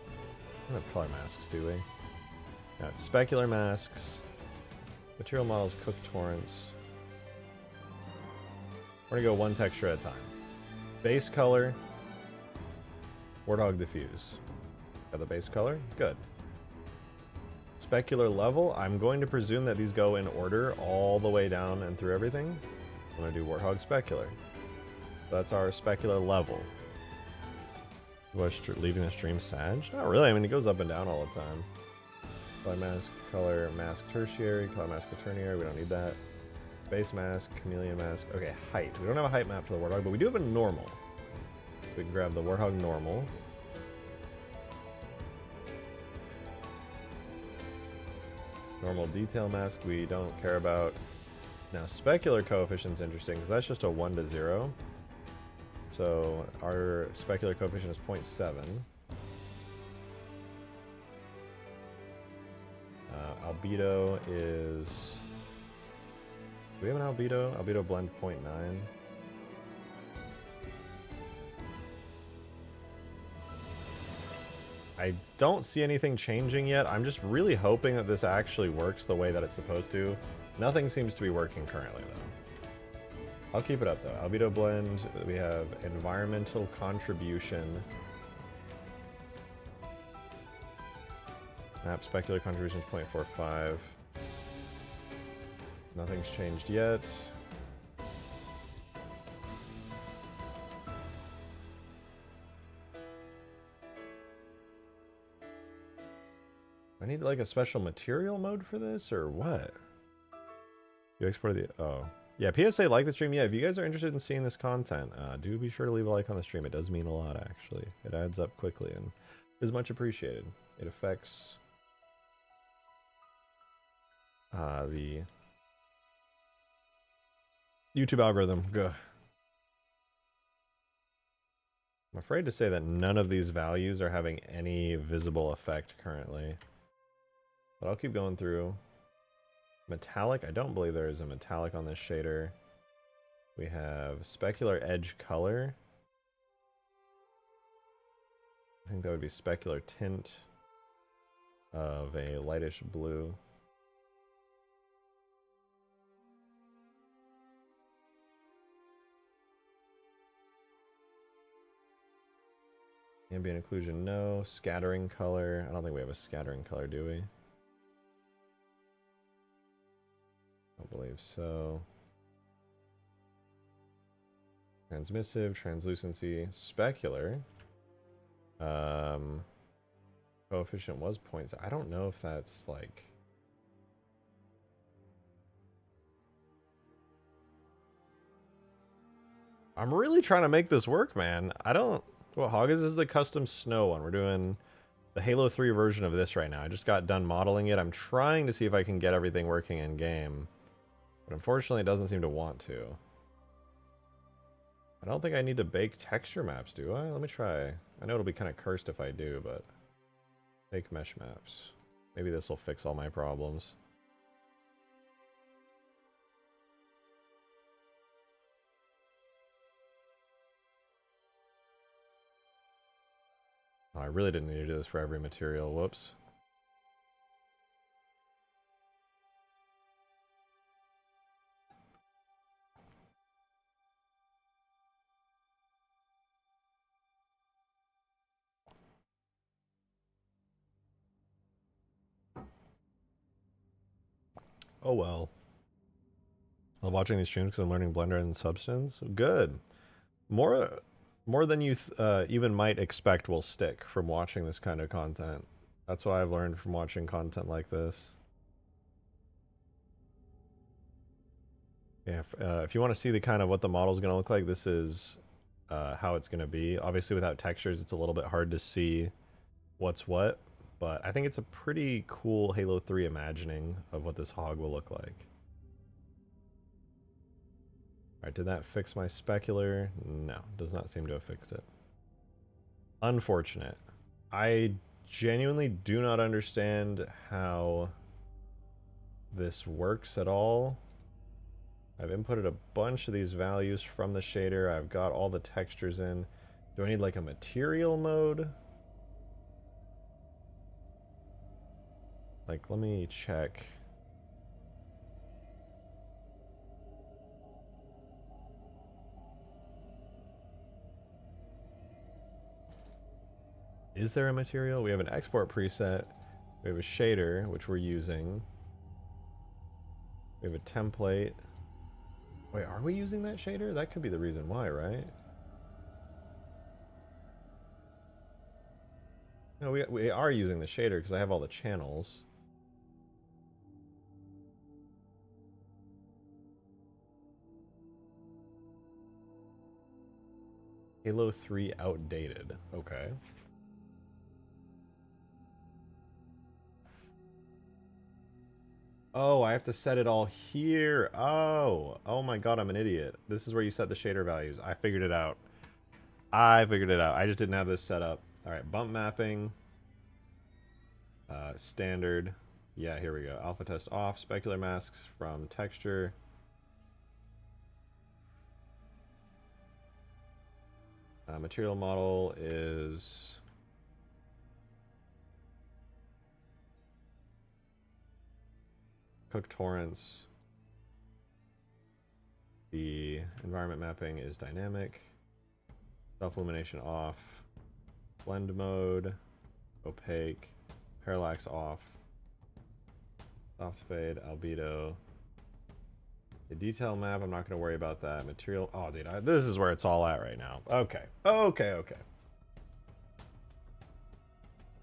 have color masks, do we? Yeah, specular masks. Material models, cook torrents. We're going to go one texture at a time. Base color. Warthog diffuse. Got the base color? Good. Specular level. I'm going to presume that these go in order all the way down and through everything. I'm going to do Warthog specular. So that's our specular level. Was leaving the stream sag? Not really. I mean, it goes up and down all the time. Color mask, color mask tertiary, color mask quaternary. We don't need that. Base mask, chameleon mask. Okay, height. We don't have a height map for the Warthog, but we do have a normal. We can grab the Warthog normal. Normal detail mask we don't care about. Now, specular coefficient's interesting because that's just a 1 to 0. So our specular coefficient is 0.7. Albedo is... Do we have an albedo? Albedo blend 0.9. I don't see anything changing yet. I'm just really hoping that this actually works the way that it's supposed to. Nothing seems to be working currently, though. I'll keep it up, though. Albedo blend, we have environmental contribution. Map specular contribution is 0.45. Nothing's changed yet. I need like a special material mode for this or what? You exported the... Oh. Yeah, PSA like the stream. Yeah, if you guys are interested in seeing this content, do be sure to leave a like on the stream. It does mean a lot, actually. It adds up quickly and is much appreciated. It affects... the YouTube algorithm. Gah. I'm afraid to say that none of these values are having any visible effect currently. But I'll keep going through. Metallic, I don't believe there is a metallic on this shader. We have specular edge color. I think that would be specular tint of a lightish blue. Ambient occlusion, no. Scattering color. I don't think we have a scattering color, do we? believe. So transmissive, translucency, specular. Coefficient was points. I don't know if that's like. I'm really trying to make this work, man. I don't. What Hog is the custom snow one. We're doing the Halo 3 version of this right now. I just got done modeling it. I'm trying to see if I can get everything working in game. But unfortunately, it doesn't seem to want to. I don't think I need to bake texture maps, do I? Let me try. I know it'll be kind of cursed if I do, but... Bake mesh maps. Maybe this will fix all my problems. Oh, I really didn't need to do this for every material. Whoops. Oh well. I love watching these streams because I'm learning Blender and Substance. Good. More than you even might expect will stick from watching this kind of content. That's what I've learned from watching content like this. Yeah, if you want to see the kind of what the model is going to look like, this is how it's going to be. Obviously, without textures, it's a little bit hard to see what's what, but I think it's a pretty cool Halo 3 imagining of what this hog will look like. Alright, did that fix my specular? No, does not seem to have fixed it. Unfortunate. I genuinely do not understand how this works at all. I've inputted a bunch of these values from the shader. I've got all the textures in. Do I need like a material mode? Like, let me check. Is there a material? We have an export preset. We have a shader, which we're using. We have a template. Wait, are we using that shader? That could be the reason why, right? No, we are using the shader because I have all the channels. Halo 3 outdated. Okay. Oh, I have to set it all here. Oh. Oh my god, I'm an idiot. This is where you set the shader values. I figured it out. I figured it out. I just didn't have this set up. Alright, bump mapping. Standard. Yeah, here we go. Alpha test off. Specular masks from texture. Material model is... Cook torrents. The environment mapping is dynamic. Self-illumination off. Blend mode. Opaque. Parallax off. Soft fade. Albedo. The detail map, I'm not going to worry about that. Material. Oh, dude, this is where it's all at right now. Okay. Okay.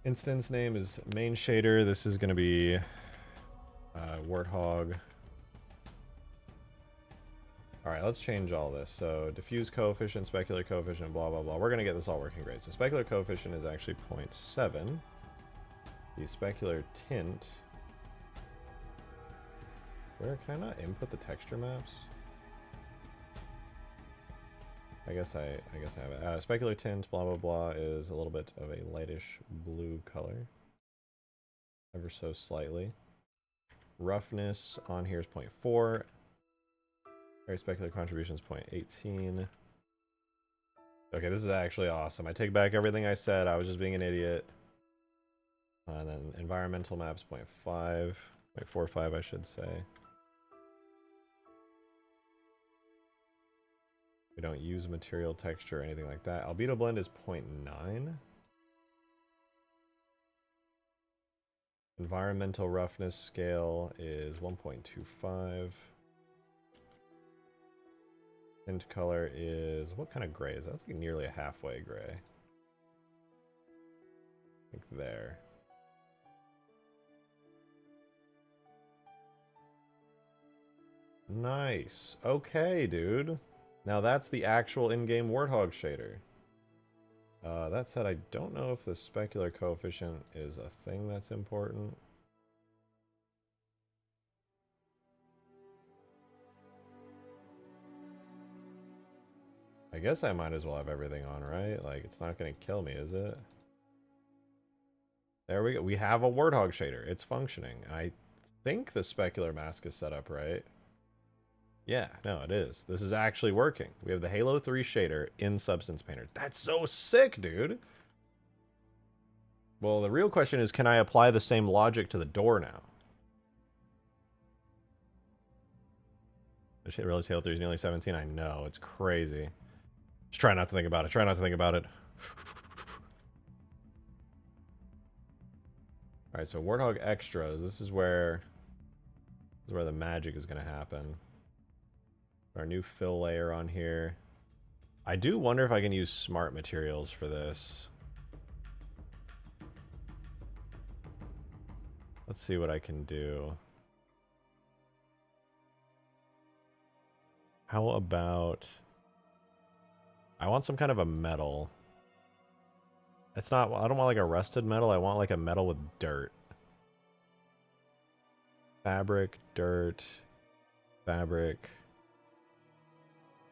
Instance name is main shader. This is going to be Warthog. Alright, let's change all this. So, diffuse coefficient, specular coefficient, blah, blah, blah. We're going to get this all working great. So, specular coefficient is actually 0.7. The specular tint... Where can I not input the texture maps? I guess I have it. Specular tint, blah, blah, blah, is a little bit of a lightish blue color. Ever so slightly. Roughness on here is 0.4. Very specular contribution is 0.18. Okay, this is actually awesome. I take back everything I said. I was just being an idiot. And then environmental maps 0.5. 0.45, I should say. We don't use material texture or anything like that. Albedo blend is 0.9. Environmental roughness scale is 1.25. Tint color is, what kind of gray is that? That's like nearly a halfway gray. Like there. Nice. Okay, dude. Now that's the actual in-game Warthog shader. That said, I don't know if the specular coefficient is a thing that's important. I guess I might as well have everything on, right? Like, it's not going to kill me, is it? There we go. We have a Warthog shader. It's functioning. I think the specular mask is set up right. Yeah, no, it is. This is actually working. We have the Halo 3 shader in Substance Painter. That's so sick, dude. Well, the real question is, can I apply the same logic to the door now? I realize Halo 3 is nearly 17. I know, it's crazy. Just try not to think about it. Try not to think about it. Alright, so Warthog Extras. This is where the magic is going to happen. Our new fill layer on here. I do wonder if I can use smart materials for this. Let's see what I can do. How about... I want some kind of a metal. It's not... I don't want like a rusted metal. I want like a metal with dirt. Fabric, dirt, fabric,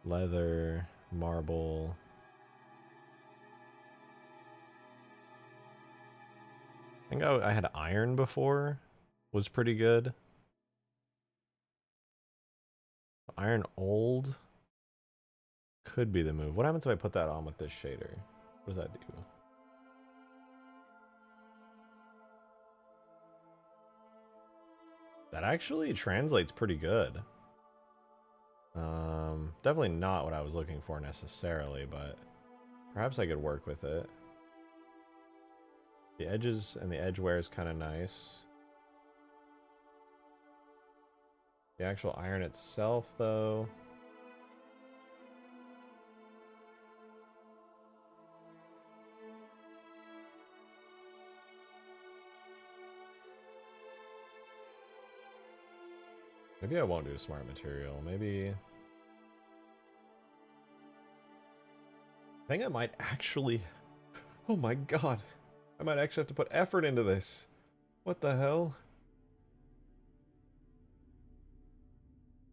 leather, marble. I think I had iron before. Was pretty good. Iron old could be the move. What happens if I put that on with this shader? What does that do? That actually translates pretty good. Definitely not what I was looking for necessarily, but perhaps I could work with it. The edges and the edge wear is kind of nice. The actual iron itself, though. Maybe I won't do a smart material. Maybe... I think I might actually... Oh my god. I might actually have to put effort into this. What the hell?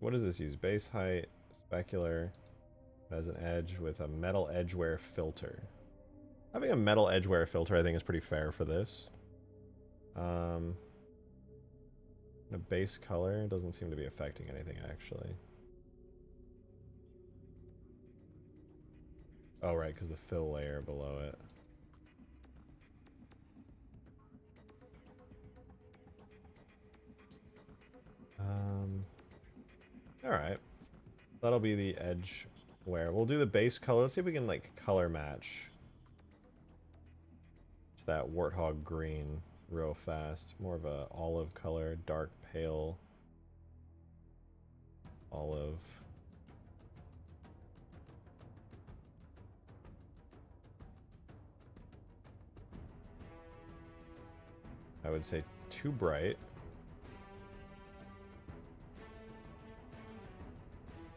What does this use? Base height, specular, has an edge with a metal edge wear filter. Having a metal edge wear filter I think is pretty fair for this. A base color doesn't seem to be affecting anything actually. Oh right, because the fill layer below it. Alright. That'll be the edge wear. We'll do the base color. Let's see if we can like color match to that Warthog green real fast. More of a olive color, dark pale olive. I would say too bright.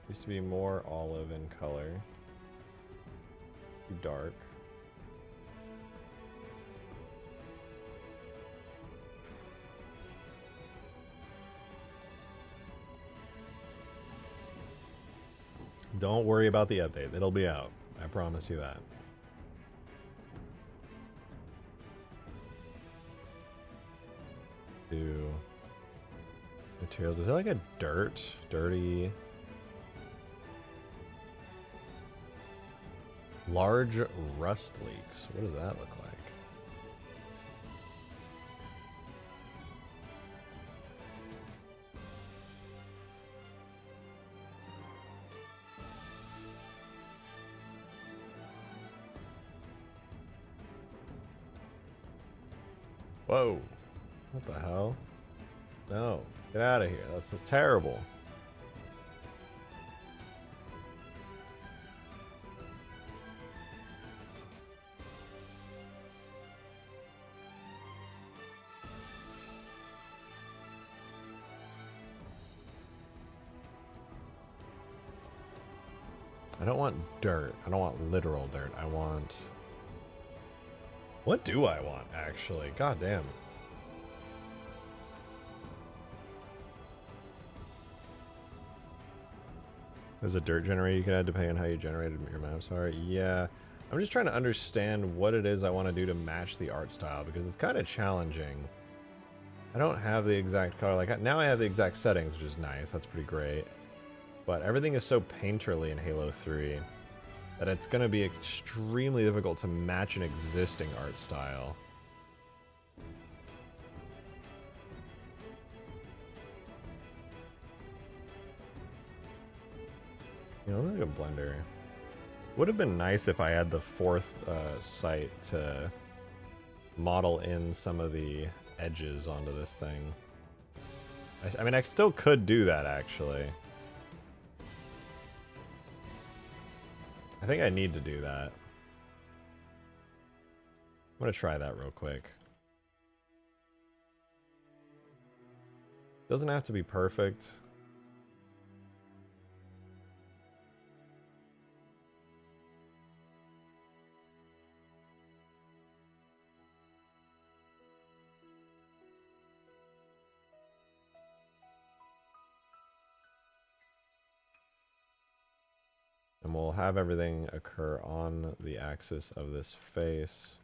Used to be more olive in color. Too dark. Don't worry about the update. It'll be out. I promise you that. Do materials. Is there like a dirty... Large rust leaks. What does that look like? Whoa. What the hell? No. Get out of here. That's terrible. I don't want dirt. I don't want literal dirt. I want... What do I want, actually? God damn. There's a dirt generator you can add depending on how you generated your maps are. Yeah. I'm just trying to understand what it is I want to do to match the art style, because it's kind of challenging. I don't have the exact color. Like, now I have the exact settings, which is nice. That's pretty great. But everything is so painterly in Halo 3 that it's going to be extremely difficult to match an existing art style. You know, like a blender. Would have been nice if I had the fourth sight to model in some of the edges onto this thing. I mean, I still could do that, actually. I think I need to do that. I'm going to try that real quick. Doesn't have to be perfect. And we'll have everything occur on the axis of this face.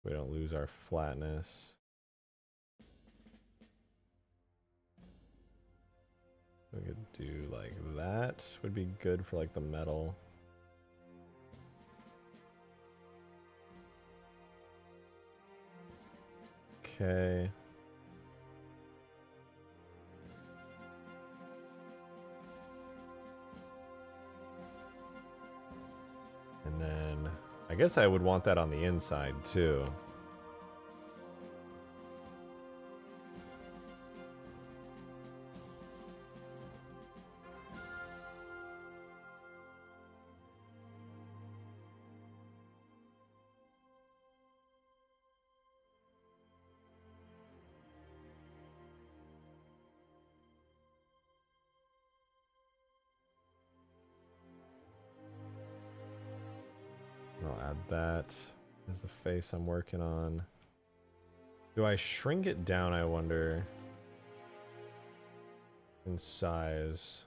We don't lose our flatness. We could do like that. Would be good for like the metal. Okay. And then I guess I would want that on the inside too. I'll add that as the face I'm working on. Do I shrink it down, I wonder, in size?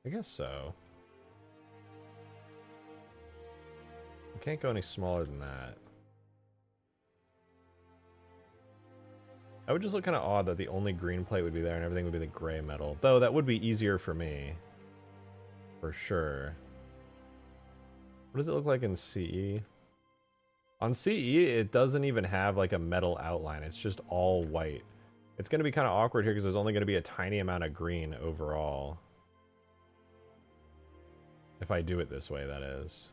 I guess so. I can't go any smaller than that. I would just look kind of odd that the only green plate would be there and everything would be the gray metal. Though that would be easier for me. For sure. What does it look like in CE? On CE, it doesn't even have like a metal outline. It's just all white. It's going to be kind of awkward here because there's only going to be a tiny amount of green overall. If I do it this way, that is.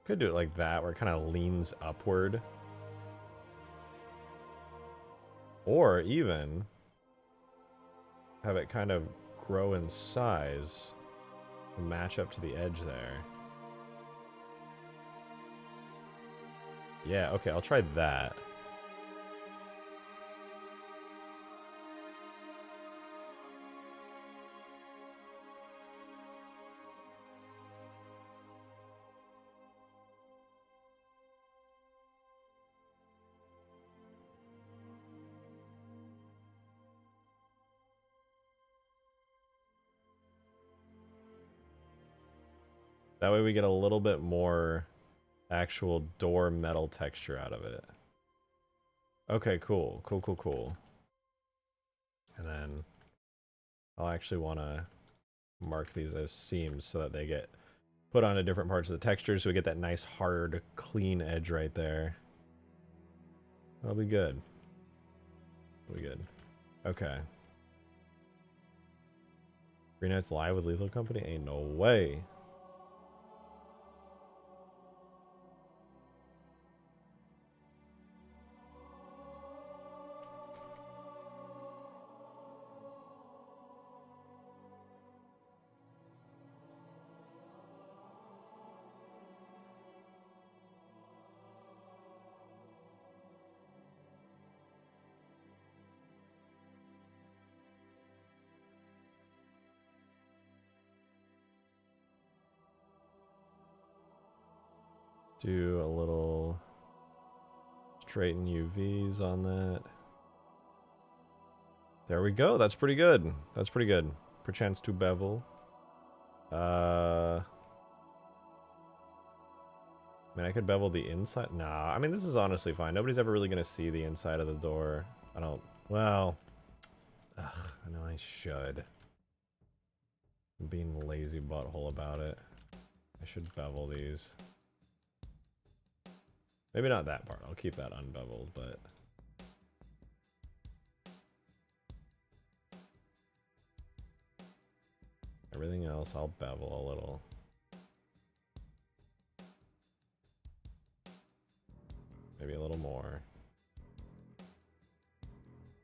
Could do it like that, where it kind of leans upward. Or even have it kind of grow in size to match up to the edge there. Yeah, okay, I'll try that. That way we get a little bit more actual door metal texture out of it. Okay, cool. Cool, cool, cool. And then I'll actually want to mark these as seams so that they get put onto different parts of the texture so we get that nice, hard, clean edge right there. That'll be good. That'll be good. Okay. Green Knights live with Lethal Company? Ain't no way. Do a little straighten UVs on that. There we go. That's pretty good. That's pretty good. Perchance to bevel. I mean, I could bevel the inside. Nah, I mean, this is honestly fine. Nobody's ever really going to see the inside of the door. I don't... Well... Ugh, I know I should. I'm being lazy butthole about it. I should bevel these. Maybe not that part. I'll keep that unbeveled, but... Everything else, I'll bevel a little. Maybe a little more.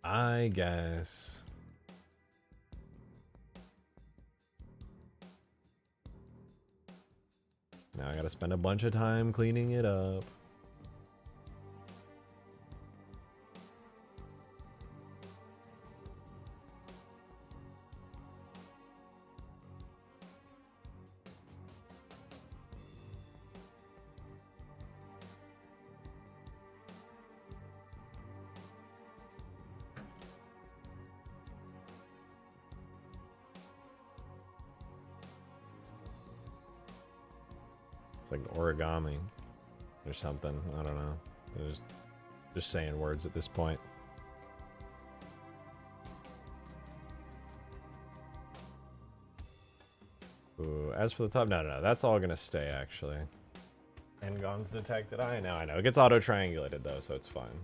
I guess. Now I gotta spend a bunch of time cleaning it up. It's like origami or something. I don't know. Just saying words at this point. Ooh, as for the top, no. That's all gonna stay actually. Engons detected. I know. It gets auto triangulated though, so it's fine.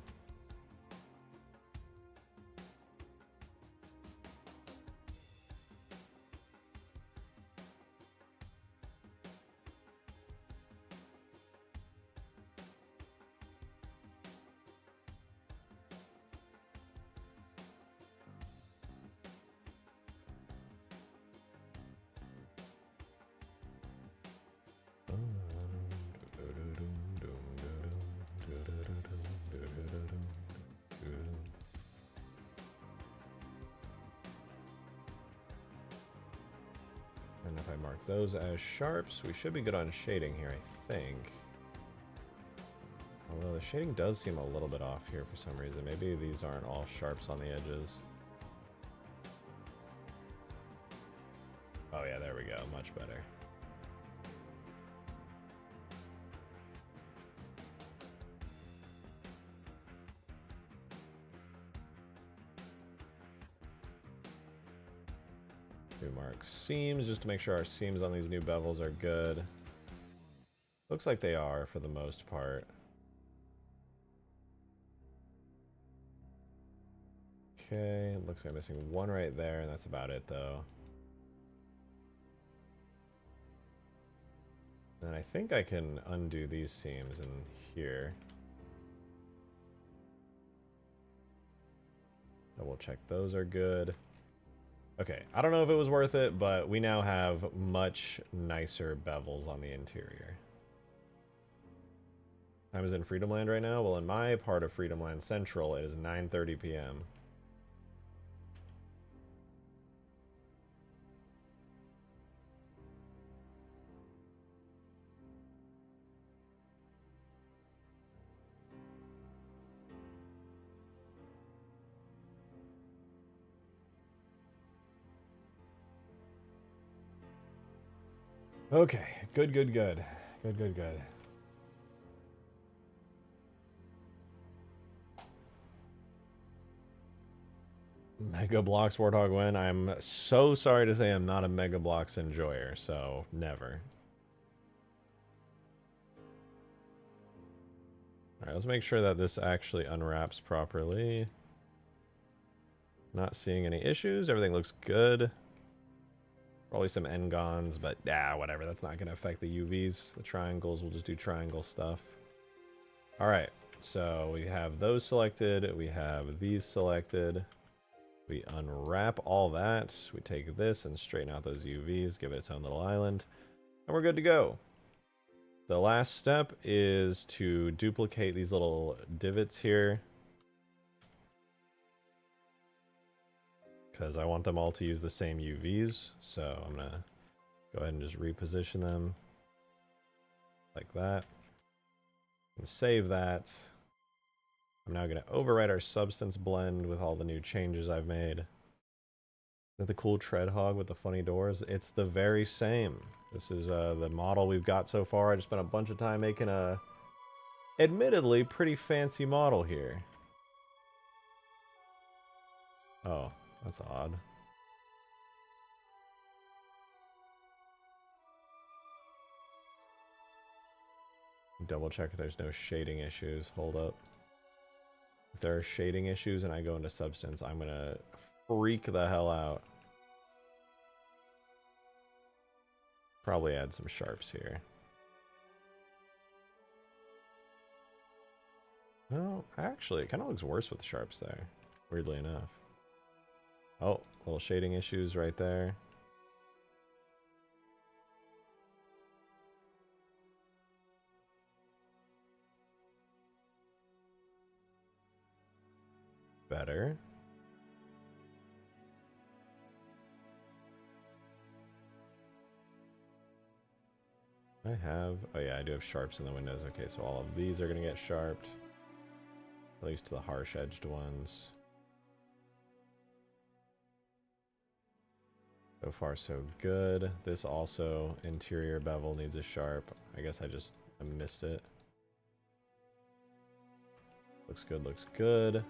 And if I mark those as sharps, we should be good on shading here, I think. Although the shading does seem a little bit off here for some reason. Maybe these aren't all sharps on the edges. Oh yeah, there we go. Much better. We mark seams just to make sure our seams on these new bevels are good. Looks like they are for the most part. Okay, looks like I'm missing one right there, and that's about it though. And I think I can undo these seams in here. Double check those are good. Okay, I don't know if it was worth it, but we now have much nicer bevels on the interior. Time is in Freedomland right now? Well, in my part of Freedomland Central, it is 9:30 p.m. Okay, good. Good. Mega Blocks Warthog win. I'm so sorry to say I'm not a Mega Blocks enjoyer, so never. Alright, let's make sure that this actually unwraps properly. Not seeing any issues. Everything looks good. Probably some Engons, but whatever. That's not going to affect the UVs. The triangles, we'll just do triangle stuff. Alright, so we have those selected. We have these selected. We unwrap all that. We take this and straighten out those UVs, give it its own little island, and we're good to go. The last step is to duplicate these little divots here, because I want them all to use the same UVs. So I'm gonna go ahead and just reposition them like that. Save that. I'm now going to overwrite our substance blend with all the new changes I've made. Is that the cool tread hog with the funny doors? It's the very same. This is the model we've got so far. I just spent a bunch of time making a, admittedly, pretty fancy model here. Oh, that's odd. Double check if there's no shading issues. Hold up. If there are shading issues and I go into substance, I'm gonna freak the hell out. Probably add some sharps here. No, actually, it kind of looks worse with the sharps there, weirdly enough. Oh, little shading issues right there. Better. I have, oh yeah, I do have sharps in the windows. Okay, so all of these are gonna get sharped. At least to the harsh edged ones. So far so good. This also, interior bevel needs a sharp. I guess I just missed it. Looks good, looks good.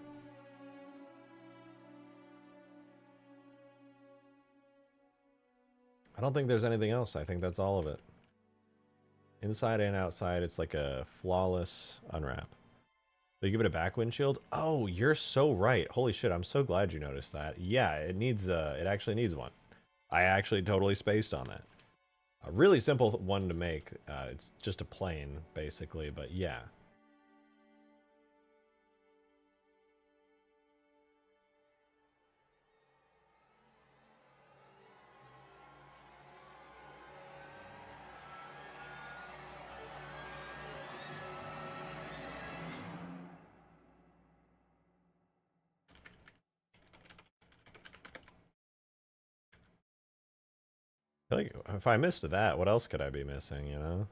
I don't think there's anything else. I think that's all of it. Inside and outside, it's like a flawless unwrap. They give it a back windshield? Oh, you're so right. Holy shit, I'm so glad you noticed that. Yeah, it needs, it actually needs one. I actually totally spaced on that. A really simple one to make. It's just a plane, basically, but yeah. Like, if I missed that, what else could I be missing, you know?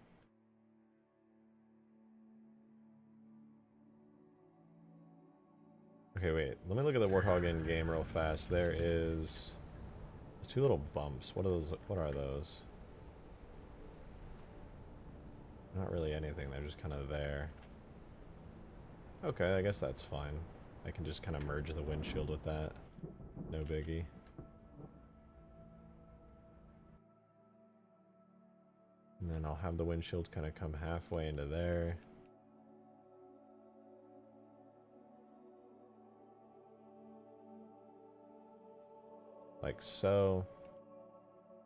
Okay, wait. Let me look at the Warthog in game real fast. There's two little bumps. What are those? What are those? Not really anything. They're just kind of there. Okay, I guess that's fine. I can just kind of merge the windshield with that. No biggie. And then I'll have the windshield kind of come halfway into there. Like so.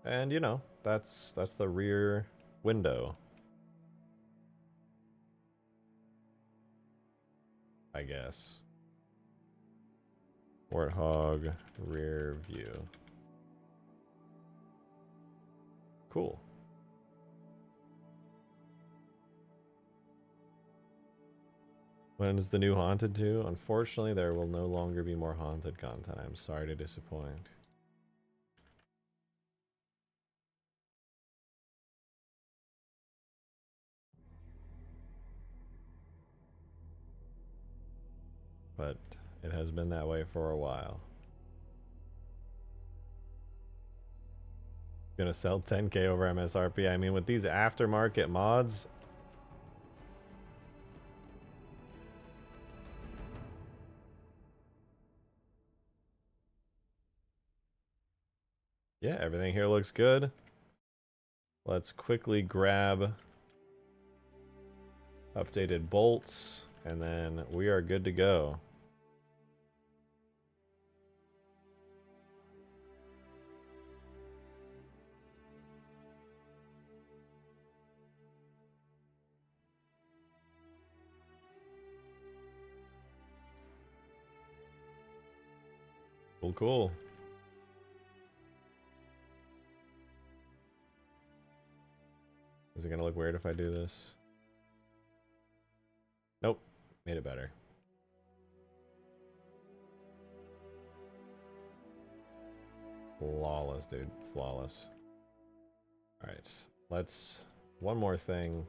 And you know, that's the rear window. I guess. Warthog rear view. Cool. When is the new Haunted 2? Unfortunately, there will no longer be more Haunted content. I'm sorry to disappoint. But it has been that way for a while. Gonna sell 10k over MSRP. I mean, with these aftermarket mods, yeah, everything here looks good. Let's quickly grab updated bolts, and then we are good to go. Cool, cool. Is it gonna look weird if I do this? Nope. Made it better. Flawless, dude. Flawless. Alright. Let's... One more thing.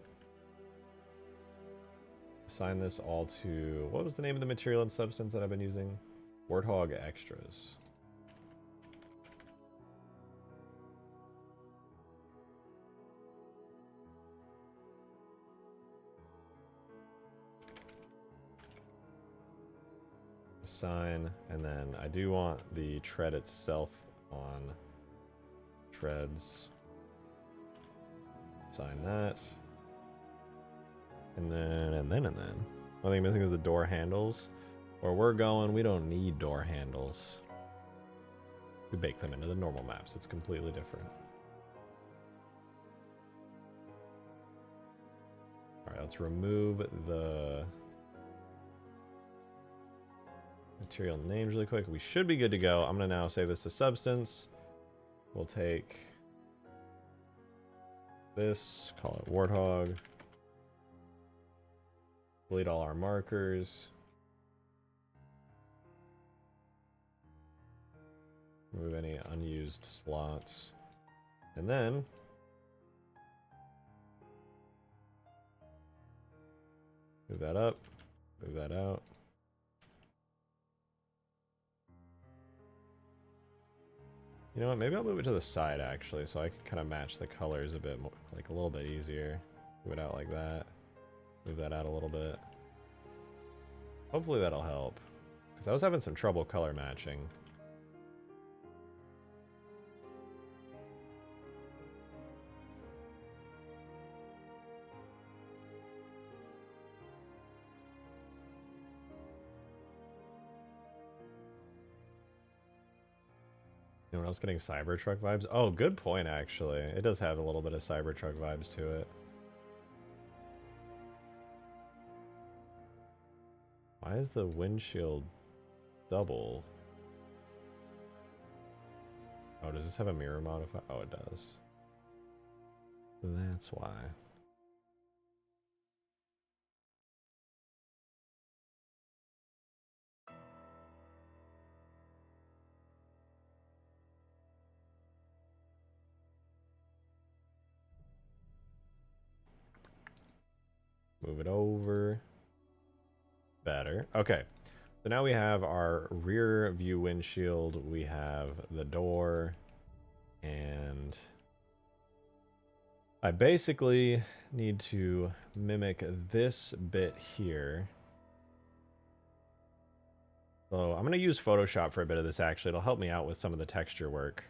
assign this all to, what was the name of the material and substance that I've been using? Warthog Extras. Assign, and then I do want the tread itself on treads. Assign that. And then. Only thing missing is the door handles. Where we're going, we don't need door handles. We bake them into the normal maps. It's completely different. Alright, let's remove the material names really quick. We should be good to go. I'm going to now save this to substance. We'll take this, call it Warthog. Delete all our markers. Remove any unused slots. And then move that up, move that out. You know what, maybe I'll move it to the side actually, so I can kind of match the colors a bit more, like a little bit easier. Move it out like that. Move that out a little bit. Hopefully that'll help, because I was having some trouble color matching. Anyone else getting Cybertruck vibes? Oh, good point, actually. It does have a little bit of Cybertruck vibes to it. Why is the windshield double? Oh, does this have a mirror modifier? Oh, it does. That's why. Move it over. Better. Okay. So now we have our rear view windshield. We have the door. And I basically need to mimic this bit here. So I'm going to use Photoshop for a bit of this actually. It'll help me out with some of the texture work.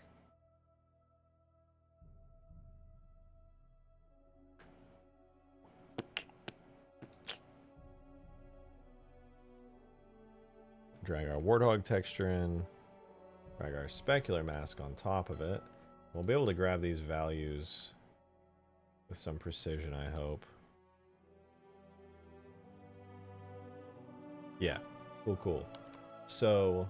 Drag our Warthog texture in. Drag our specular mask on top of it. We'll be able to grab these values with some precision, I hope. Yeah, cool, cool. So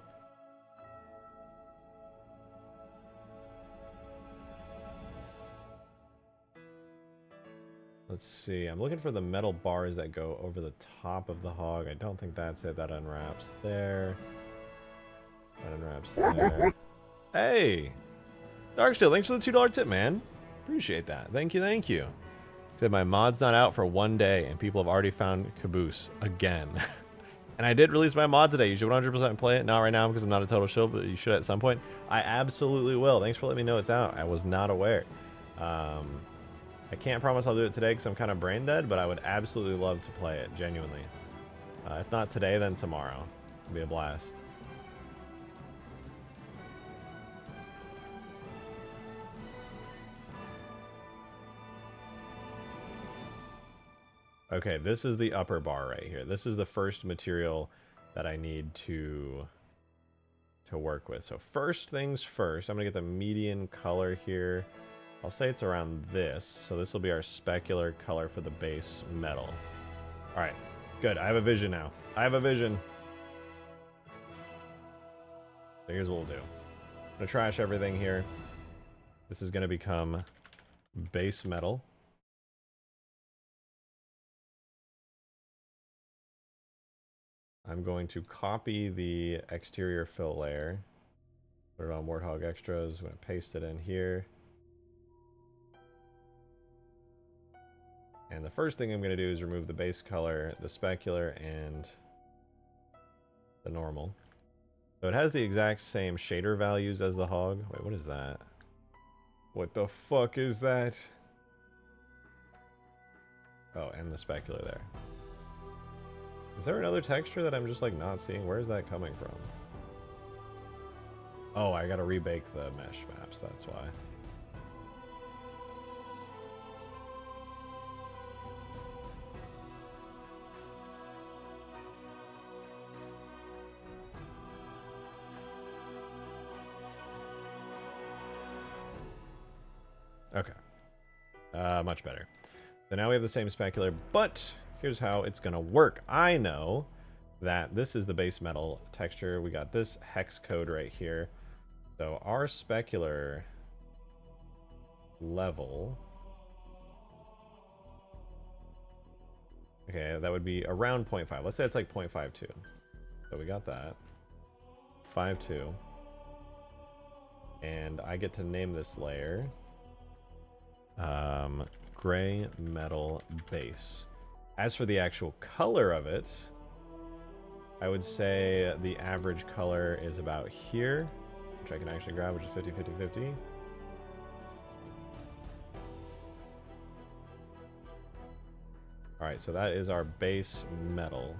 let's see. I'm looking for the metal bars that go over the top of the hog. I don't think that's it. That unwraps there. That unwraps there. Hey! Darksteel, thanks for the $2 tip, man. Appreciate that. Thank you, thank you. Said my mod's not out for 1 day, and people have already found Caboose again. And I did release my mod today. You should 100% play it. Not right now because I'm not a total shield, but you should at some point. I absolutely will. Thanks for letting me know it's out. I was not aware. I can't promise I'll do it today because I'm kind of brain dead, but I would absolutely love to play it, genuinely. If not today, then tomorrow. It'll be a blast. Okay, this is the upper bar right here. This is the first material that I need to work with. So first things first, I'm gonna get the median color here. I'll say it's around this. So this will be our specular color for the base metal. All right, good. I have a vision now. I have a vision. So here's what we'll do. I'm gonna trash everything here. This is gonna become base metal. I'm going to copy the exterior fill layer, put it on Warthog Extras. I'm going to paste it in here. And the first thing I'm going to do is remove the base color, the specular, and the normal. So it has the exact same shader values as the hog. Wait, what is that? What the fuck is that? Oh, and the specular there. Is there another texture that I'm just like not seeing? Where is that coming from? Oh, I gotta rebake the mesh maps, that's why. Okay. Much better. So now we have the same specular, but here's how it's gonna work. I know that this is the base metal texture. We got this hex code right here. So our specular level, okay, that would be around 0.5. Let's say it's like 0.52. So we got that. 5.2. And I get to name this layer gray metal base. As for the actual color of it, I would say the average color is about here, which I can actually grab, which is 50, 50, 50. Alright, so that is our base metal.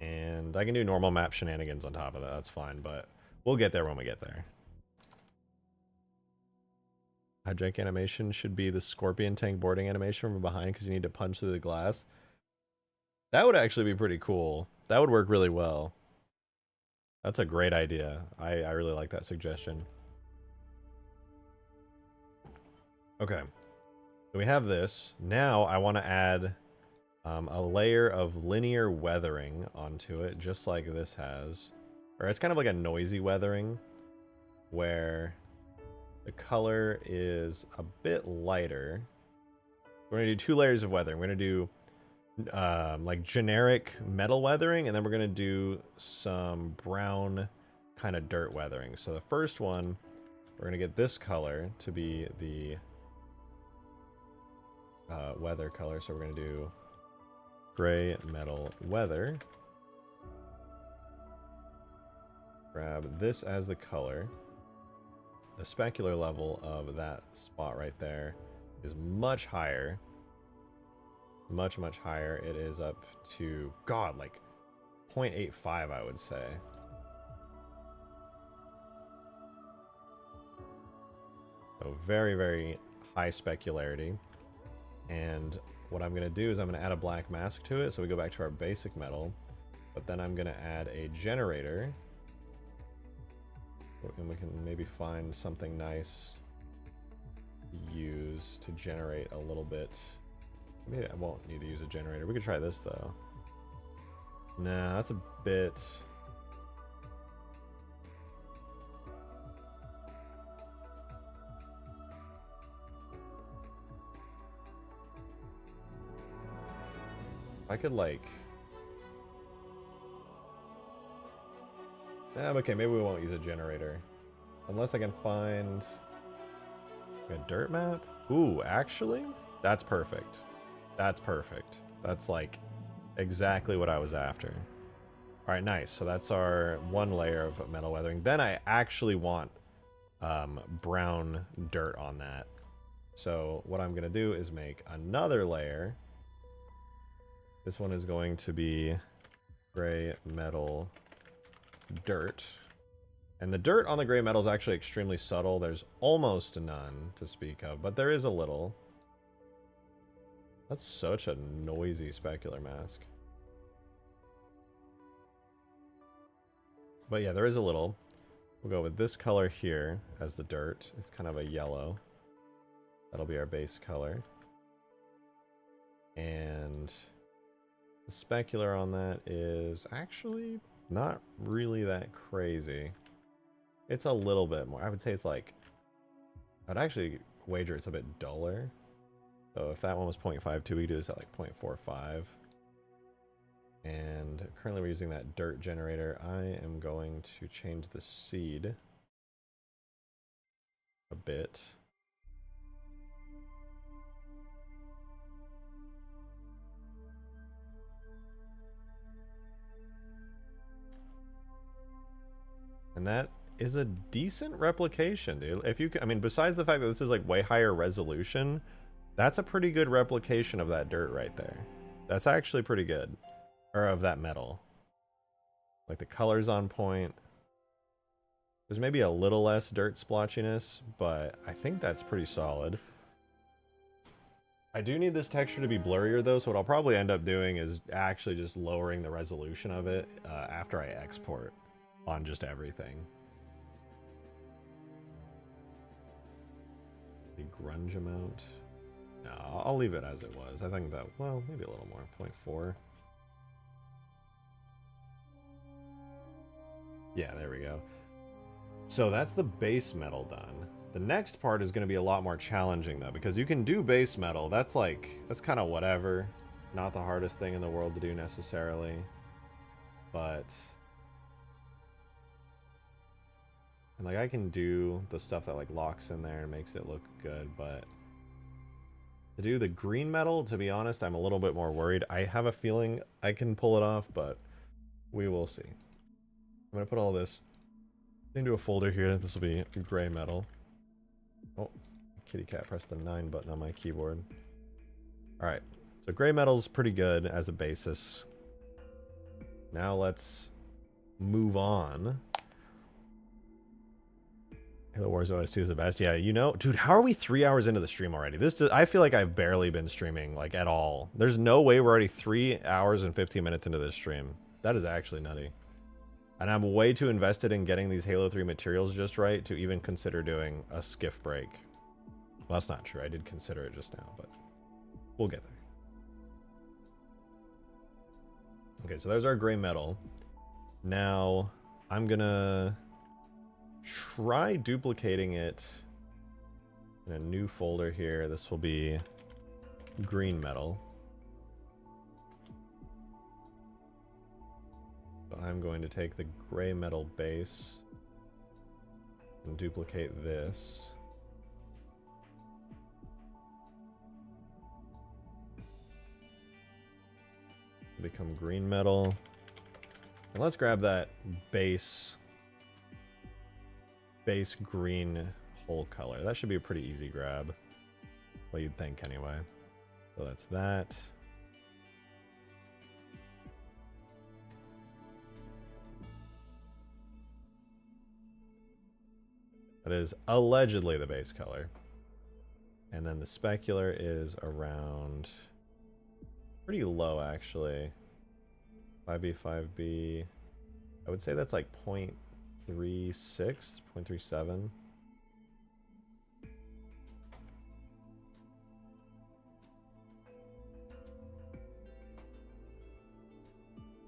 And I can do normal map shenanigans on top of that, that's fine, but we'll get there when we get there. Hijack animation should be the scorpion tank boarding animation from behind because you need to punch through the glass. That would actually be pretty cool. That would work really well. That's a great idea. I really like that suggestion. Okay. So we have this. Now I want to add a layer of linear weathering onto it, just like this has. Or it's kind of like a noisy weathering, where the color is a bit lighter. We're going to do 2 layers of weathering. We're going to do like generic metal weathering, and then we're going to do some brown kind of dirt weathering. So the first one, we're going to get this color to be the weather color. So we're going to do gray metal weather. Grab this as the color. The specular level of that spot right there is much higher. Much, much higher. It is up to, God, like 0.85, I would say. So very, very high specularity. And what I'm going to do is I'm going to add a black mask to it. So we go back to our basic metal. But then I'm going to add a generator. And we can maybe find something nice to use to generate a little bit. Maybe I won't need to use a generator. We could try this though. Nah, that's a bit... I could like... okay, maybe we won't use a generator. Unless I can find a dirt map? Ooh, actually? That's perfect. That's perfect. That's like exactly what I was after. Alright, nice. So that's our 1 layer of metal weathering. Then I actually want brown dirt on that. So what I'm going to do is make another layer. This one is going to be gray metal dirt. And the dirt on the gray metal is actually extremely subtle. There's almost none to speak of, but there is a little. That's such a noisy specular mask. But yeah, there is a little. We'll go with this color here as the dirt. It's kind of a yellow. That'll be our base color. And the specular on that is actually not really that crazy. It's a little bit more. I would say it's like... I'd actually wager it's a bit duller. So if that one was 0.52, we could do this at like 0.45. And currently we're using that dirt generator. I am going to change the seed a bit. And that is a decent replication, dude. If you, I mean, besides the fact that this is like way higher resolution, that's a pretty good replication of that dirt right there. That's actually pretty good. Or of that metal. Like the color's on point. There's maybe a little less dirt splotchiness, but I think that's pretty solid. I do need this texture to be blurrier though, so what I'll probably end up doing is actually just lowering the resolution of it after I export on just everything. The grunge amount. No, I'll leave it as it was. I think that, well, maybe a little more, 0.4. Yeah, there we go. So that's the base metal done. The next part is going to be a lot more challenging though, because you can do base metal. That's kind of whatever. Not the hardest thing in the world to do necessarily. But... and like I can do the stuff that like locks in there and makes it look good, but... to do the green metal, to be honest, I'm a little bit more worried. I have a feeling I can pull it off, but we will see. I'm going to put all this into a folder here. This will be gray metal. Oh, kitty cat pressed the 9 button on my keyboard. Alright, so gray metal's pretty good as a basis. Now let's move on. Halo Wars OST is the best. Yeah, you know, dude, how are we 3 hours into the stream already? I feel like I've barely been streaming, like, at all. There's no way we're already 3 hours and 15 minutes into this stream. That is actually nutty. And I'm way too invested in getting these Halo 3 materials just right to even consider doing a skiff break. Well, that's not true. I did consider it just now, but we'll get there. Okay, so there's our gray metal. Now, I'm gonna try duplicating it in a new folder here. This will be green metal. So I'm going to take the gray metal base and duplicate this. Become green metal. And let's grab that base green whole color. That should be a pretty easy grab. Well, you'd think anyway. So that's that. That is allegedly the base color. And then the specular is around pretty low actually. 5B, 5B. I would say that's like 0.36, 0.37.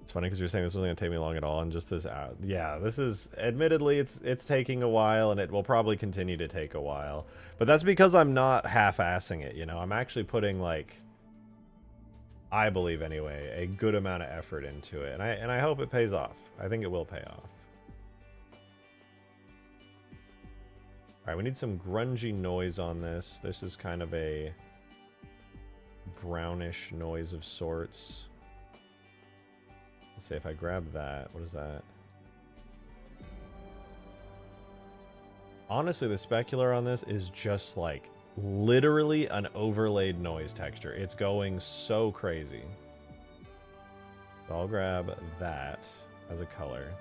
It's funny because you're saying this wasn't going to take me long at all, and just this out. Yeah, this is, admittedly, it's taking a while, and it will probably continue to take a while. But that's because I'm not half-assing it, you know? I'm actually putting, like, I believe anyway, a good amount of effort into it, and I hope it pays off. I think it will pay off. Alright, we need some grungy noise on this. This is kind of a brownish noise of sorts. Let's see if I grab that. What is that? Honestly, the specular on this is just like literally an overlaid noise texture. It's going so crazy. So I'll grab that as a color.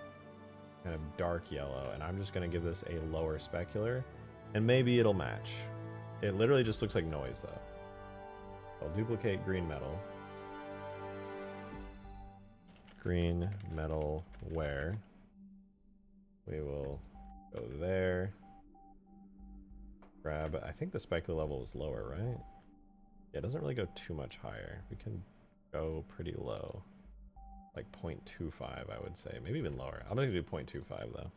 Kind of dark yellow. And I'm just going to give this a lower specular. And maybe it'll match. It literally just looks like noise though. I'll duplicate green metal. Green metal where? We will go there. Grab, I think the specular level is lower, right? Yeah, it doesn't really go too much higher. We can go pretty low. Like 0.25, I would say. Maybe even lower. I'm going to do 0.25 though.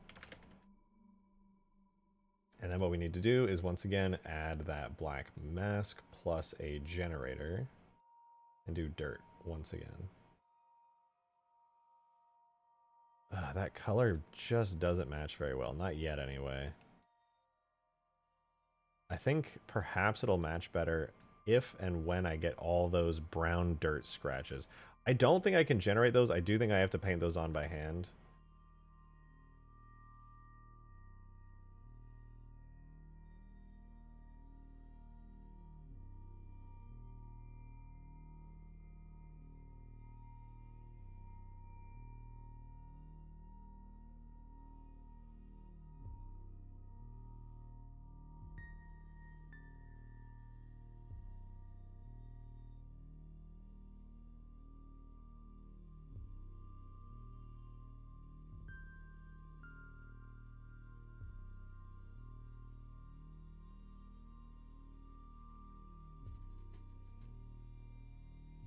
And then what we need to do is once again add that black mask plus a generator and do dirt once again. That color just doesn't match very well. Not yet anyway. I think perhaps it'll match better if and when I get all those brown dirt scratches. I don't think I can generate those. I do think I have to paint those on by hand.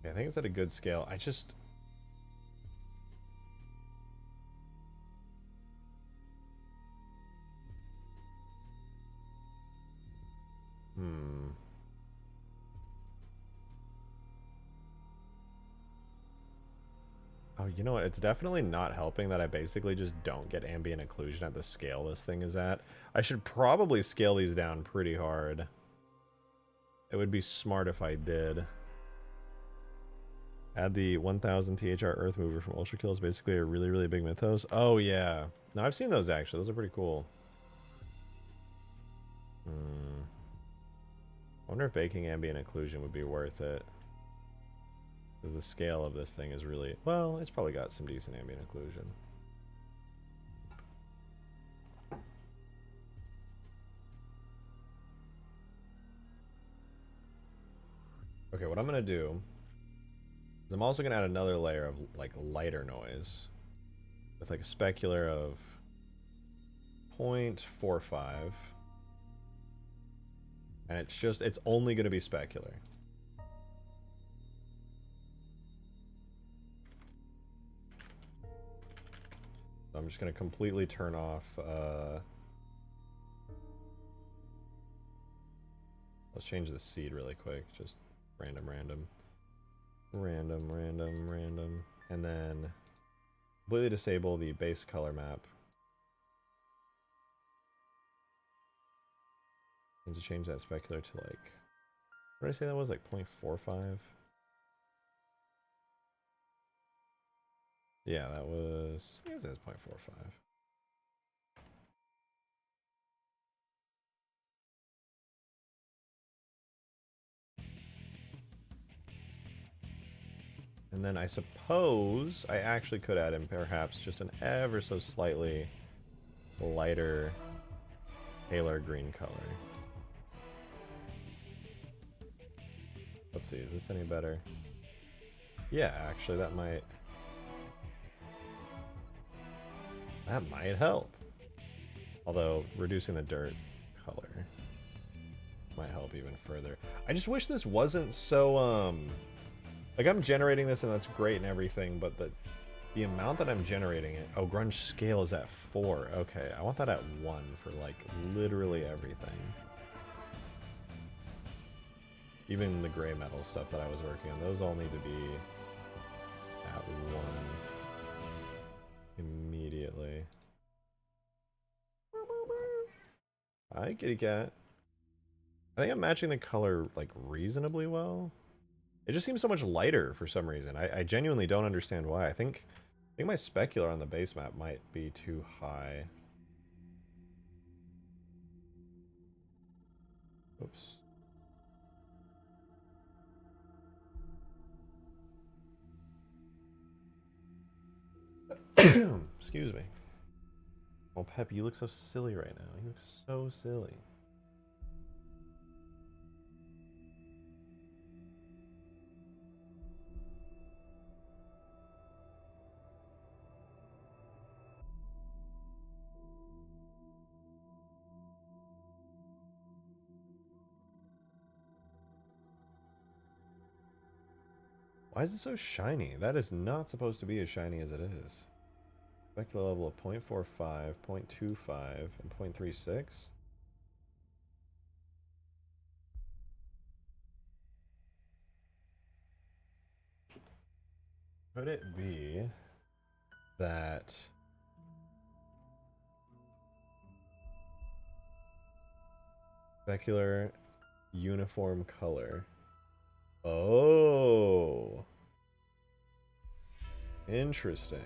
I think it's at a good scale. I just... Oh, you know what? It's definitely not helping that I basically just don't get ambient occlusion at the scale this thing is at. I should probably scale these down pretty hard. It would be smart if I did. Add the 1000 THR Earth Mover from Ultra Kill is basically a really, really big mythos. Oh, yeah. No, I've seen those actually. Those are pretty cool. I wonder if baking ambient occlusion would be worth it. Because the scale of this thing is really... Well, it's probably got some decent ambient occlusion. Okay, what I'm going to do is I'm also going to add another layer of like lighter noise with like a specular of 0.45. And it's only going to be specular. So I'm just going to completely turn off, let's change the seed really quick, just random, and then completely disable the base color map. Need to change that specular to like, what did I say that was, like 0.45? Yeah, that was, I guess that's 0.45. And then I suppose I actually could add in perhaps just an ever so slightly lighter paler green color. Let's see, is this any better? Yeah, actually that might help. Although reducing the dirt color might help even further. I just wish this wasn't so like I'm generating this and that's great and everything, but the amount that I'm generating it. Oh, grunge scale is at 4. Okay, I want that at 1 for like literally everything. Even the gray metal stuff that I was working on, those all need to be at 1 immediately. Hi, kitty cat. I think I'm matching the color like reasonably well. It just seems so much lighter for some reason. I genuinely don't understand why. I think my specular on the base map might be too high. Oops. Excuse me. Oh, Pep, you look so silly right now. You look so silly. Why is it so shiny? That is not supposed to be as shiny as it is. Specular level of 0.45, 0.25, and 0.36. Could it be that Specular uniform color. Oh. Interesting.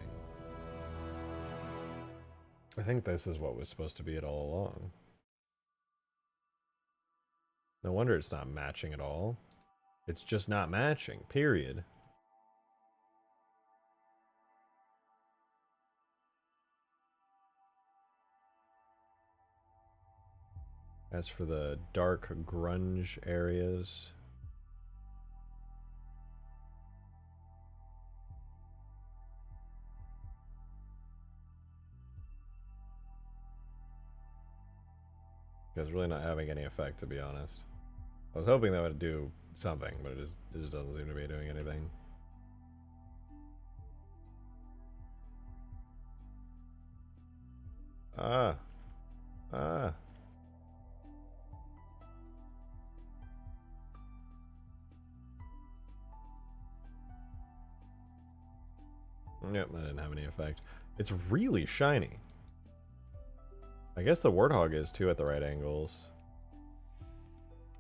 I think this is what was supposed to be it all along. No wonder it's not matching at all. It's just not matching, period. As for the dark grunge areas, it's really not having any effect, to be honest. I was hoping that would do something, but it just doesn't seem to be doing anything. Ah. Ah. Yep, that didn't have any effect. It's really shiny. I guess the Warthog is too at the right angles.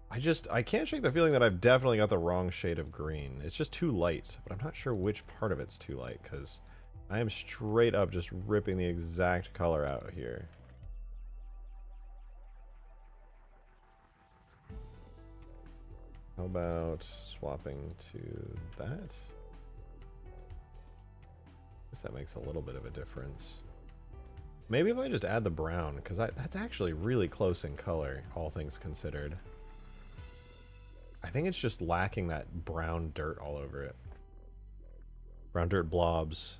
I can't shake the feeling that I've definitely got the wrong shade of green. It's just too light, but I'm not sure which part of it's too light, because I am straight up just ripping the exact color out here. How about swapping to that? I guess that makes a little bit of a difference. Maybe if I just add the brown, because that's actually really close in color, all things considered. I think it's just lacking that brown dirt all over it. Brown dirt blobs.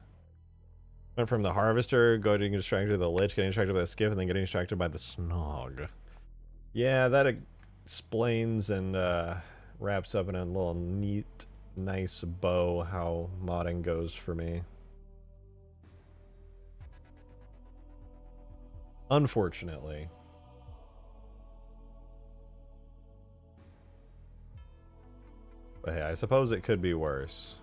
Went from the harvester, getting distracted by the lich, getting distracted by the skiff, and then getting distracted by the snog. Yeah, that explains and wraps up in a little neat, nice bow how modding goes for me. Unfortunately. But hey, I suppose it could be worse.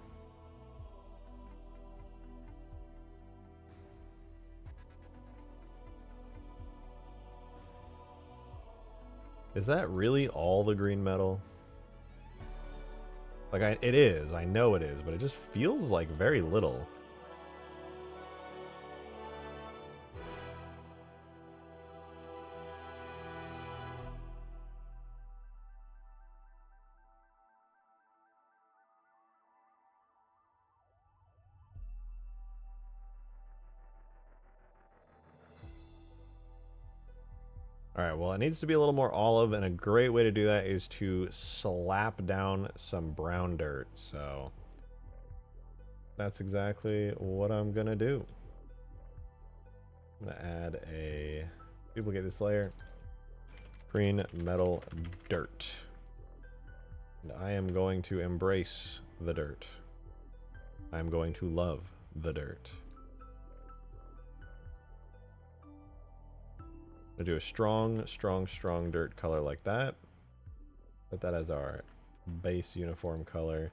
Is that really all the green metal? Like, it is. I know it is, but it just feels like very little. Alright, well, it needs to be a little more olive, and a great way to do that is to slap down some brown dirt, so that's exactly what I'm gonna do. I'm gonna add duplicate this layer, green metal dirt, and I am going to embrace the dirt. I'm going to love the dirt. I'm gonna do a strong dirt color like that. Put that as our base uniform color.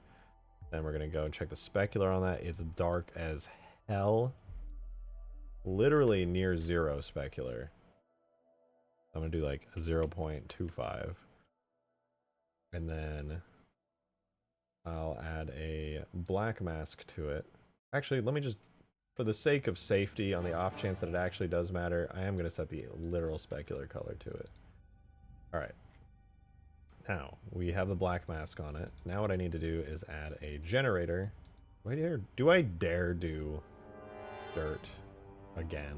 Then we're gonna go and check the specular on that. It's dark as hell. Literally near 0 specular. I'm gonna do like 0.25. And then I'll add a black mask to it. Actually, let me just, for the sake of safety, on the off chance that it actually does matter, I am going to set the literal specular color to it. Alright. Now, we have the black mask on it. Now what I need to do is add a generator. Do I dare do dirt again?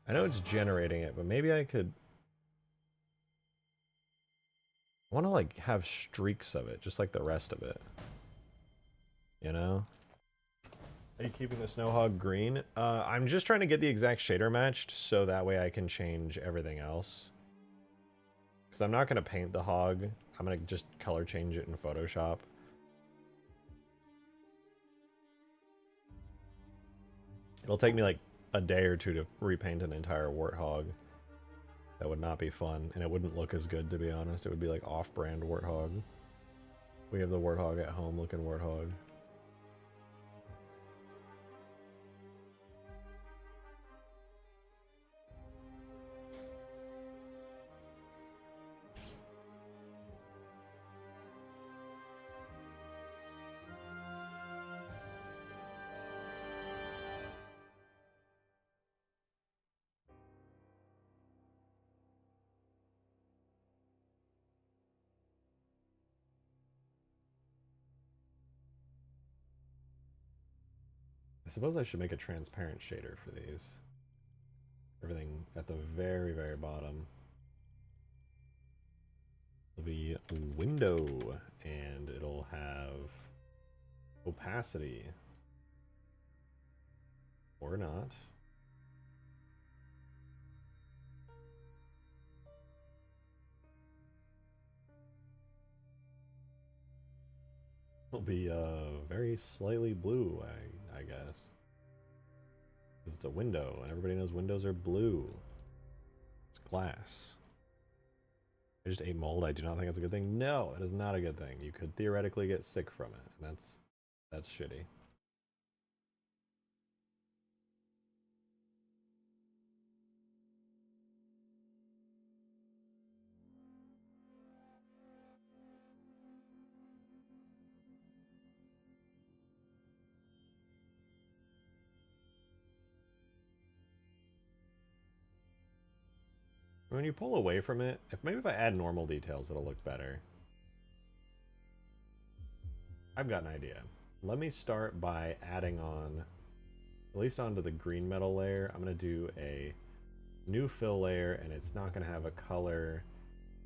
I know it's generating it, but maybe I could... I want to like have streaks of it, just like the rest of it. You know? Are you keeping the Snow Hog green? I'm just trying to get the exact shader matched so that way I can change everything else. Because I'm not going to paint the hog. I'm going to just color change it in Photoshop. It'll take me like a day or two to repaint an entire warthog. That would not be fun, and it wouldn't look as good, to be honest. It would be like off-brand warthog. We have the warthog at home looking warthog. I suppose I should make a transparent shader for these. Everything at the very, very bottom. It'll be window, and it'll have opacity. Or not. It'll be very slightly blue, I guess. Because it's a window, and everybody knows windows are blue. It's glass. I just ate mold. I do not think that's a good thing. No, that is not a good thing. You could theoretically get sick from it, and that's shitty. When you pull away from it, maybe if I add normal details, it'll look better. I've got an idea. Let me start by adding on, at least onto the green metal layer, I'm going to do a new fill layer, and it's not going to have a color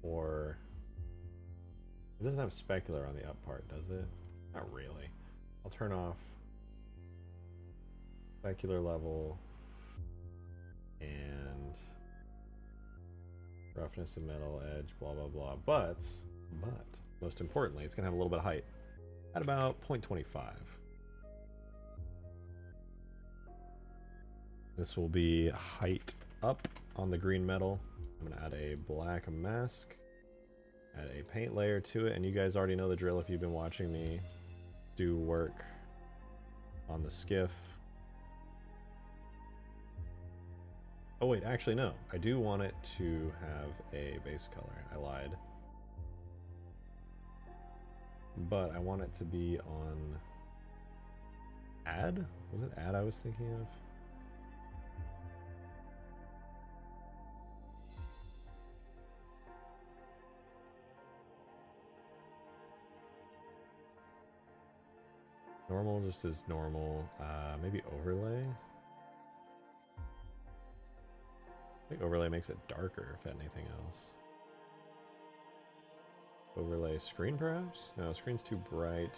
or... It doesn't have specular on the up part, does it? Not really. I'll turn off specular level and roughness and metal edge, blah blah blah. But most importantly, it's gonna have a little bit of height at about 0.25. This will be height up on the green metal. I'm gonna add a black mask, add a paint layer to it, and you guys already know the drill if you've been watching me do work on the skiff. Oh wait, actually no. I do want it to have a base color. I lied. But I want it to be on add? Was it add I was thinking of? Normal just is normal. Maybe overlay? I think overlay makes it darker, if anything else. Overlay screen, perhaps? No, screen's too bright.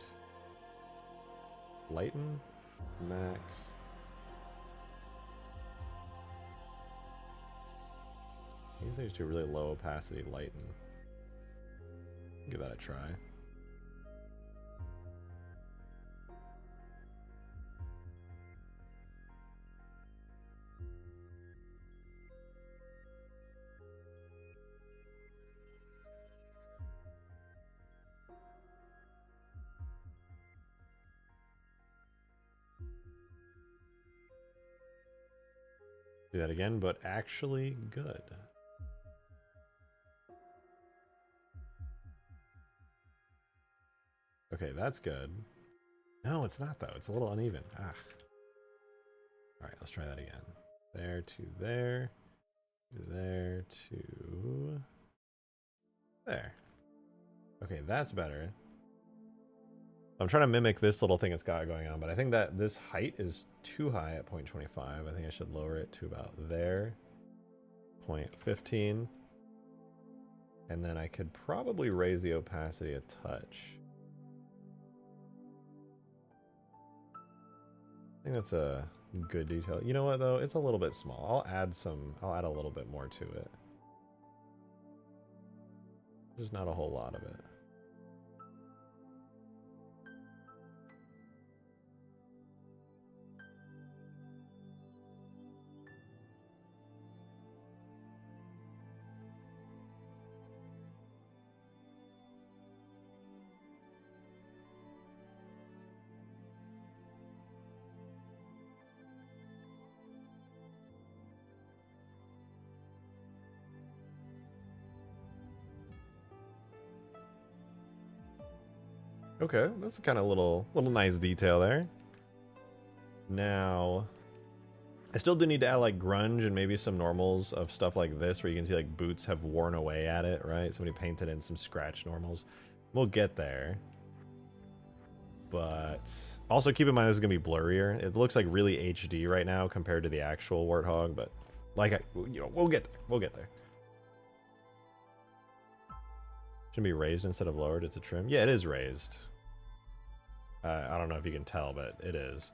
Lighten? Max. These things do really low opacity lighten. Give that a try. Do that again, but actually good. Okay, that's good. No, it's not though. It's a little uneven. Ah. All right, let's try that again. There to there. There to there. Okay, that's better. I'm trying to mimic this little thing it's got going on, but I think that this height is too high at 0.25. I think I should lower it to about there. 0.15. And then I could probably raise the opacity a touch. I think that's a good detail. You know what though? It's a little bit small. I'll add a little bit more to it. There's not a whole lot of it. Okay, that's a kind of little nice detail there. Now, I still do need to add like grunge and maybe some normals of stuff like this where you can see like boots have worn away at it, right? Somebody painted in some scratch normals. We'll get there. But also keep in mind this is gonna be blurrier. It looks like really HD right now compared to the actual Warthog, but like we'll get there. We'll get there. Should be raised instead of lowered. It's a trim. Yeah, it is raised. I don't know if you can tell, but it is.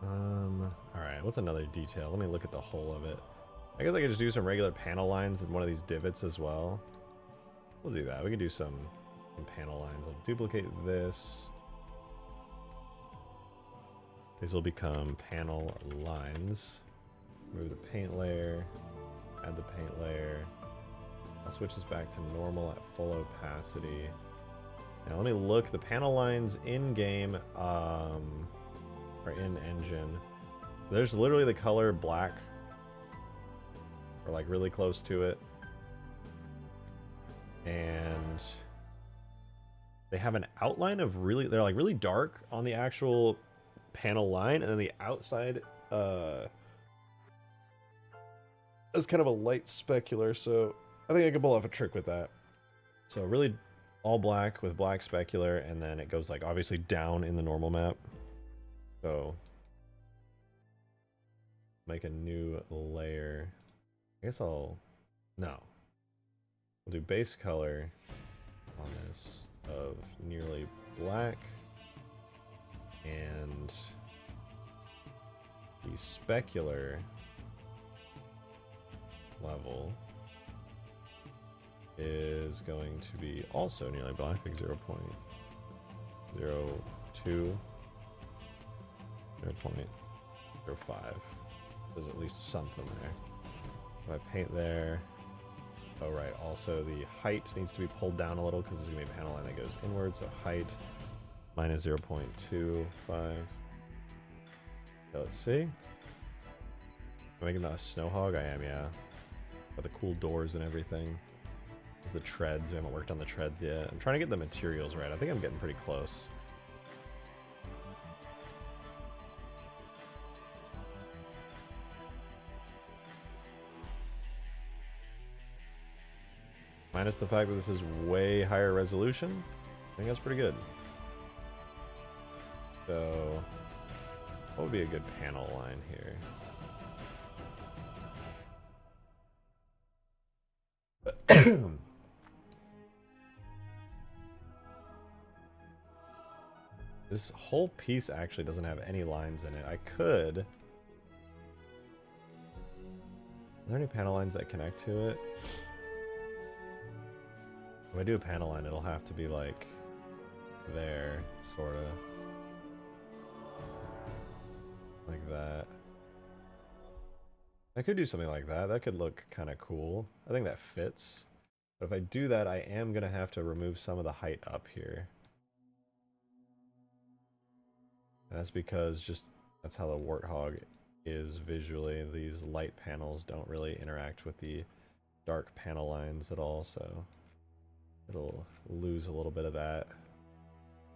All right, what's another detail? Let me look at the whole of it. I guess I could just do some regular panel lines in one of these divots as well. We'll do that. We can do some panel lines. I'll duplicate this. These will become panel lines. Move the paint layer. Add the paint layer. I'll switch this back to normal at full opacity. Now let me look. The panel lines in game are in engine. There's literally the color black, or like really close to it, and they have an outline of they're like really dark on the actual panel line, and then the outside is kind of a light specular. So I think I can pull off a trick with that. So really all black with black specular, and then it goes like obviously down in the normal map. So make a new layer. I guess we'll do base color on this of nearly black, and the specular level is going to be also nearly black, like 0.02, 0.05. There's at least something there. If I paint there, oh right, also the height needs to be pulled down a little because there's going to be a panel line that goes inward, so height minus 0.25. Okay, let's see. I'm making that a Snow Hog? I am, yeah. Got the cool doors and everything. There's the treads. We haven't worked on the treads yet. I'm trying to get the materials right. I think I'm getting pretty close. Minus the fact that this is way higher resolution, I think that's pretty good. So, what would be a good panel line here? This whole piece actually doesn't have any lines in it. I could... Are there any panel lines that connect to it? If I do a panel line, it'll have to be like there, sorta. Like that. I could do something like that. That could look kind of cool. I think that fits. But if I do that, I am going to have to remove some of the height up here. And that's because that's how the Warthog is visually. These light panels don't really interact with the dark panel lines at all, so it'll lose a little bit of that.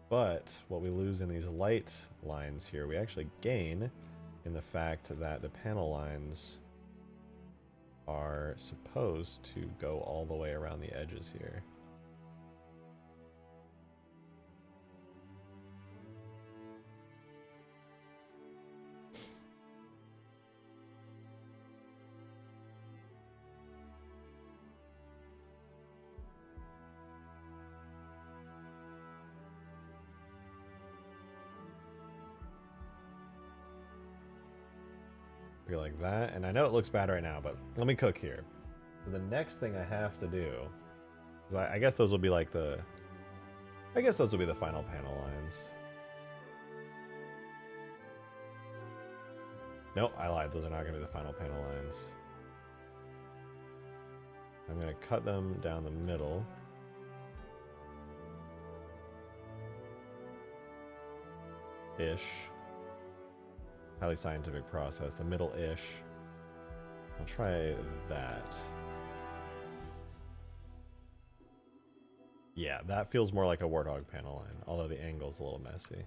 But what we lose in these light lines here, we actually gain in the fact that the panel lines are supposed to go all the way around the edges here. Like that, and I know it looks bad right now, but let me cook here. So the next thing I have to do, I guess those will be like the final panel lines. Nope, I lied. Those are not going to be the final panel lines. I'm going to cut them down the middle. Ish. Highly scientific process, the middle-ish. I'll try that. Yeah, that feels more like a Warthog panel line, although the angle's a little messy.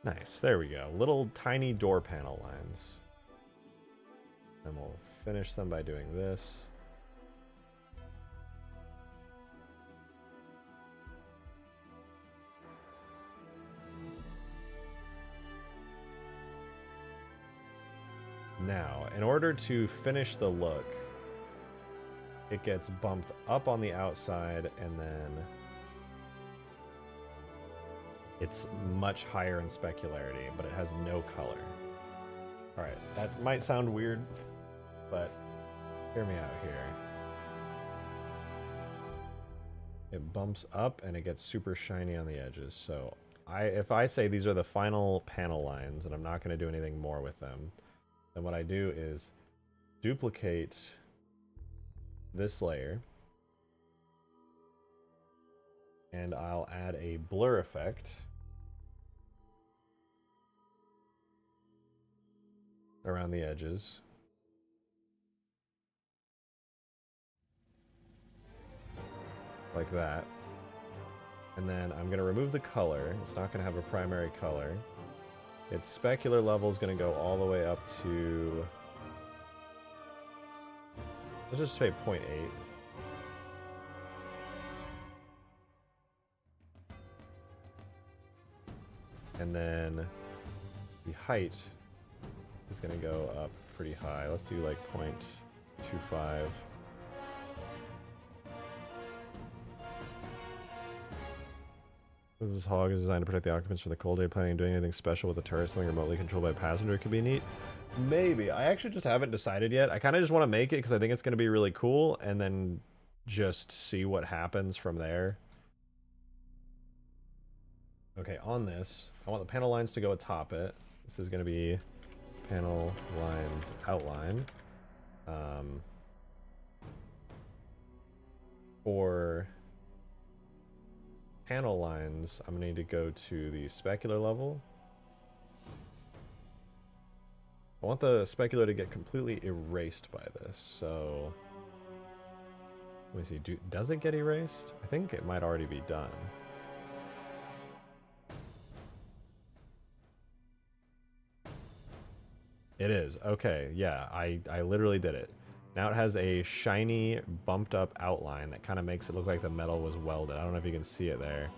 Nice, there we go. Little tiny door panel lines. And we'll finish them by doing this. Now, in order to finish the look, it gets bumped up on the outside and then it's much higher in specularity, but it has no color. Alright, that might sound weird, but hear me out here. It bumps up and it gets super shiny on the edges. So if I say these are the final panel lines and I'm not going to do anything more with them, then what I do is duplicate this layer and I'll add a blur effect around the edges. Like that. And then I'm going to remove the color. It's not going to have a primary color. Its specular level is going to go all the way up to, let's just say 0.8. And then the height is going to go up pretty high. Let's do like 0.25. This hog is designed to protect the occupants from the cold. Are you planning on doing anything special with the turret? Something remotely controlled by a passenger could be neat. Maybe. I actually just haven't decided yet. I kind of just want to make it because I think it's going to be really cool and then just see what happens from there. Okay, on this, I want the panel lines to go atop it. This is going to be panel lines outline. For panel lines, I'm going to need to go to the specular level. I want the specular to get completely erased by this, so let me see, does it get erased? I think it might already be done. It is. Okay, yeah, I literally did it. Now it has a shiny, bumped up outline that kind of makes it look like the metal was welded. I don't know if you can see it there.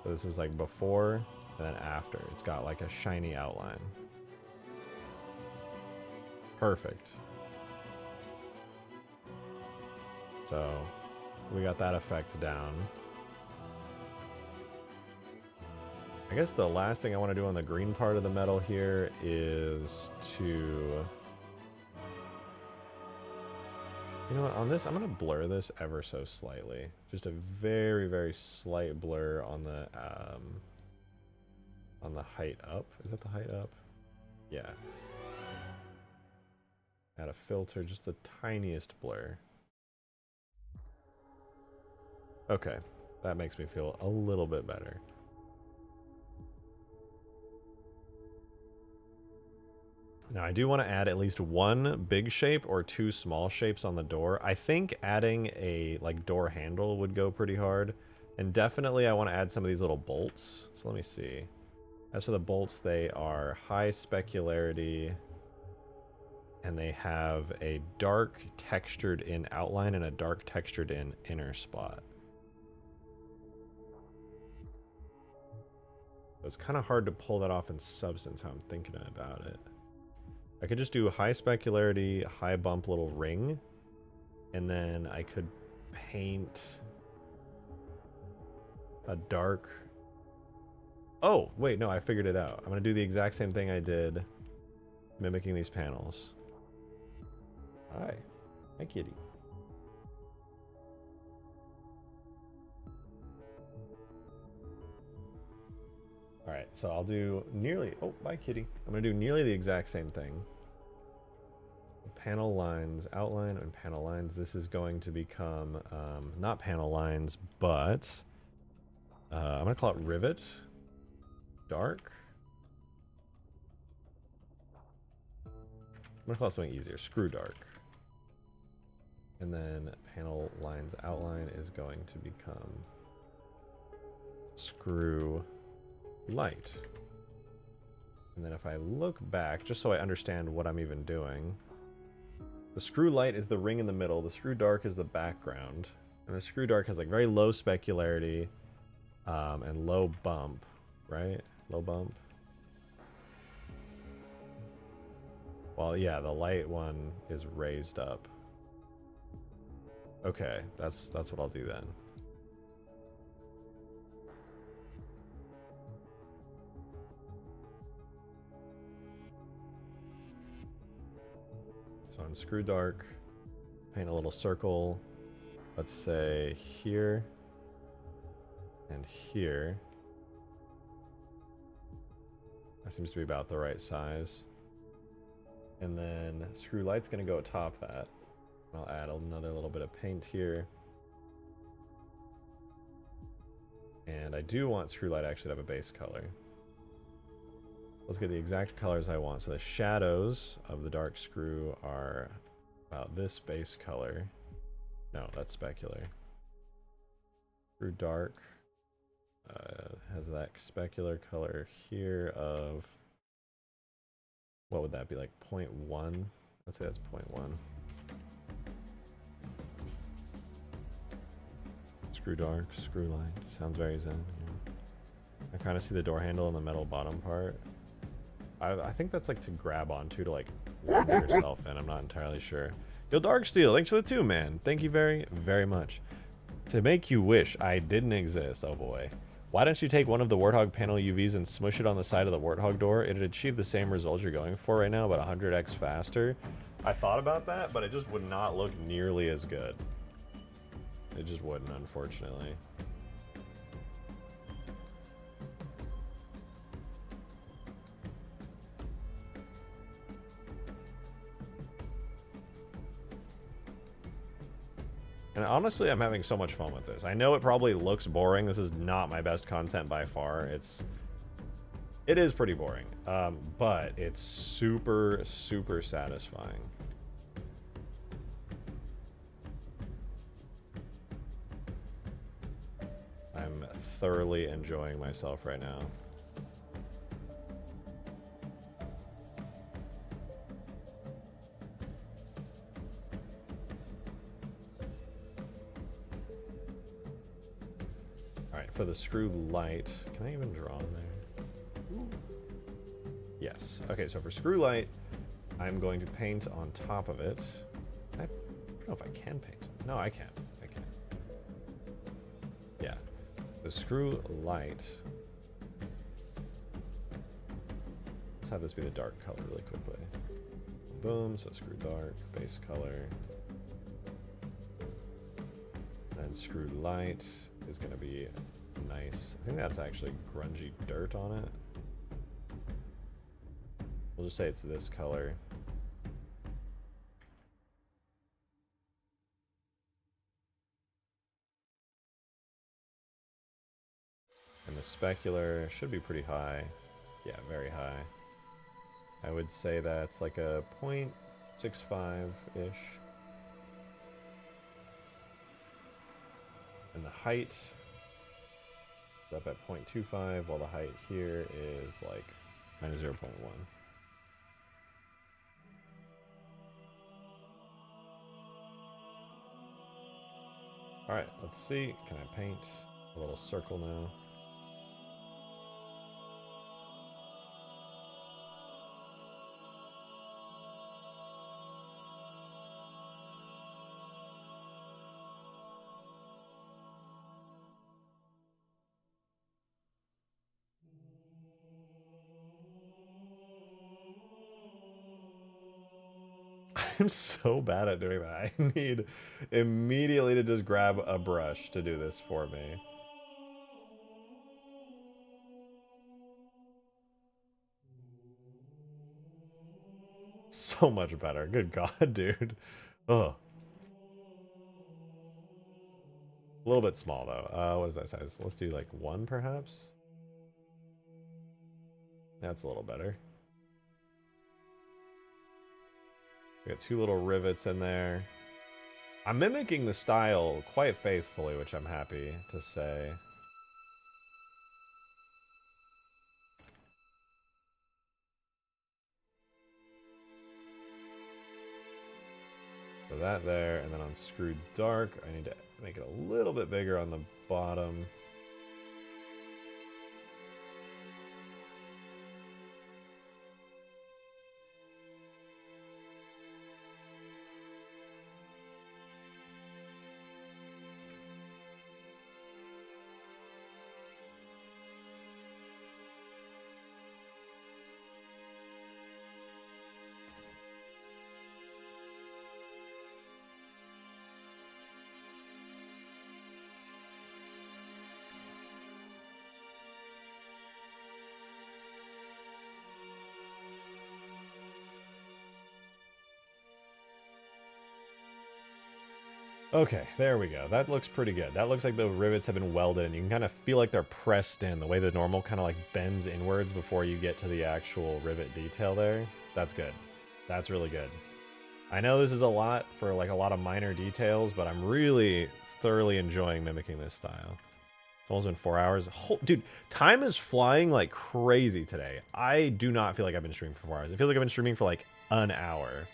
So this was like before and then after. It's got like a shiny outline. Perfect. So we got that effect down. I guess the last thing I want to do on the green part of the metal here is to... You know what, on this, I'm going to blur this ever so slightly. Just a very, very slight blur on the height up. Is that the height up? Yeah. Add a filter, just the tiniest blur. Okay, that makes me feel a little bit better. Now I do want to add at least one big shape or two small shapes on the door. I think adding a like door handle would go pretty hard. And definitely I want to add some of these little bolts. So let me see. As for the bolts, they are high specularity and they have a dark textured in outline and a dark textured in inner spot. So it's kind of hard to pull that off in substance how I'm thinking about it. I could just do high specularity, high bump little ring, and then I could paint a dark... Oh, wait, no, I figured it out. I'm going to do the exact same thing I did mimicking these panels. Hi. Hi, kitty. Alright, so I'll do nearly... Oh, bye, kitty. I'm going to do nearly the exact same thing. Panel lines, outline, and panel lines. This is going to become, not panel lines, but... I'm going to call it rivet. Dark. I'm going to call it something easier. Screw dark. And then panel lines outline is going to become screw light. And then if I look back, just so I understand what I'm even doing, the screw light is the ring in the middle, the screw dark is the background, and the screw dark has like very low specularity and low bump, right? Low bump. Well, yeah, the light one is raised up. Okay, that's what I'll do then. So on screw dark, paint a little circle, let's say here and here. That seems to be about the right size. And then screw light's gonna go atop that. I'll add another little bit of paint here. And I do want screw light actually to have a base color. Let's get the exact colors I want. So the shadows of the dark screw are about this base color. No, that's specular. Screw dark has that specular color here of, what would that be, like 0.1? Let's say that's 0.1. Screw dark, screw light. Sounds very zen. Yeah. I kind of see the door handle and the metal bottom part. I think that's like to grab onto to like warm yourself in. I'm not entirely sure. Yo, Darksteel, thanks for the 2, man. Thank you very, very much. To make you wish I didn't exist, oh boy. Why don't you take one of the Warthog panel UVs and smush it on the side of the Warthog door? It'd achieve the same results you're going for right now, but 100x faster. I thought about that, but it just would not look nearly as good. It just wouldn't, unfortunately. And honestly, I'm having so much fun with this. I know it probably looks boring. This is not my best content by far. It is pretty boring, but it's super, super satisfying. I'm thoroughly enjoying myself right now. Alright, for the screw light, can I even draw in there? Yes. Okay, so for screw light, I'm going to paint on top of it. I don't know if I can paint. No, I can. I can. Yeah. The screw light. Let's have this be the dark color really quickly. Boom, so screw dark, base color. And screw light is going to be nice. I think that's actually grungy dirt on it. We'll just say it's this color. And the specular should be pretty high. Yeah, very high. I would say that's like a 0.65-ish. And the height is up at 0.25, while the height here is like minus 0.1. Alright, let's see. Can I paint a little circle now? I'm so bad at doing that. I need immediately to just grab a brush to do this for me. So much better. Good God, dude. Ugh. A little bit small, though. What is that size? Let's do like 1, perhaps? That's a little better. We got 2 little rivets in there. I'm mimicking the style quite faithfully, which I'm happy to say. that there, and then on screw dark, I need to make it a little bit bigger on the bottom. Okay, there we go. That looks pretty good. That looks like the rivets have been welded, and you can kind of feel like they're pressed in. The way the normal kind of like bends inwards before you get to the actual rivet detail there. That's good. That's really good. I know this is a lot for like a lot of minor details, but I'm really thoroughly enjoying mimicking this style. It's almost been 4 hours. Dude, time is flying like crazy today. I do not feel like I've been streaming for 4 hours. It feels like I've been streaming for like an hour.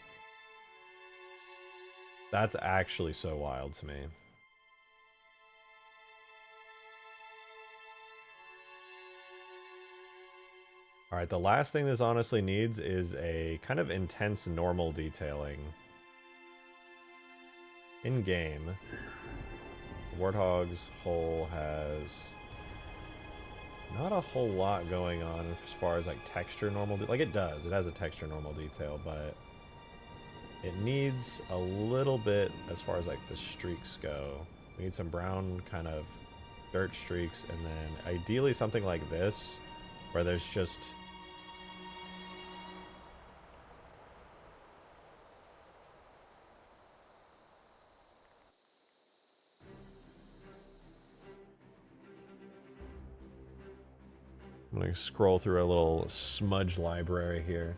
That's actually so wild to me. Alright, the last thing this honestly needs is a kind of intense normal detailing. In-game, Warthog's hull has not a whole lot going on as far as like texture normal. Like it does. It has a texture normal detail, but it needs a little bit as far as like the streaks go. We need some brown kind of dirt streaks, and then ideally something like this where there's just I'm gonna scroll through a little smudge library here.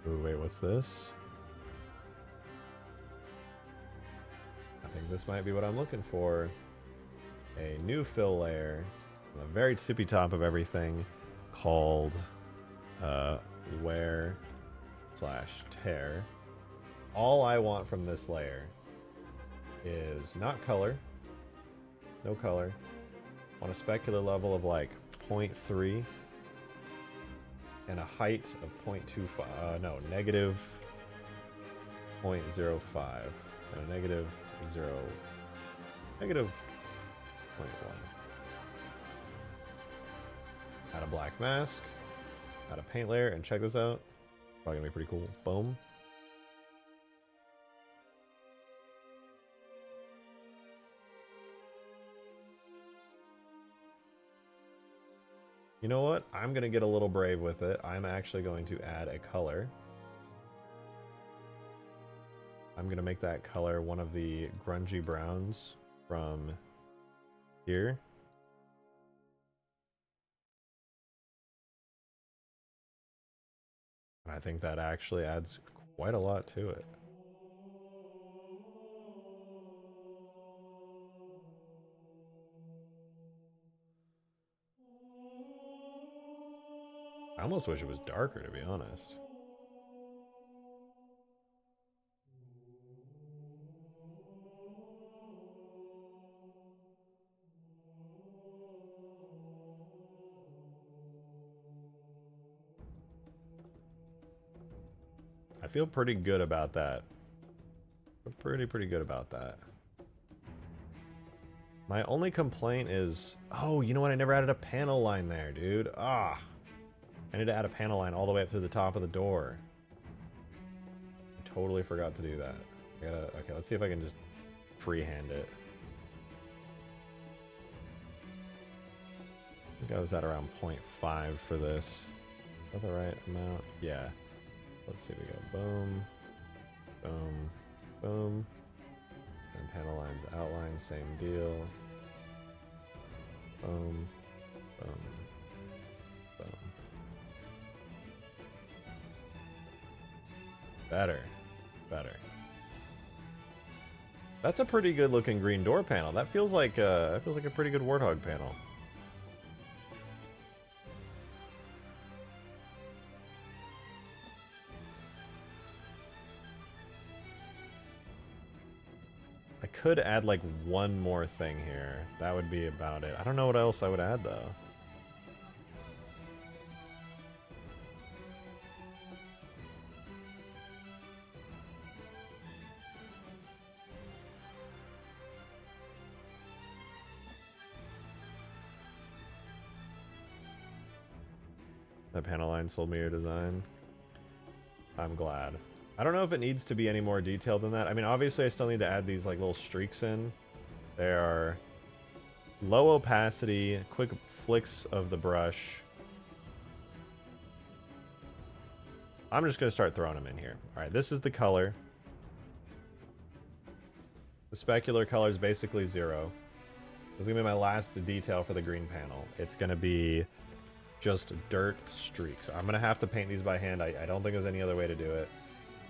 Ooh, wait, what's this? I think this might be what I'm looking for. A new fill layer on the very tippy top of everything called wear / tear. All I want from this layer is not color, no color. I want a specular level of like 0.3 and a height of 0.25, no, negative 0.05 and a negative 0.1. Add a black mask, add a paint layer, and check this out. Probably gonna be pretty cool. Boom. You know what? I'm going to get a little brave with it. I'm actually going to add a color. I'm going to make that color one of the grungy browns from here. I think that actually adds quite a lot to it. I almost wish it was darker, to be honest. I feel pretty good about that. Pretty good about that. My only complaint is... Oh, you know what? I never added a panel line there, dude. Ah. I need to add a panel line all the way up to the top of the door. I totally forgot to do that. Okay, let's see if I can just freehand it. I think I was at around 0.5 for this. Is that the right amount? Yeah. Let's see, we go boom, boom, boom. And panel lines outline, same deal. Boom, boom, boom. Better. That's a pretty good looking green door panel. That feels like a pretty good Warthog panel. could add like one more thing here. That would be about it. I don't know what else I would add though. That panel line sold me your design. I'm glad. I don't know if it needs to be any more detailed than that. I mean, obviously I still need to add these like little streaks in. They are low opacity, quick flicks of the brush. I'm just going to start throwing them in here. All right, this is the color. The specular color is basically 0. This is going to be my last detail for the green panel. It's going to be just dirt streaks. I'm going to have to paint these by hand. I don't think there's any other way to do it.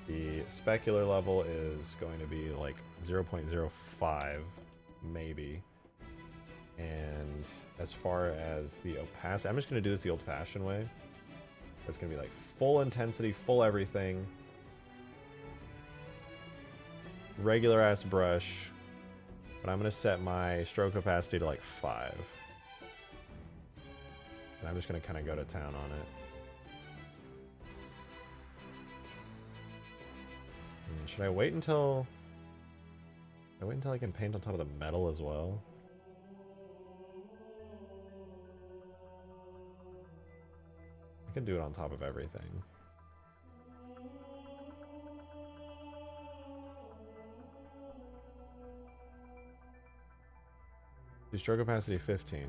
The specular level is going to be like 0.05, maybe. And as far as the opacity, I'm just going to do this the old-fashioned way. It's going to be like full intensity, full everything. Regular-ass brush. But I'm going to set my stroke opacity to like 5. And I'm just going to kind of go to town on it. Should I wait until... I can paint on top of the metal as well? I can do it on top of everything. Do stroke opacity 15.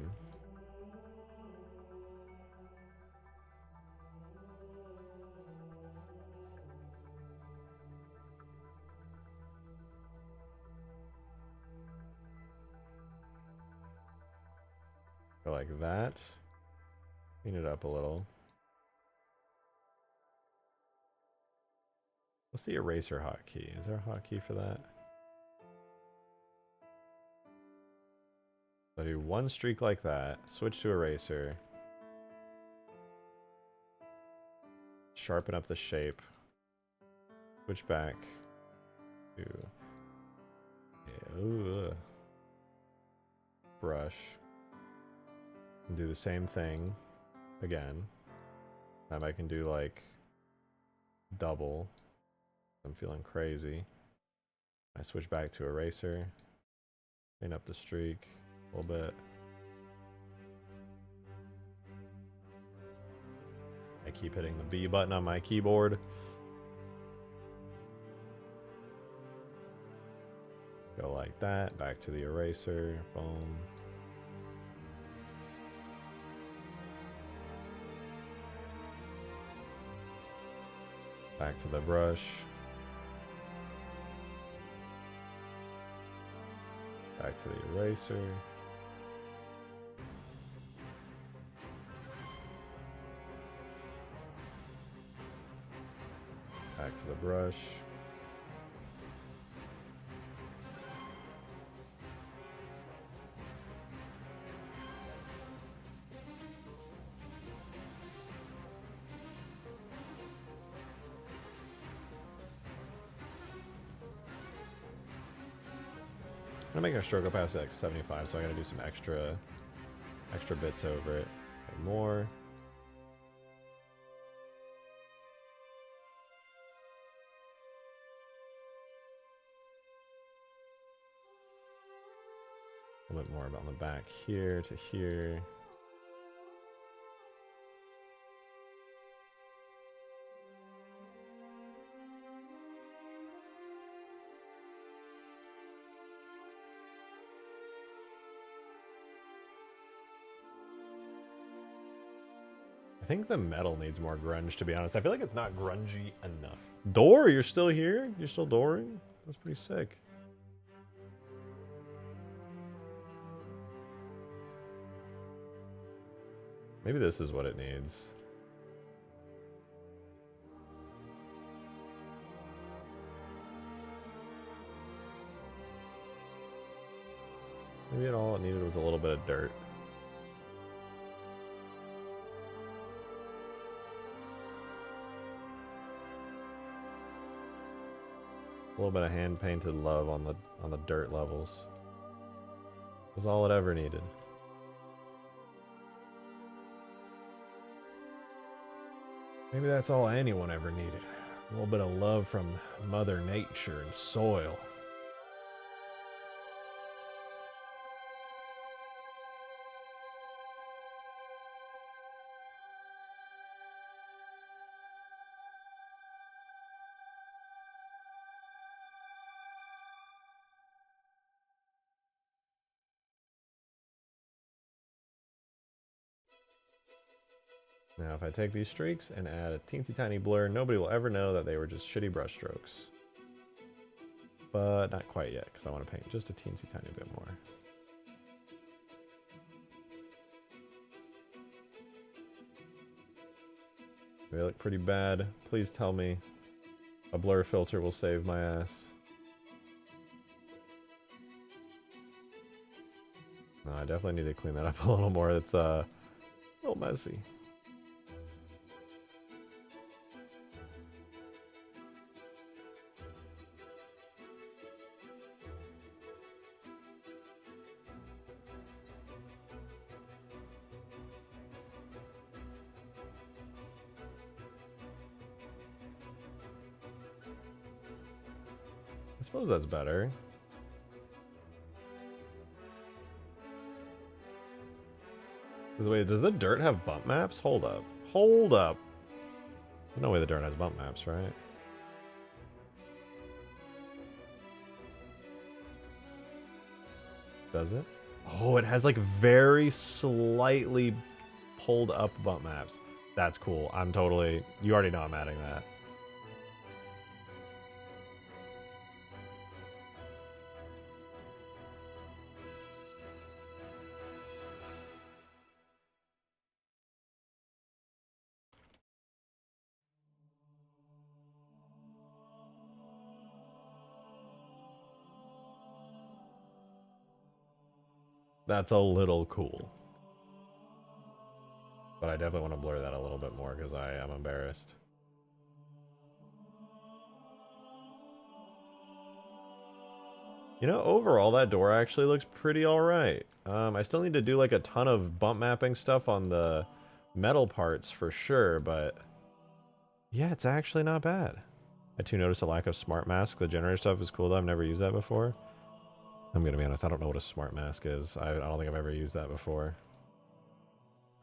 Go like that. Clean it up a little. What's the eraser hotkey? Is there a hotkey for that? So I do one streak like that, switch to eraser, sharpen up the shape, switch back to brush, and do the same thing again. Time I can do like double. I'm feeling crazy. I switch back to eraser, clean up the streak a little bit. I keep hitting the B button on my keyboard. Go like that, back to the eraser, boom. Back to the brush. Back to the eraser. Back to the brush. I'm gonna make our stroke opacity like 75, so I gotta do some extra bits over it. And more. A little bit more about the back here to here. I think the metal needs more grunge, to be honest. I feel like it's not grungy enough. Door, you're still here? You're still dooring? That's pretty sick. Maybe this is what it needs. Maybe all it needed was a little bit of dirt. A little bit of hand-painted love on the dirt levels. Was all it ever needed. Maybe that's all anyone ever needed. A little bit of love from Mother Nature and soil. Now, if I take these streaks and add a teensy tiny blur, nobody will ever know that they were just shitty brush strokes. But not quite yet, because I want to paint just a teensy tiny bit more. They look pretty bad. Please tell me a blur filter will save my ass. No, I definitely need to clean that up a little more. It's a little messy. I suppose that's better. Wait, does the dirt have bump maps? Hold up. Hold up. There's no way the dirt has bump maps, right? Does it? Oh, it has like very slightly pulled up bump maps. That's cool. I'm totally... You already know I'm adding that. That's a little cool. But I definitely want to blur that a little bit more because I am embarrassed. You know, overall that door actually looks pretty alright. I still need to do like a ton of bump mapping stuff on the metal parts for sure, but yeah, it's actually not bad. I too noticed a lack of smart mask. The generator stuff is cool though. I've never used that before. I'm gonna be honest, I don't know what a smart mask is. I don't think I've ever used that before.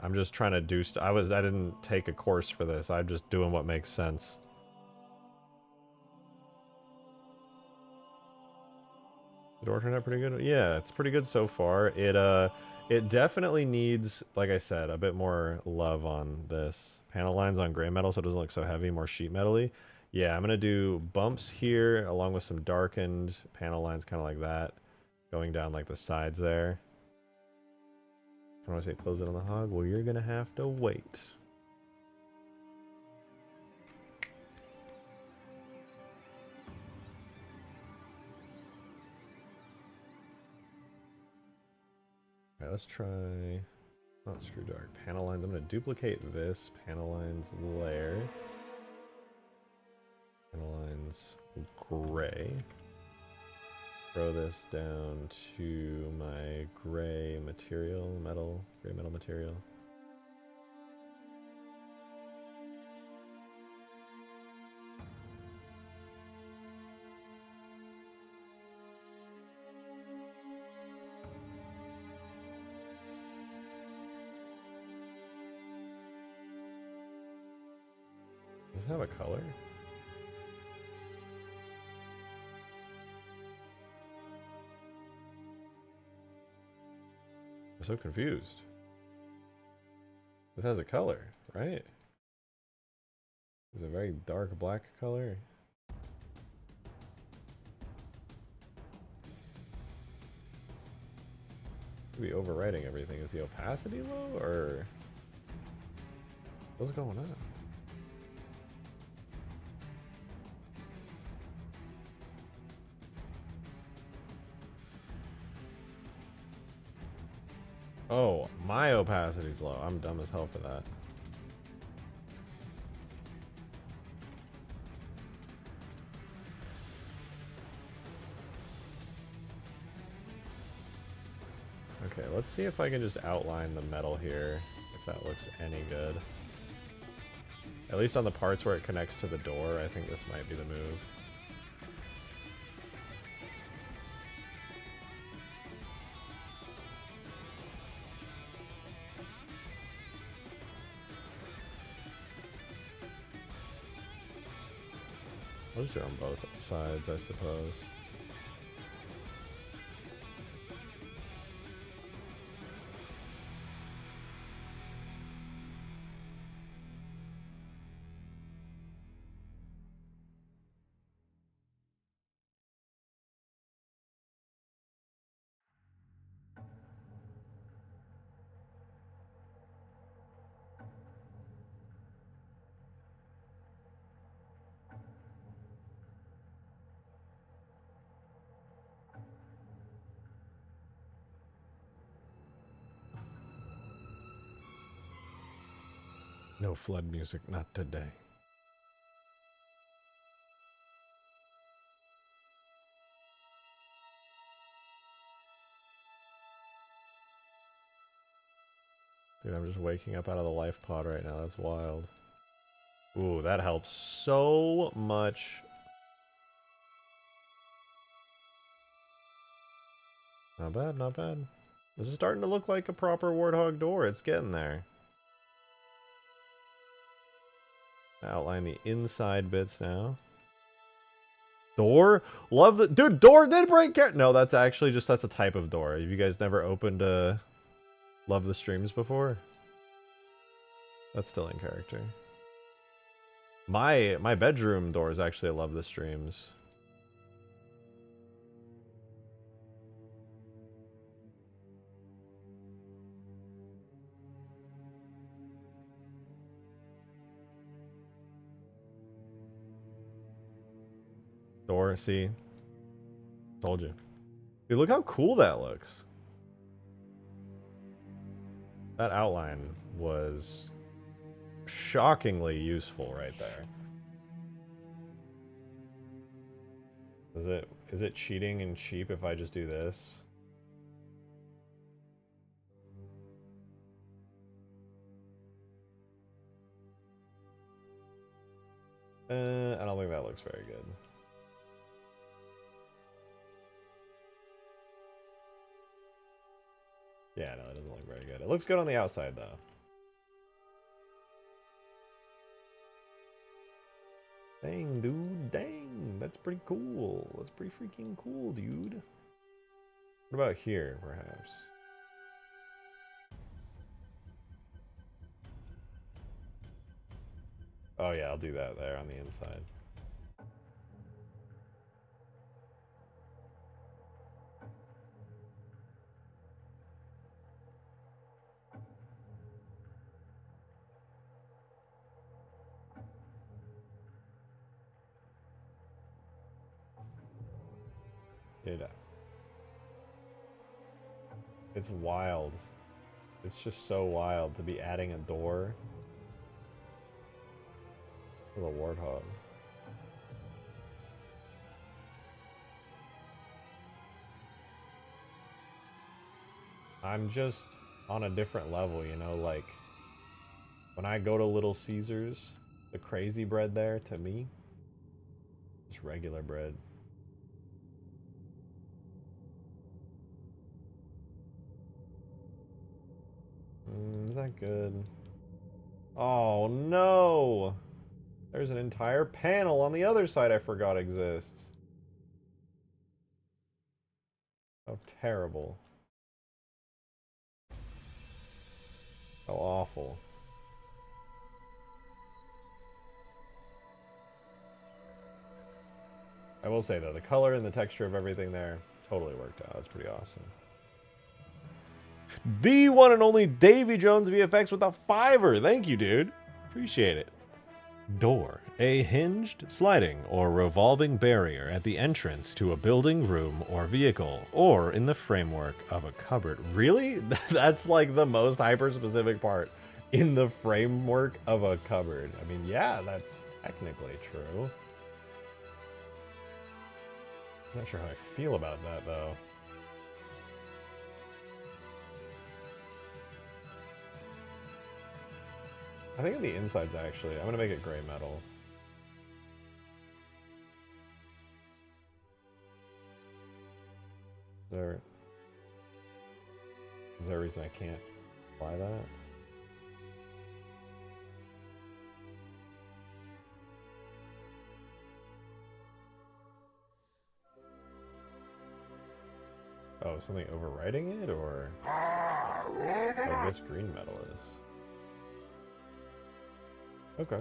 I'm just trying to do I didn't take a course for this. I'm just doing what makes sense. The door turned out pretty good. Yeah, it's pretty good so far. It definitely needs, like I said, a bit more love on this. Panel lines on gray metal so it doesn't look so heavy, more sheet metal-y. Yeah, I'm gonna do bumps here along with some darkened panel lines kind of like that. Going down like the sides there. I want to say close it on the hog. Well, you're gonna have to wait. Alright, let's try not screw dark. Panel lines. I'm gonna duplicate this. Panel lines layer. Panel lines gray. Throw this down to my gray material, gray metal material. Does this have a color? I'm so confused. This has a color, right? It's a very dark black color. Could be overwriting everything. Is the opacity low or what's going on? Oh, my opacity's low. I'm dumb as hell for that. Okay, let's see if I can just outline the metal here, if that looks any good. At least on the parts where it connects to the door, I think this might be the move. I'll just do it on both sides, I suppose. No flood music, not today. Dude, I'm just waking up out of the life pod right now. That's wild. Ooh, that helps so much. Not bad, not bad. This is starting to look like a proper Warthog door. It's getting there. Outline the inside bits now. Door? Love the... Dude, door did break... No, that's actually just... That's a type of door. Have you guys never opened Love the Streams before? That's still in character. My bedroom door is actually a Love the Streams. Door, see? Told you. Dude, look how cool that looks. That outline was shockingly useful right there. Is it cheating and cheap if I just do this? I don't think that looks very good. Yeah, no, it doesn't look very good. It looks good on the outside, though. Dang, dude. Dang. That's pretty cool. That's pretty freaking cool, dude. What about here, perhaps? Oh, yeah, I'll do that there on the inside. It's wild. It's just so wild to be adding a door to the Warthog. I'm just on a different level, you know, like when I go to Little Caesars, the crazy bread there, to me, just regular bread. Is that good? Oh no! There's an entire panel on the other side I forgot exists. How terrible. How awful. I will say though, the color and the texture of everything there totally worked out. That's pretty awesome. The one and only Davy Jones VFX with a $5. Thank you, dude. Appreciate it. Door. A hinged, sliding, or revolving barrier at the entrance to a building, room, or vehicle, or in the framework of a cupboard. Really? That's like the most hyper-specific part. In the framework of a cupboard. I mean, yeah, that's technically true. I'm not sure how I feel about that, though. I think on the insides, actually. I'm going to make it gray metal. Is there a reason I can't buy that? Oh, something overwriting it, or I guess green metal is. Okay,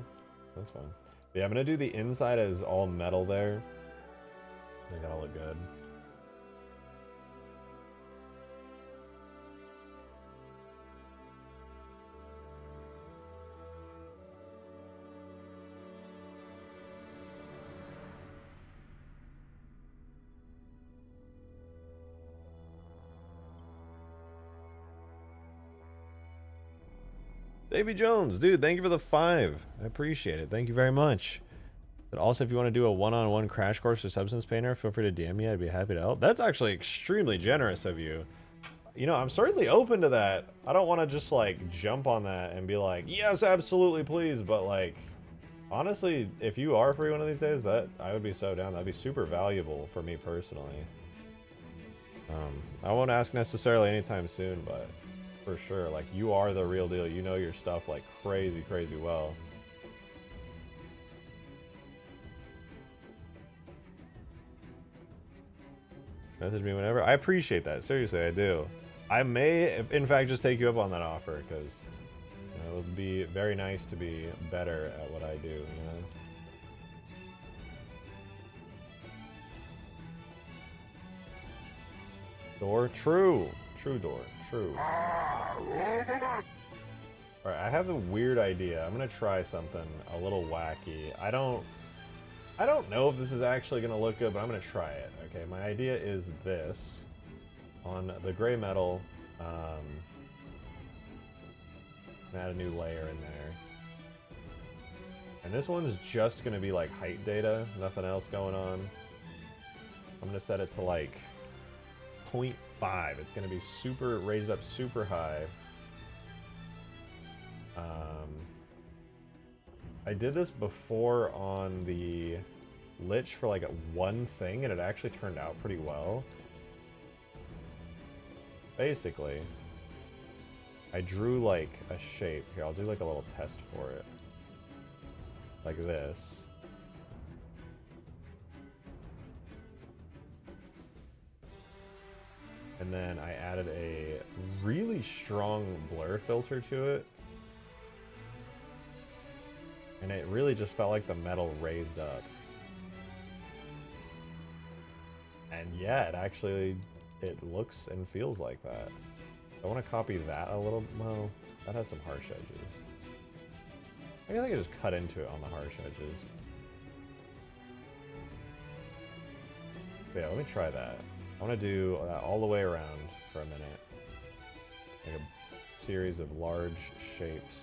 that's fine. But yeah, I'm gonna do the inside as all metal there. I think that'll look good. Davy Jones, dude, thank you for the 5. I appreciate it. Thank you very much. But also, if you want to do a one-on-one crash course for Substance Painter, feel free to DM me. I'd be happy to help. That's actually extremely generous of you. You know, I'm certainly open to that. I don't want to just, like, jump on that and be like, yes, absolutely, please. But, like, honestly, if you are free one of these days, that I would be so down. That'd be super valuable for me personally. I won't ask necessarily anytime soon, but for sure, like, you are the real deal. You know your stuff, like, crazy, crazy well. Message me whenever. I appreciate that. Seriously, I do. I may, if, in fact, just take you up on that offer, because you know, it would be very nice to be better at what I do, you know? Door? True. True door. True. Alright, I have a weird idea. I'm gonna try something a little wacky. I don't know if this is actually gonna look good, but I'm gonna try it. Okay, my idea is this. On the gray metal, add a new layer in there. And this one's just gonna be like height data, nothing else going on. I'm gonna set it to like 0.5. It's gonna be super raised up super high. I did this before on the Lich for like one thing, and it actually turned out pretty well. Basically, I drew like a shape. Here, I'll do like a little test for it. Like this. And then I added a really strong blur filter to it. And it really just felt like the metal raised up. And yeah, it looks and feels like that. I want to copy that a little. Well, that has some harsh edges. I guess I could just cut into it on the harsh edges. But yeah, let me try that. I want to do that all the way around for a minute. Like a series of large shapes.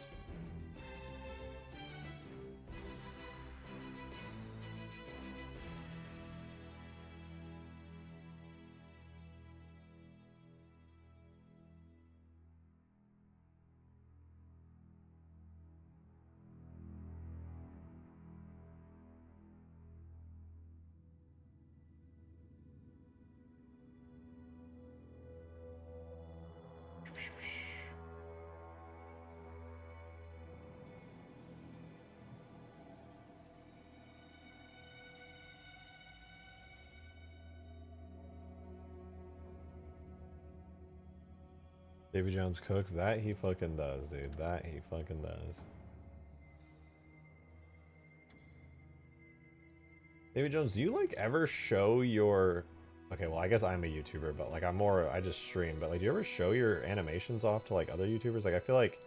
Davy Jones cooks. That he fucking does, dude. That he fucking does. Davy Jones, do you like ever show your... Okay, well, I guess I'm a YouTuber, but like I just stream, but like do you ever show your animations off to like other YouTubers? Like I feel like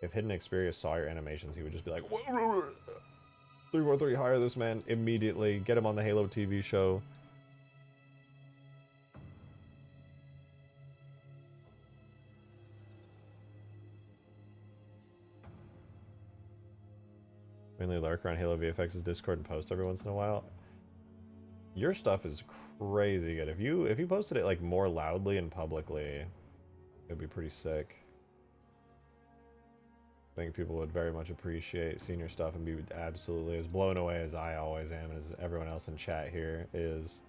if Hidden Xperia saw your animations, he would just be like, 343, hire this man immediately. Get him on the Halo TV show. Mainly lurk around Halo VFX's Discord and post every once in a while. Your stuff is crazy good. If you posted it like more loudly and publicly, it'd be pretty sick. I think people would very much appreciate seeing your stuff and be absolutely as blown away as I always am and as everyone else in chat here is.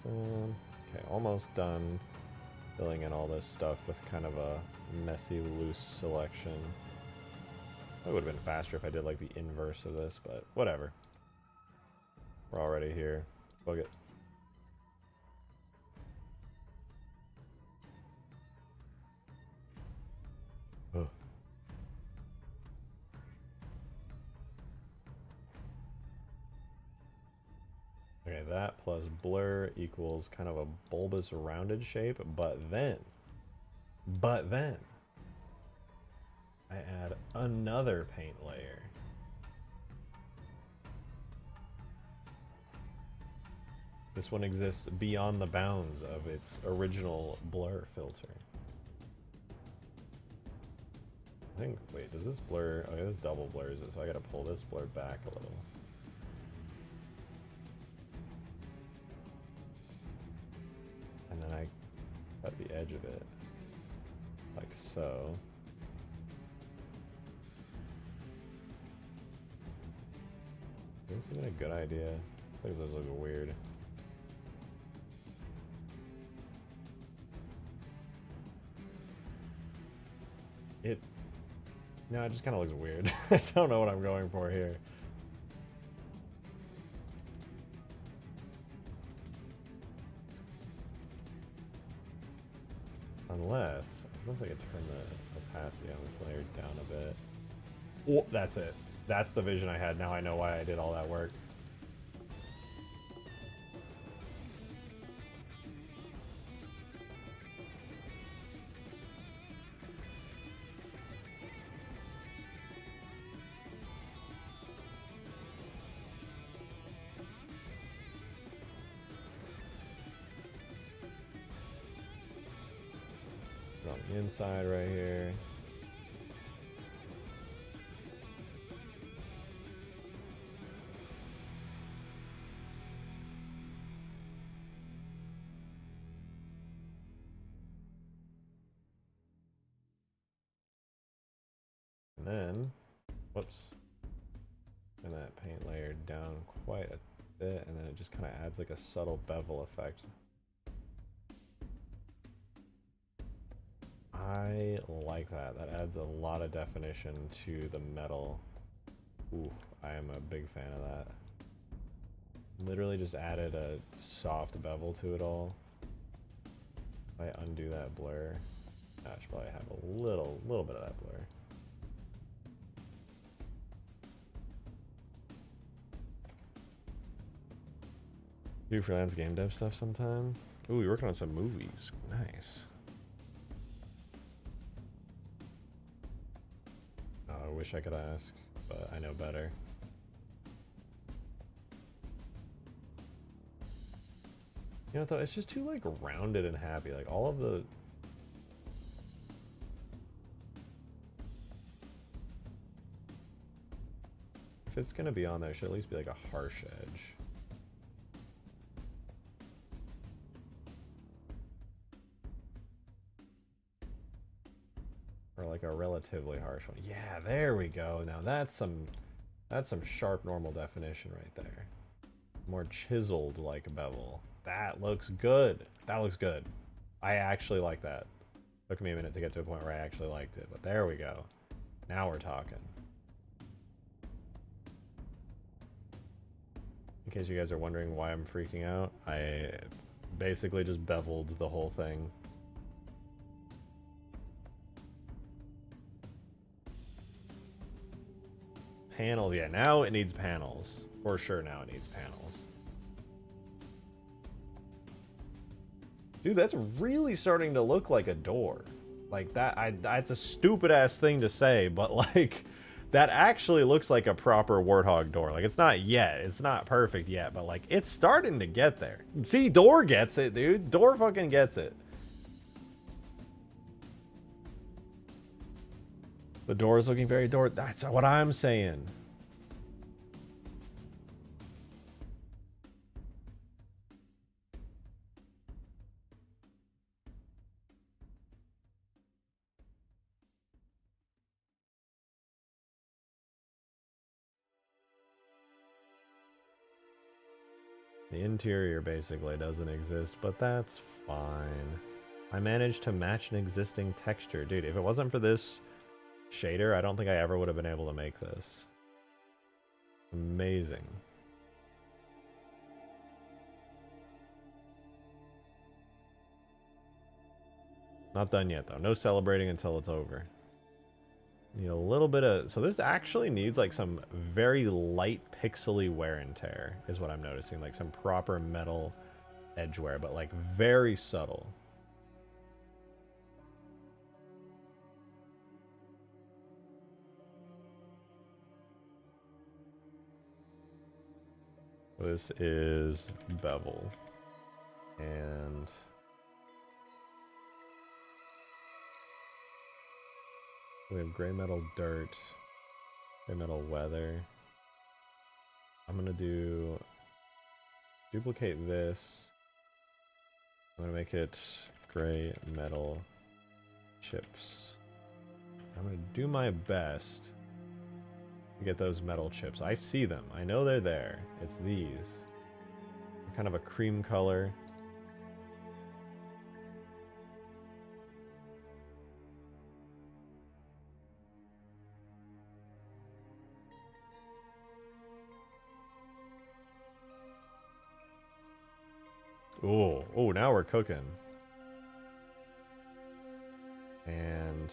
Okay, almost done filling in all this stuff with kind of a messy, loose selection. It would have been faster if I did like the inverse of this, but whatever. We're already here. Book it. Ugh. Okay, that plus blur equals kind of a bulbous rounded shape, but then I add another paint layer. This one exists beyond the bounds of its original blur filter. I think, wait, does this blur, okay, this double blurs it, so I gotta pull this blur back a little. And then I cut the edge of it, like so. Is this even a good idea? I think those look weird. No, it just kind of looks weird. I don't know what I'm going for here. Unless, I suppose I could turn the opacity on this layer down a bit. Oh, that's it. That's the vision I had. Now I know why I did all that work. On the inside right here. And then, whoops, and that paint layer down quite a bit, and then it just kind of adds like a subtle bevel effect. I like that. That adds a lot of definition to the metal. Ooh, I am a big fan of that. Literally just added a soft bevel to it all. If I undo that blur, I should probably have a little bit of that blur. Do freelance game dev stuff sometime? Ooh, you're working on some movies. Nice. I wish I could ask, but I know better. You know, though, it's just too like rounded and happy. Like all of the if it's gonna be on there, it should at least be like a harsh edge. Or like a relatively harsh one. Yeah, there we go. Now that's some sharp normal definition right there. More chiseled like bevel. That looks good. That looks good. I actually like that. Took me a minute to get to a point where I actually liked it, but there we go. Now we're talking. In case you guys are wondering why I'm freaking out, I basically just beveled the whole thing. Panels, yeah, now it needs panels. For sure now it needs panels. Dude, that's really starting to look like a door. Like that's a stupid ass thing to say, but like that actually looks like a proper warthog door. Like it's not yet, it's not perfect yet, but like it's starting to get there. See, door gets it, dude. Door fucking gets it. The door is looking very door. That's what I'm saying. The interior basically doesn't exist, but that's fine. I managed to match an existing texture. Dude, if it wasn't for this shader, I don't think I ever would have been able to make this. Amazing. Not done yet, though. No celebrating until it's over. Need a little bit of... So this actually needs, like, some very light pixely wear and tear, is what I'm noticing. Like, some proper metal edge wear, but, like, very subtle. This is bevel. And... we have gray metal dirt, gray metal weather. I'm gonna duplicate this. I'm gonna make it gray metal chips. I'm gonna do my best to get those metal chips. I see them. I know they're there. It's these. They're kind of a cream color. Oh, now we're cooking. And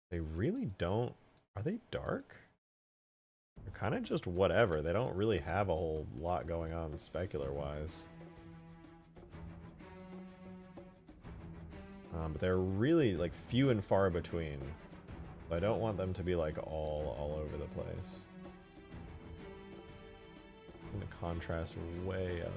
they really don't... Are they dark? They're kind of just whatever. They don't really have a whole lot going on specular-wise. But they're really, like, few and far between. So I don't want them to be, like, all over the place. I'm gonna contrast way up.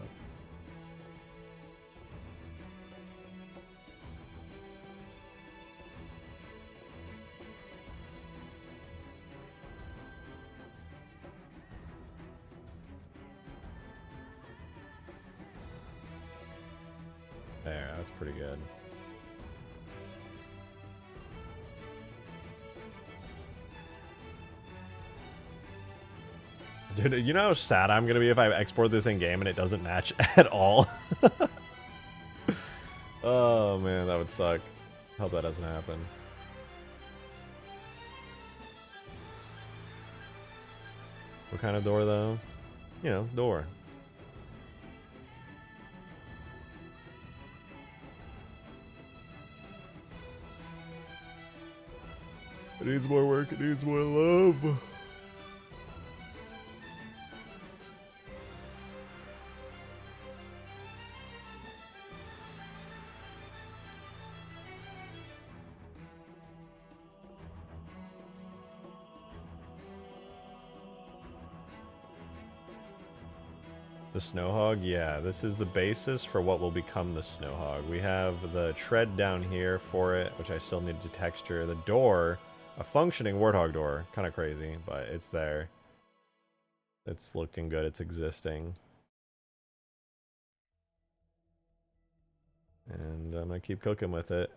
There, that's pretty good. Dude, you know how sad I'm gonna be if I export this in game and it doesn't match at all? Oh man, that would suck. Hope that doesn't happen. What kind of door though? You know, door. It needs more work, it needs more love. The Snow Hog, yeah, this is the basis for what will become the Snow Hog. We have the tread down here for it, which I still need to texture. The door, a functioning Warthog door, kind of crazy, but it's there. It's looking good, it's existing. And I'm gonna keep cooking with it.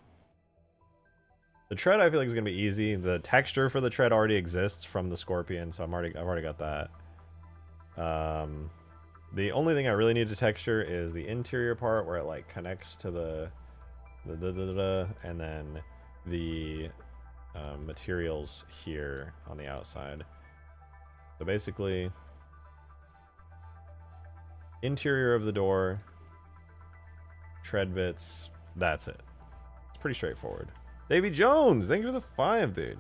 The tread I feel like is gonna be easy. The texture for the tread already exists from the Scorpion, so I've already got that. The only thing I really need to texture is the interior part where it like connects to the and then the materials here on the outside. So basically, interior of the door, tread bits, that's it. It's pretty straightforward. Davy Jones, thank you for the 5, dude.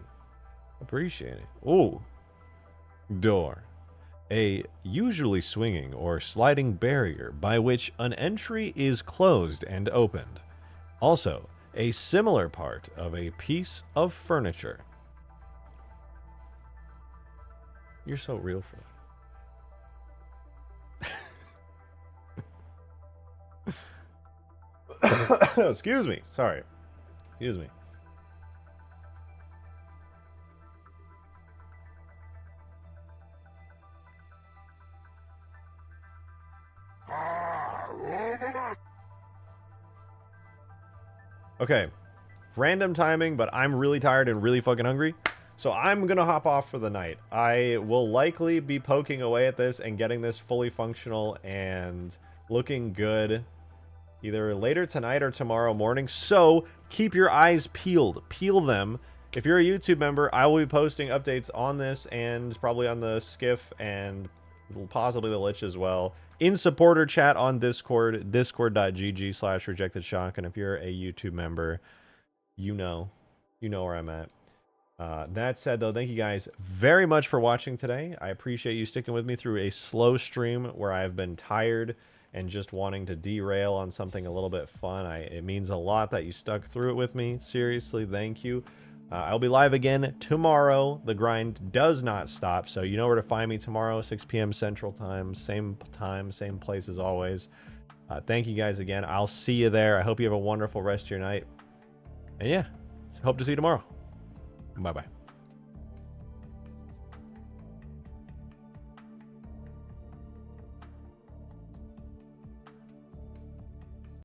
Appreciate it. Ooh, door. A usually swinging or sliding barrier by which an entry is closed and opened. Also, a similar part of a piece of furniture. You're so real for that. Excuse me. Sorry. Excuse me. Okay. Random timing, but I'm really tired and really fucking hungry. So I'm going to hop off for the night. I will likely be poking away at this and getting this fully functional and looking good either later tonight or tomorrow morning. So keep your eyes peeled. Peel them. If you're a YouTube member, I will be posting updates on this and probably on the Skiff and possibly the Lich as well. In supporter chat on Discord, discord.gg/rejected shock. And if you're a YouTube member, you know where I'm at. That said, though, thank you guys very much for watching today. I appreciate you sticking with me through a slow stream where I've been tired and just wanting to derail on something a little bit fun. It means a lot that you stuck through it with me. Seriously, thank you. I'll be live again tomorrow. The grind does not stop, so you know where to find me tomorrow, 6 p.m. Central Time, same place as always. Thank you guys again. I'll see you there. I hope you have a wonderful rest of your night. And yeah, hope to see you tomorrow. Bye-bye.